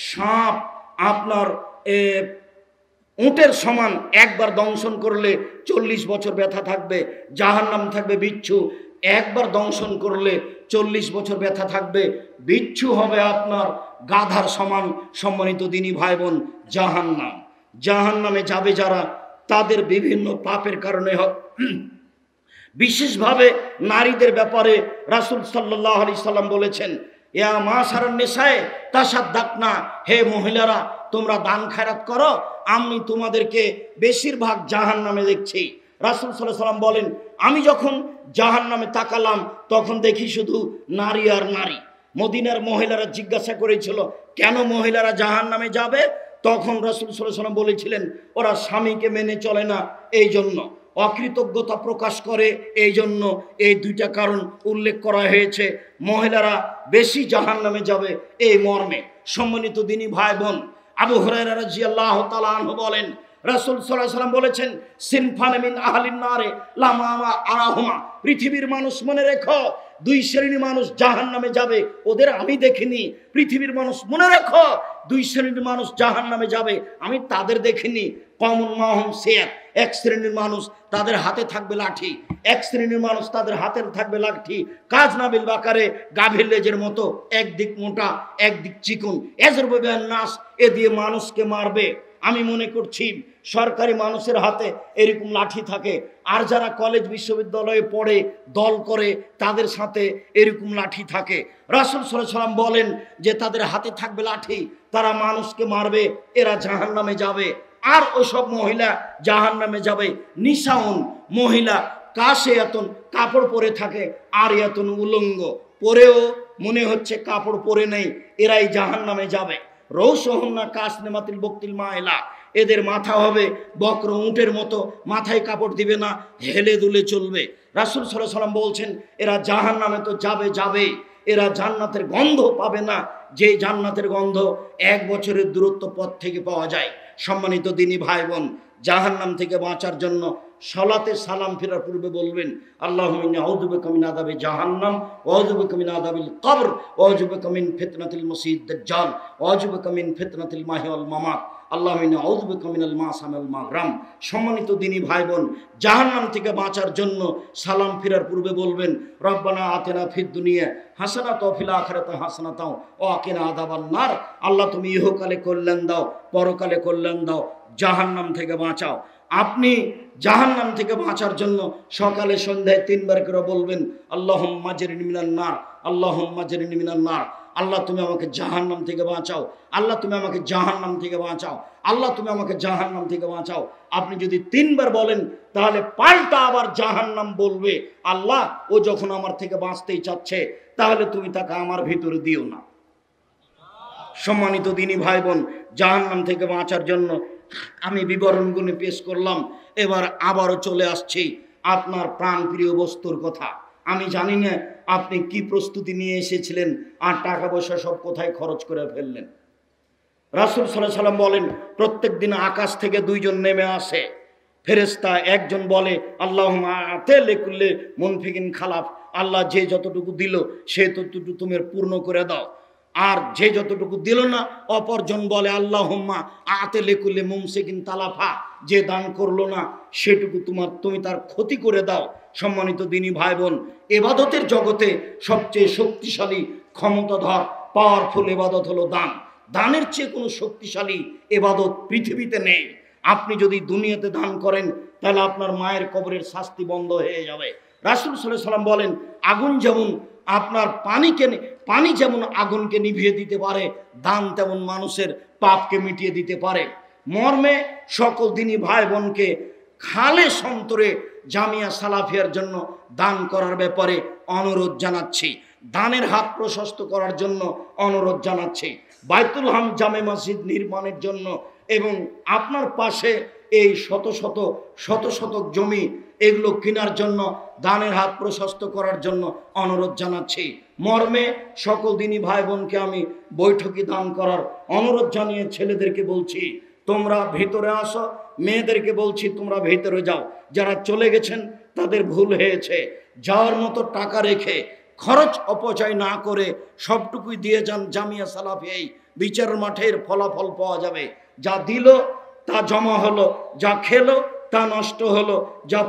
সাপ, আপনার উটের সমান, একবার দংশন করলে 40 বছর ব্যথা থাকবে। জাহান্নাম থাকবে বিচ্ছু, একবার দংশন করলে 40 বছর ব্যথা থাকবে। বিচ্ছু হবে আপনার গাধার সমান। সম্মানিত দিনী ভাই বোন, জাহান্নাম, জাহান্নামে যাবে যারা, তাদের বিভিন্ন পাপের কারণে বিশেষভাবে নারীদের ব্যাপারে রাসূল সাল্লাল্লাহু আলাইহি সাল্লাম বলেছেন ইয়া মাশারান নিসায়ে তাসাদ্দাকনা, হে মহিলারা তোমরা দান খয়রাত করো, আমি তোমাদেরকে বেশিরভাগ জাহান্নামে দেখছি। রাসূল সাল্লাল্লাহু আলাইহি সাল্লাম বলেন আমি যখন জাহান্নামে তাকালাম তখন দেখি শুধু নারী আর নারী। মদিনার মহিলারা জিজ্ঞাসা করেছিল কেন মহিলারা জাহান্নামে যাবে? তখন রাসূল সাল্লাল্লাহু আলাইহি সাল্লাম বলেছিলেন ওরা স্বামীকে মেনে চলে না, এই জন্য অকৃতজ্ঞতা প্রকাশ করে, এই জন্য এই দুইটা কারণ উল্লেখ করা হয়েছে। মহিলারা বেশি জাহান্নামে যাবে এই মর্মে। সম্মানিত দিনী ভাই বোন, আবু হুরায়রা রাদিয়াল্লাহু তাআলা আনহু বলেন রাসূল সাল্লাল্লাহু আলাইহি সাল্লাম বলেছেন সিনফান মিন আহলিন নারে লামা আরাহুমা, পৃথিবীর মানুষ মনে রেখো দুই শ্রেণীর মানুষ জাহান্নামে যাবে, ওদের আমি দেখিনি। পৃথিবীর মানুষ মনে রেখো দুই শ্রেণীর মানুষ জাহান্নামে যাবে, আমি তাদের দেখিনি। কমন মাহম সিয়াত, এক শ্রেণীর মানুষ তাদের হাতে থাকবে লাঠি, এক শ্রেণীর মানুষ তাদের হাতে থাকবে লাঠি কাজ নাবিল বাকারে গাভীর লেজের মতো, একদিক মোটা একদিক চিকন, এজরবেন নাস, এ দিয়ে মানুষকে মারবে। আমি মনে করছি সরকারি মানুষের হাতে এরকম লাঠি থাকে, আর যারা কলেজ বিশ্ববিদ্যালয়ে পড়ে দল করে তাদের সাথে এরকম লাঠি থাকে। রাসূল সাল্লাল্লাহু আলাইহি ওয়াসাল্লাম বলেন যে তাদের হাতে থাকবে লাঠি, তারা মানুষকে মারবে, এরা জাহান্নামে যাবে। আর ওইসব মহিলা জাহান্নামে যাবে। নিসাউন, মহিলা, কাশিয়াতুন, কাপড় পরে থাকে, আর ইয়াতুন, উলঙ্গ, পরেও মনে হচ্ছে কাপড় পরে নেই, এরাই জাহান্নামে যাবে। রৌসহুন্না কাসনেমাতিল বক্তিল মাইলা, এদের মাথা হবে বক্র উটের মতো, মাথায় কাপড় দিবে না, হেলে দুলে চলবে। রাসূল সাল্লাল্লাহু আলাইহি ওয়াসাল্লাম বলছেন এরা জাহান্নামে তো যাবে, এরা জান্নাতের গন্ধ পাবে না, যে জান্নাতের গন্ধ 1 বছরের দূরত্ব পথ থেকে পাওয়া যায়। সম্মানিত দিনী ভাই বোন, জাহান্নাম থেকে বাঁচার জন্য সালাতে সালাম ফেরার পূর্বে বলবেন আল্লাহুম্মা ইন্নী আউযু বিকা মিন আযাবি জাহান্নাম ওয়া আউযু বিকা মিন আযাবিল কবর ওয়া আউযু বিকা মিন ফিতনাতিল মাসীহিদ দাজ্জাল ওয়া আউযু বিকা মিন ফিতনাতিল মাহইয়া ওয়াল মামাত আল্লাহুম্মা ইন্নী আউযু বিকা মিনাল মাসাম ওয়াল মাগরাম। সম্মানিত দিনী ভাই বোন, জাহান্নাম থেকে বাঁচার জন্য সালাম ফেরার পূর্বে বলবেন রব্বানা আতিনা ফিদ দুনিয়া হাসানাতাও ওয়া ফিল আখিরাতি হাসানাতাও ওয়া কিনা আযাবান নার। আল্লাহ তুমি ইহকালে কল্যাণ দাও, পরকালে কল্যাণ দাও, জাহান্নাম থেকে বাঁচাও। আপনি জাহান্নাম থেকে বাঁচার জন্য সকালে সন্ধ্যায় 3 বার করে বলবেন আল্লাহুম্মা আজরিনি মিনান নার, আল্লাহুম্মা আজরিনি মিনান নার। আল্লাহ তুমি আমাকে জাহান্নাম থেকে বাঁচাও, আল্লাহ তুমি আমাকে জাহান্নাম থেকে বাঁচাও, আল্লাহ তুমি আমাকে জাহান্নাম থেকে বাঁচাও। আপনি যদি 3 বার বলেন তাহলে পাল্টা আবার জাহান্নাম বলবে আল্লাহ ও যখন আমার থেকে বাঁচতেই চাচ্ছে তাহলে তুমি তাকে আমার ভিতরে দিও না। সম্মানিত দিনী ভাই বোন, জাহান্নাম থেকে বাঁচার জন্য আমি বিবরণগুলো পেশ করলাম। এবার আবারও চলে আসছি আপনার প্রাণপ্রিয় বস্তুর কথা। আমি জানি না আপনি কি প্রস্তুতি নিয়ে এসেছিলেন আর টাকা পয়সা সব কোথায় খরচ করে ফেললেন। রাসূল সাল্লাল্লাহু আলাইহি ওয়াসাল্লাম বলেন প্রত্যেক দিন আকাশ থেকে 2 জন নেমে আসে ফেরেশতা। একজন বলে আল্লাহুম্মা আতি লিকুল্লি মুনফিকিন খালাফ, আল্লাহ যে যতটুকু দিল সে ততটুকু তুমি পূর্ণ করে দাও। আর যে যতটুকু দিল না অপরজন বলে আল্লাহুম্মা আতি লিকুল্লি মুমসিকিন তালাফা, যে দান করলো না সেটুকু তুমি তার ক্ষতি করে দাও। সম্মানিত দিনী ভাই বোন, ইবাদতের জগতে সবচেয়ে শক্তিশালী ক্ষমতাধর পাওয়ারফুল ইবাদত হলো দান। দানের চেয়ে কোনো শক্তিশালী ইবাদত পৃথিবীতে নেই। আপনি যদি দুনিয়াতে দান করেন তাহলে আপনার মায়ের কবরের শাস্তি বন্ধ হয়ে যাবে। রাসূল সাল্লাল্লাহু আলাইহি ওয়াসাল্লাম বলেন আগুন যেমন আপনার পানি যেমন আগুনকে নিভিয়ে দিতে পারে, দান তেমন মানুষের পাপকে মিটিয়ে দিতে পারে। মর্মে সকল দিনী ভাই বোনকে খালেস অন্তরে জামিয়া সালাফিয়ার জন্য দান করার ব্যাপারে অনুরোধ জানাচ্ছি, দানের হাত প্রশস্ত করার জন্য অনুরোধ জানাচ্ছি। বাইতুল হাম জামে মসজিদ নির্মাণের জন্য এবং আপনার পাশে এই শত শত জমি এগুলো কেনার জন্য দানের হাত প্রশস্ত করার জন্য অনুরোধ জানাচ্ছি। মর্মে সকল দিনী ভাই বোনকে আমি বৈঠকি দান করার অনুরোধ জানিয়ে ছেলেদেরকে বলছি তোমরা ভিতরে আসো, মেয়েদেরকে বলছি তোমরা ভিতরে যাও। যারা চলে গেছেন তাদের ভুল হয়েছে, যাওয়ার মতো টাকা রেখে খরচ অপচয় না করে সবটুকুই দিয়ে যান জামিয়া সালাফিয়া। বিচারের মাঠের ফলাফল পাওয়া যাবে। যা দিল তা জমা হলো, যা খেলো তা নষ্ট হলো, যা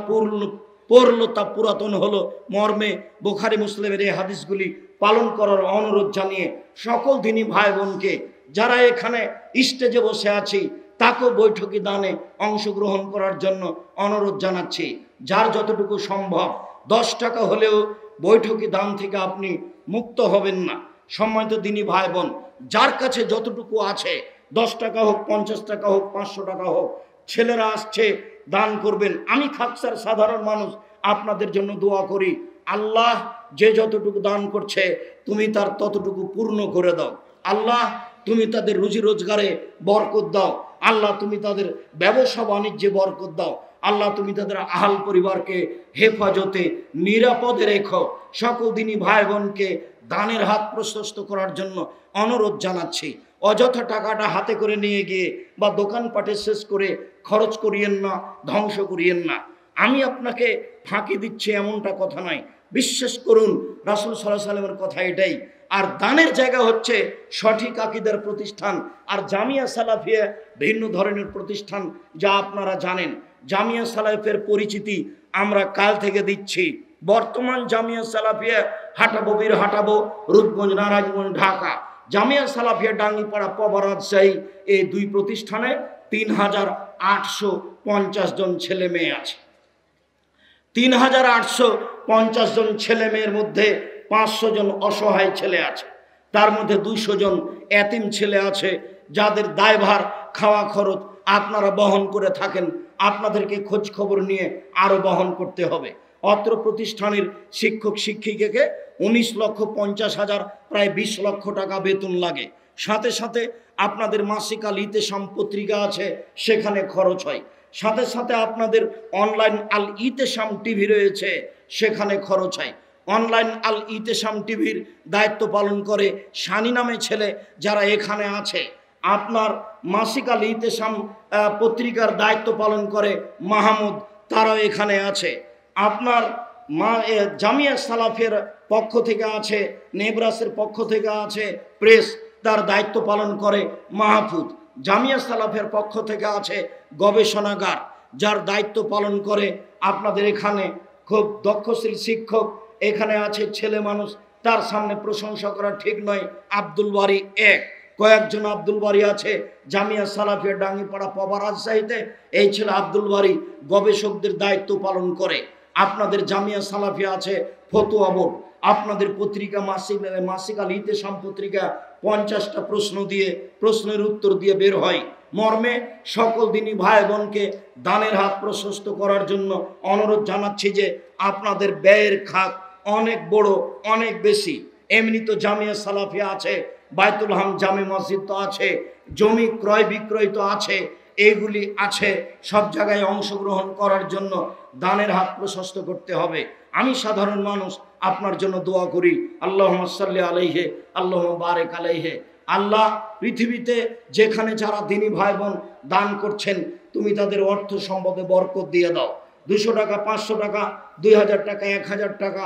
পড়লো তা পুরাতন হলো। মর্মে বুখারী মুসলিমের এই হাদিসগুলি পালন করার অনুরোধ জানিয়ে সকল দিনী ভাই বোনকে যারা এখানে স্টেজে বসে আছি তাকেও বৈঠকি দানে অংশগ্রহণ করার জন্য অনুরোধ জানাচ্ছি। যার যতটুকু সম্ভব 10 টাকা হলেও বৈঠকি দান থেকে আপনি মুক্ত হবেন না। সম্মানিত দিনী ভাই বোন, যার কাছে যতটুকু আছে 10 টাকা হোক, 50 টাকা হোক, 500 টাকা হোক, ছেলেরা আসছে দান করবেন। আমি খাকসার সাধারণ মানুষ, আপনাদের জন্য দোয়া করি আল্লাহ যে যতটুকু দান করছে তুমি তার ততটুকু পূর্ণ করে দাও। আল্লাহ তুমি তাদের রুজি রোজগারে বরকত দাও। আল্লাহ তুমি তাদের ব্যবসা বাণিজ্যে বরকত দাও। আল্লাহ তুমি তাদের আহাল পরিবারকে হেফাজতে নিরাপদে রেখো। সকল দিনী ভাই বোনকে দানের হাত প্রশস্ত করার জন্য অনুরোধ জানাচ্ছি। অযথা টাকাটা হাতে করে নিয়ে গিয়ে বা দোকানপাটে শেষ করে খরচ করিয়েন না, ধ্বংস করিয়েন না। আমি আপনাকে ফাঁকি দিচ্ছি এমনটা কথা নয়। বিশ্বাস করুন রাসূল সাল্লাল্লাহু আলাইহি ওয়াসাল্লামের কথা এটাই। আর দানের জায়গা হচ্ছে সঠিক আকীদার প্রতিষ্ঠান। আর জামিয়া সালাফিয়া ভিন্ন ধরনের প্রতিষ্ঠান, যা আপনারা জানেন। জামিয়া সালাফের পরিচিতি আমরা কাল থেকে দিচ্ছি। বর্তমান জামিয়া সালাফিয়া হাটাবো বীর হাটাবো, রূপগঞ্জ, নারায়ণগঞ্জ, ঢাকা। জামিয়া সালাফিয়া ডাঙ্গিপাড়া, পবা, রাজশাহী, এই দুই প্রতিষ্ঠানে ৩,৮৫০ জন ছেলে মেয়ে আছে। ৩,৮৫০ জন ছেলে মেয়ের মধ্যে ৫০০ জন অসহায় ছেলে আছে। তার মধ্যে ২০০ জন এতিম ছেলে আছে, যাদের দায়ভার খাওয়া খরচ আপনারা বহন করে থাকেন। আপনাদেরকে খোঁজ খবর নিয়ে আরও বহন করতে হবে। অত্র প্রতিষ্ঠানের শিক্ষক শিক্ষিকাকে ১৯,৫০,০০০, প্রায় ২০ লক্ষ টাকা বেতন লাগে। সাথে সাথে আপনাদের মাসিক আল ইতেসাম পত্রিকা আছে, সেখানে খরচ হয়। সাথে সাথে আপনাদের অনলাইন আল ইতেসাম টিভি রয়েছে, সেখানে খরচ হয়। অনলাইন আল ইতেসাম টিভির দায়িত্ব পালন করে শানি নামে ছেলে, যারা এখানে আছে। আপনার মাসিক আল ইতেসাম পত্রিকার দায়িত্ব পালন করে মাহমুদ, তারাও এখানে আছে। আপনার জামিয়া সালাফের পক্ষ থেকে আছে, নেবরাসের পক্ষ থেকে আছে প্রেস, তার দায়িত্ব পালন করে মাহফুজ। জামিয়া সালাফের পক্ষ থেকে আছে গবেষণাগার, যার দায়িত্ব পালন করে আপনাদের এখানে খুব দক্ষশীল শিক্ষক। এখানে আছে ছেলে মানুষ, তার সামনে প্রশংসা করা ঠিক নয়, আব্দুল বারী এক। কয়েকজন আব্দুল বারী আছে জামিয়া সালাফিয়া ডাঙ্গিপাড়া, পবা, রাজশাহীতে। এই ছেলে আব্দুল বারী গবেষকদের দায়িত্ব পালন করে। আপনাদের জামিয়া সালাফিয়া আছে ফতোয়া বোর্ড। আপনাদের পত্রিকা মাসিক আল ইতেসাম পত্রিকা 50টা প্রশ্ন দিয়ে, প্রশ্নের উত্তর দিয়ে বের হয়। মর্মে সকল দিনই ভাই বোনকে দানের হাত প্রশস্ত করার জন্য অনুরোধ জানাচ্ছি যে আপনাদের ব্যয়ের খাত অনেক বড়, অনেক বেশি। এমনি তো জামিয়া সালাফিয়া আছে, বায়তুল হাম জামে মসজিদ তো আছে, জমি ক্রয় বিক্রয় তো আছে, এইগুলি আছে। সব জায়গায় অংশগ্রহণ করার জন্য দানের হাত প্রশস্ত করতে হবে। আমি সাধারণ মানুষ, আপনার জন্য দোয়া করি, আল্লাহুম্মা সাল্লি আলাইহি, আল্লাহুম্মা বারিক আলাইহি। আল্লাহ, পৃথিবীতে যেখানে যারা দিনী ভাই বোন দান করছেন, তুমি তাদের অর্থ সম্পদে বরকত দিয়ে দাও। 200 টাকা, 500 টাকা, 2000 টাকা, 1000 টাকা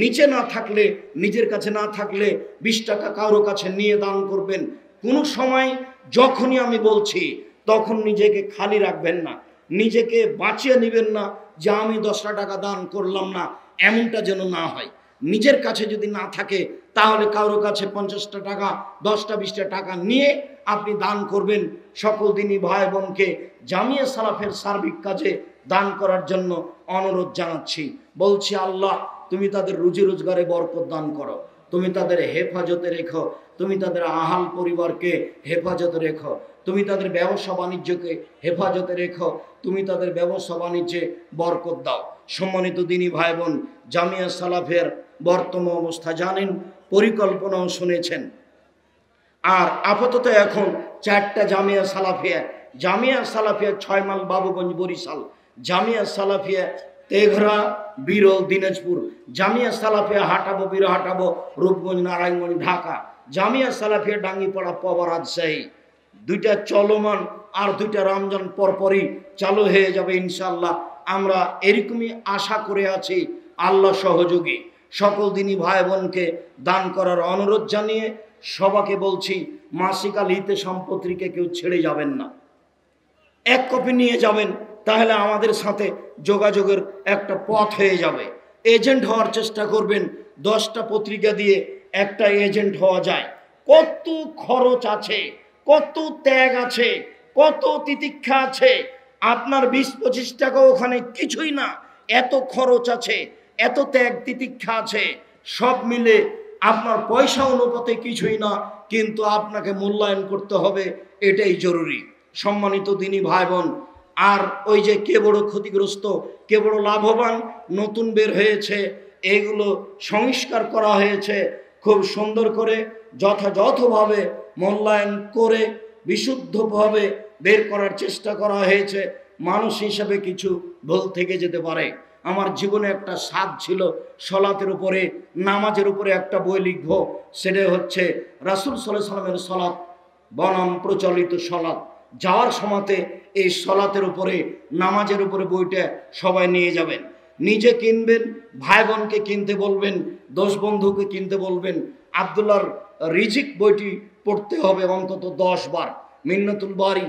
নিচে না থাকলে, নিজের কাছে না থাকলে 20 টাকা কারো কাছে নিয়ে দান করবেন। কোনো সময় যখনই আমি বলছি, তখন নিজেকে খালি রাখবেন না, নিজেকে বাঁচিয়ে নেবেন না যে আমি 10টা টাকা দান করলাম না, এমনটা যেন না হয়। নিজের কাছে যদি না থাকে, তাহলে কারো কাছে 50টা টাকা, 10টা 20টা টাকা নিয়ে আপনি দান করবেন। সকল দিনই ভাই বোনকে জামিয়া সালাফের সার্বিক কাজে দান করার জন্য অনুরোধ জানাচ্ছি। বলছি, আল্লাহ তুমি তাদের রুজি রোজগারে বরকত দান করো, তুমি তাদের হেফাজতে রেখো, তুমি তাদের আহাল পরিবারকে হেফাজতে রেখো, তুমি তাদের ব্যবসা বাণিজ্যকে হেফাজতে রেখো, তুমি তাদের ব্যবসা বাণিজ্যে বরকত দাও। সম্মানিত দিনী ভাই বোন, জামিয়া সালাফের বর্তমান অবস্থা জানেন, পরিকল্পনাও শুনেছেন। আর আপাতত এখন 4টা জামিয়া সালাফিয়া, জামিয়া সালাফিয়া 6 মাইল বাবুগঞ্জ বরিশাল, জামিয়া সালাফিয়া তেঘরা বিরল দিনাজপুর, জামিয়া সালাফিয়া হাটাবো বীর হাটাবো রূপগঞ্জ নারায়ণগঞ্জ ঢাকা, জামিয়া সালাফিয়া ডাঙ্গিপাড়া পবা রাজশাহী। 2টা চলমান, আর 2টা রমজান পরপরই চালু হয়ে যাবে ইনশাআল্লাহ। আমরা এরকমই আশা করে আছি, আল্লাহ সহযোগী। সকল দিনী ভাই বোনকে দান করার অনুরোধ জানিয়ে সবাইকে বলছি, মাসিক আল ইতেসাম পত্রিকা কেউ ছেড়ে যাবেন না, 1 কপি নিয়ে যাবেন, তাহলে আমাদের সাথে যোগাযোগের একটা পথ হয়ে যাবে। এজেন্ট হওয়ার চেষ্টা করবেন, 10টা পত্রিকা দিয়ে একটা এজেন্ট হওয়া যায়। কত খরচ আছে, কত ত্যাগ আছে, কত তিতিক্ষা আছে। আপনার 20-25 টাকা ওখানে কিছুই না, এত খরচ আছে, এত ত্যাগ তিতিক্ষা আছে। সব মিলে আপনার পয়সা অনুপাতে কিছুই না, কিন্তু আপনাকে মূল্যায়ন করতে হবে, এটাই জরুরি। সম্মানিত দিনী ভাই বোন, আর ওই যে কে বড় ক্ষতিগ্রস্ত, কে বড় লাভবান নতুন বের হয়েছে, এগুলো সংস্কার করা হয়েছে খুব সুন্দর করে, যথাযথভাবে মূল্যায়ন করে বিশুদ্ধভাবে বের করার চেষ্টা করা হয়েছে। মানুষ হিসাবে কিছু ভুল থেকে যেতে পারে। আমার জীবনে একটা স্বাদ ছিল সলাতের উপরে, নামাজের উপরে একটা বই লিখব, সেটা হচ্ছে রাসূল সাল্লাল্লাহু আলাইহি ওয়াসাল্লামের সলাত বনাম প্রচলিত সলাত। যাওয়ার সময়তে এই সলাতের উপরে, নামাজের উপরে বইটা সবাই নিয়ে যাবেন। নিজে কিনবেন, ভাই বোনকে কিনতে বলবেন, দোষ বন্ধুকে কিনতে বলবেন। আব্দুল্লাহর রিজিক বইটি পড়তে হবে অন্তত 10 বার। মিন্নাতুল বারি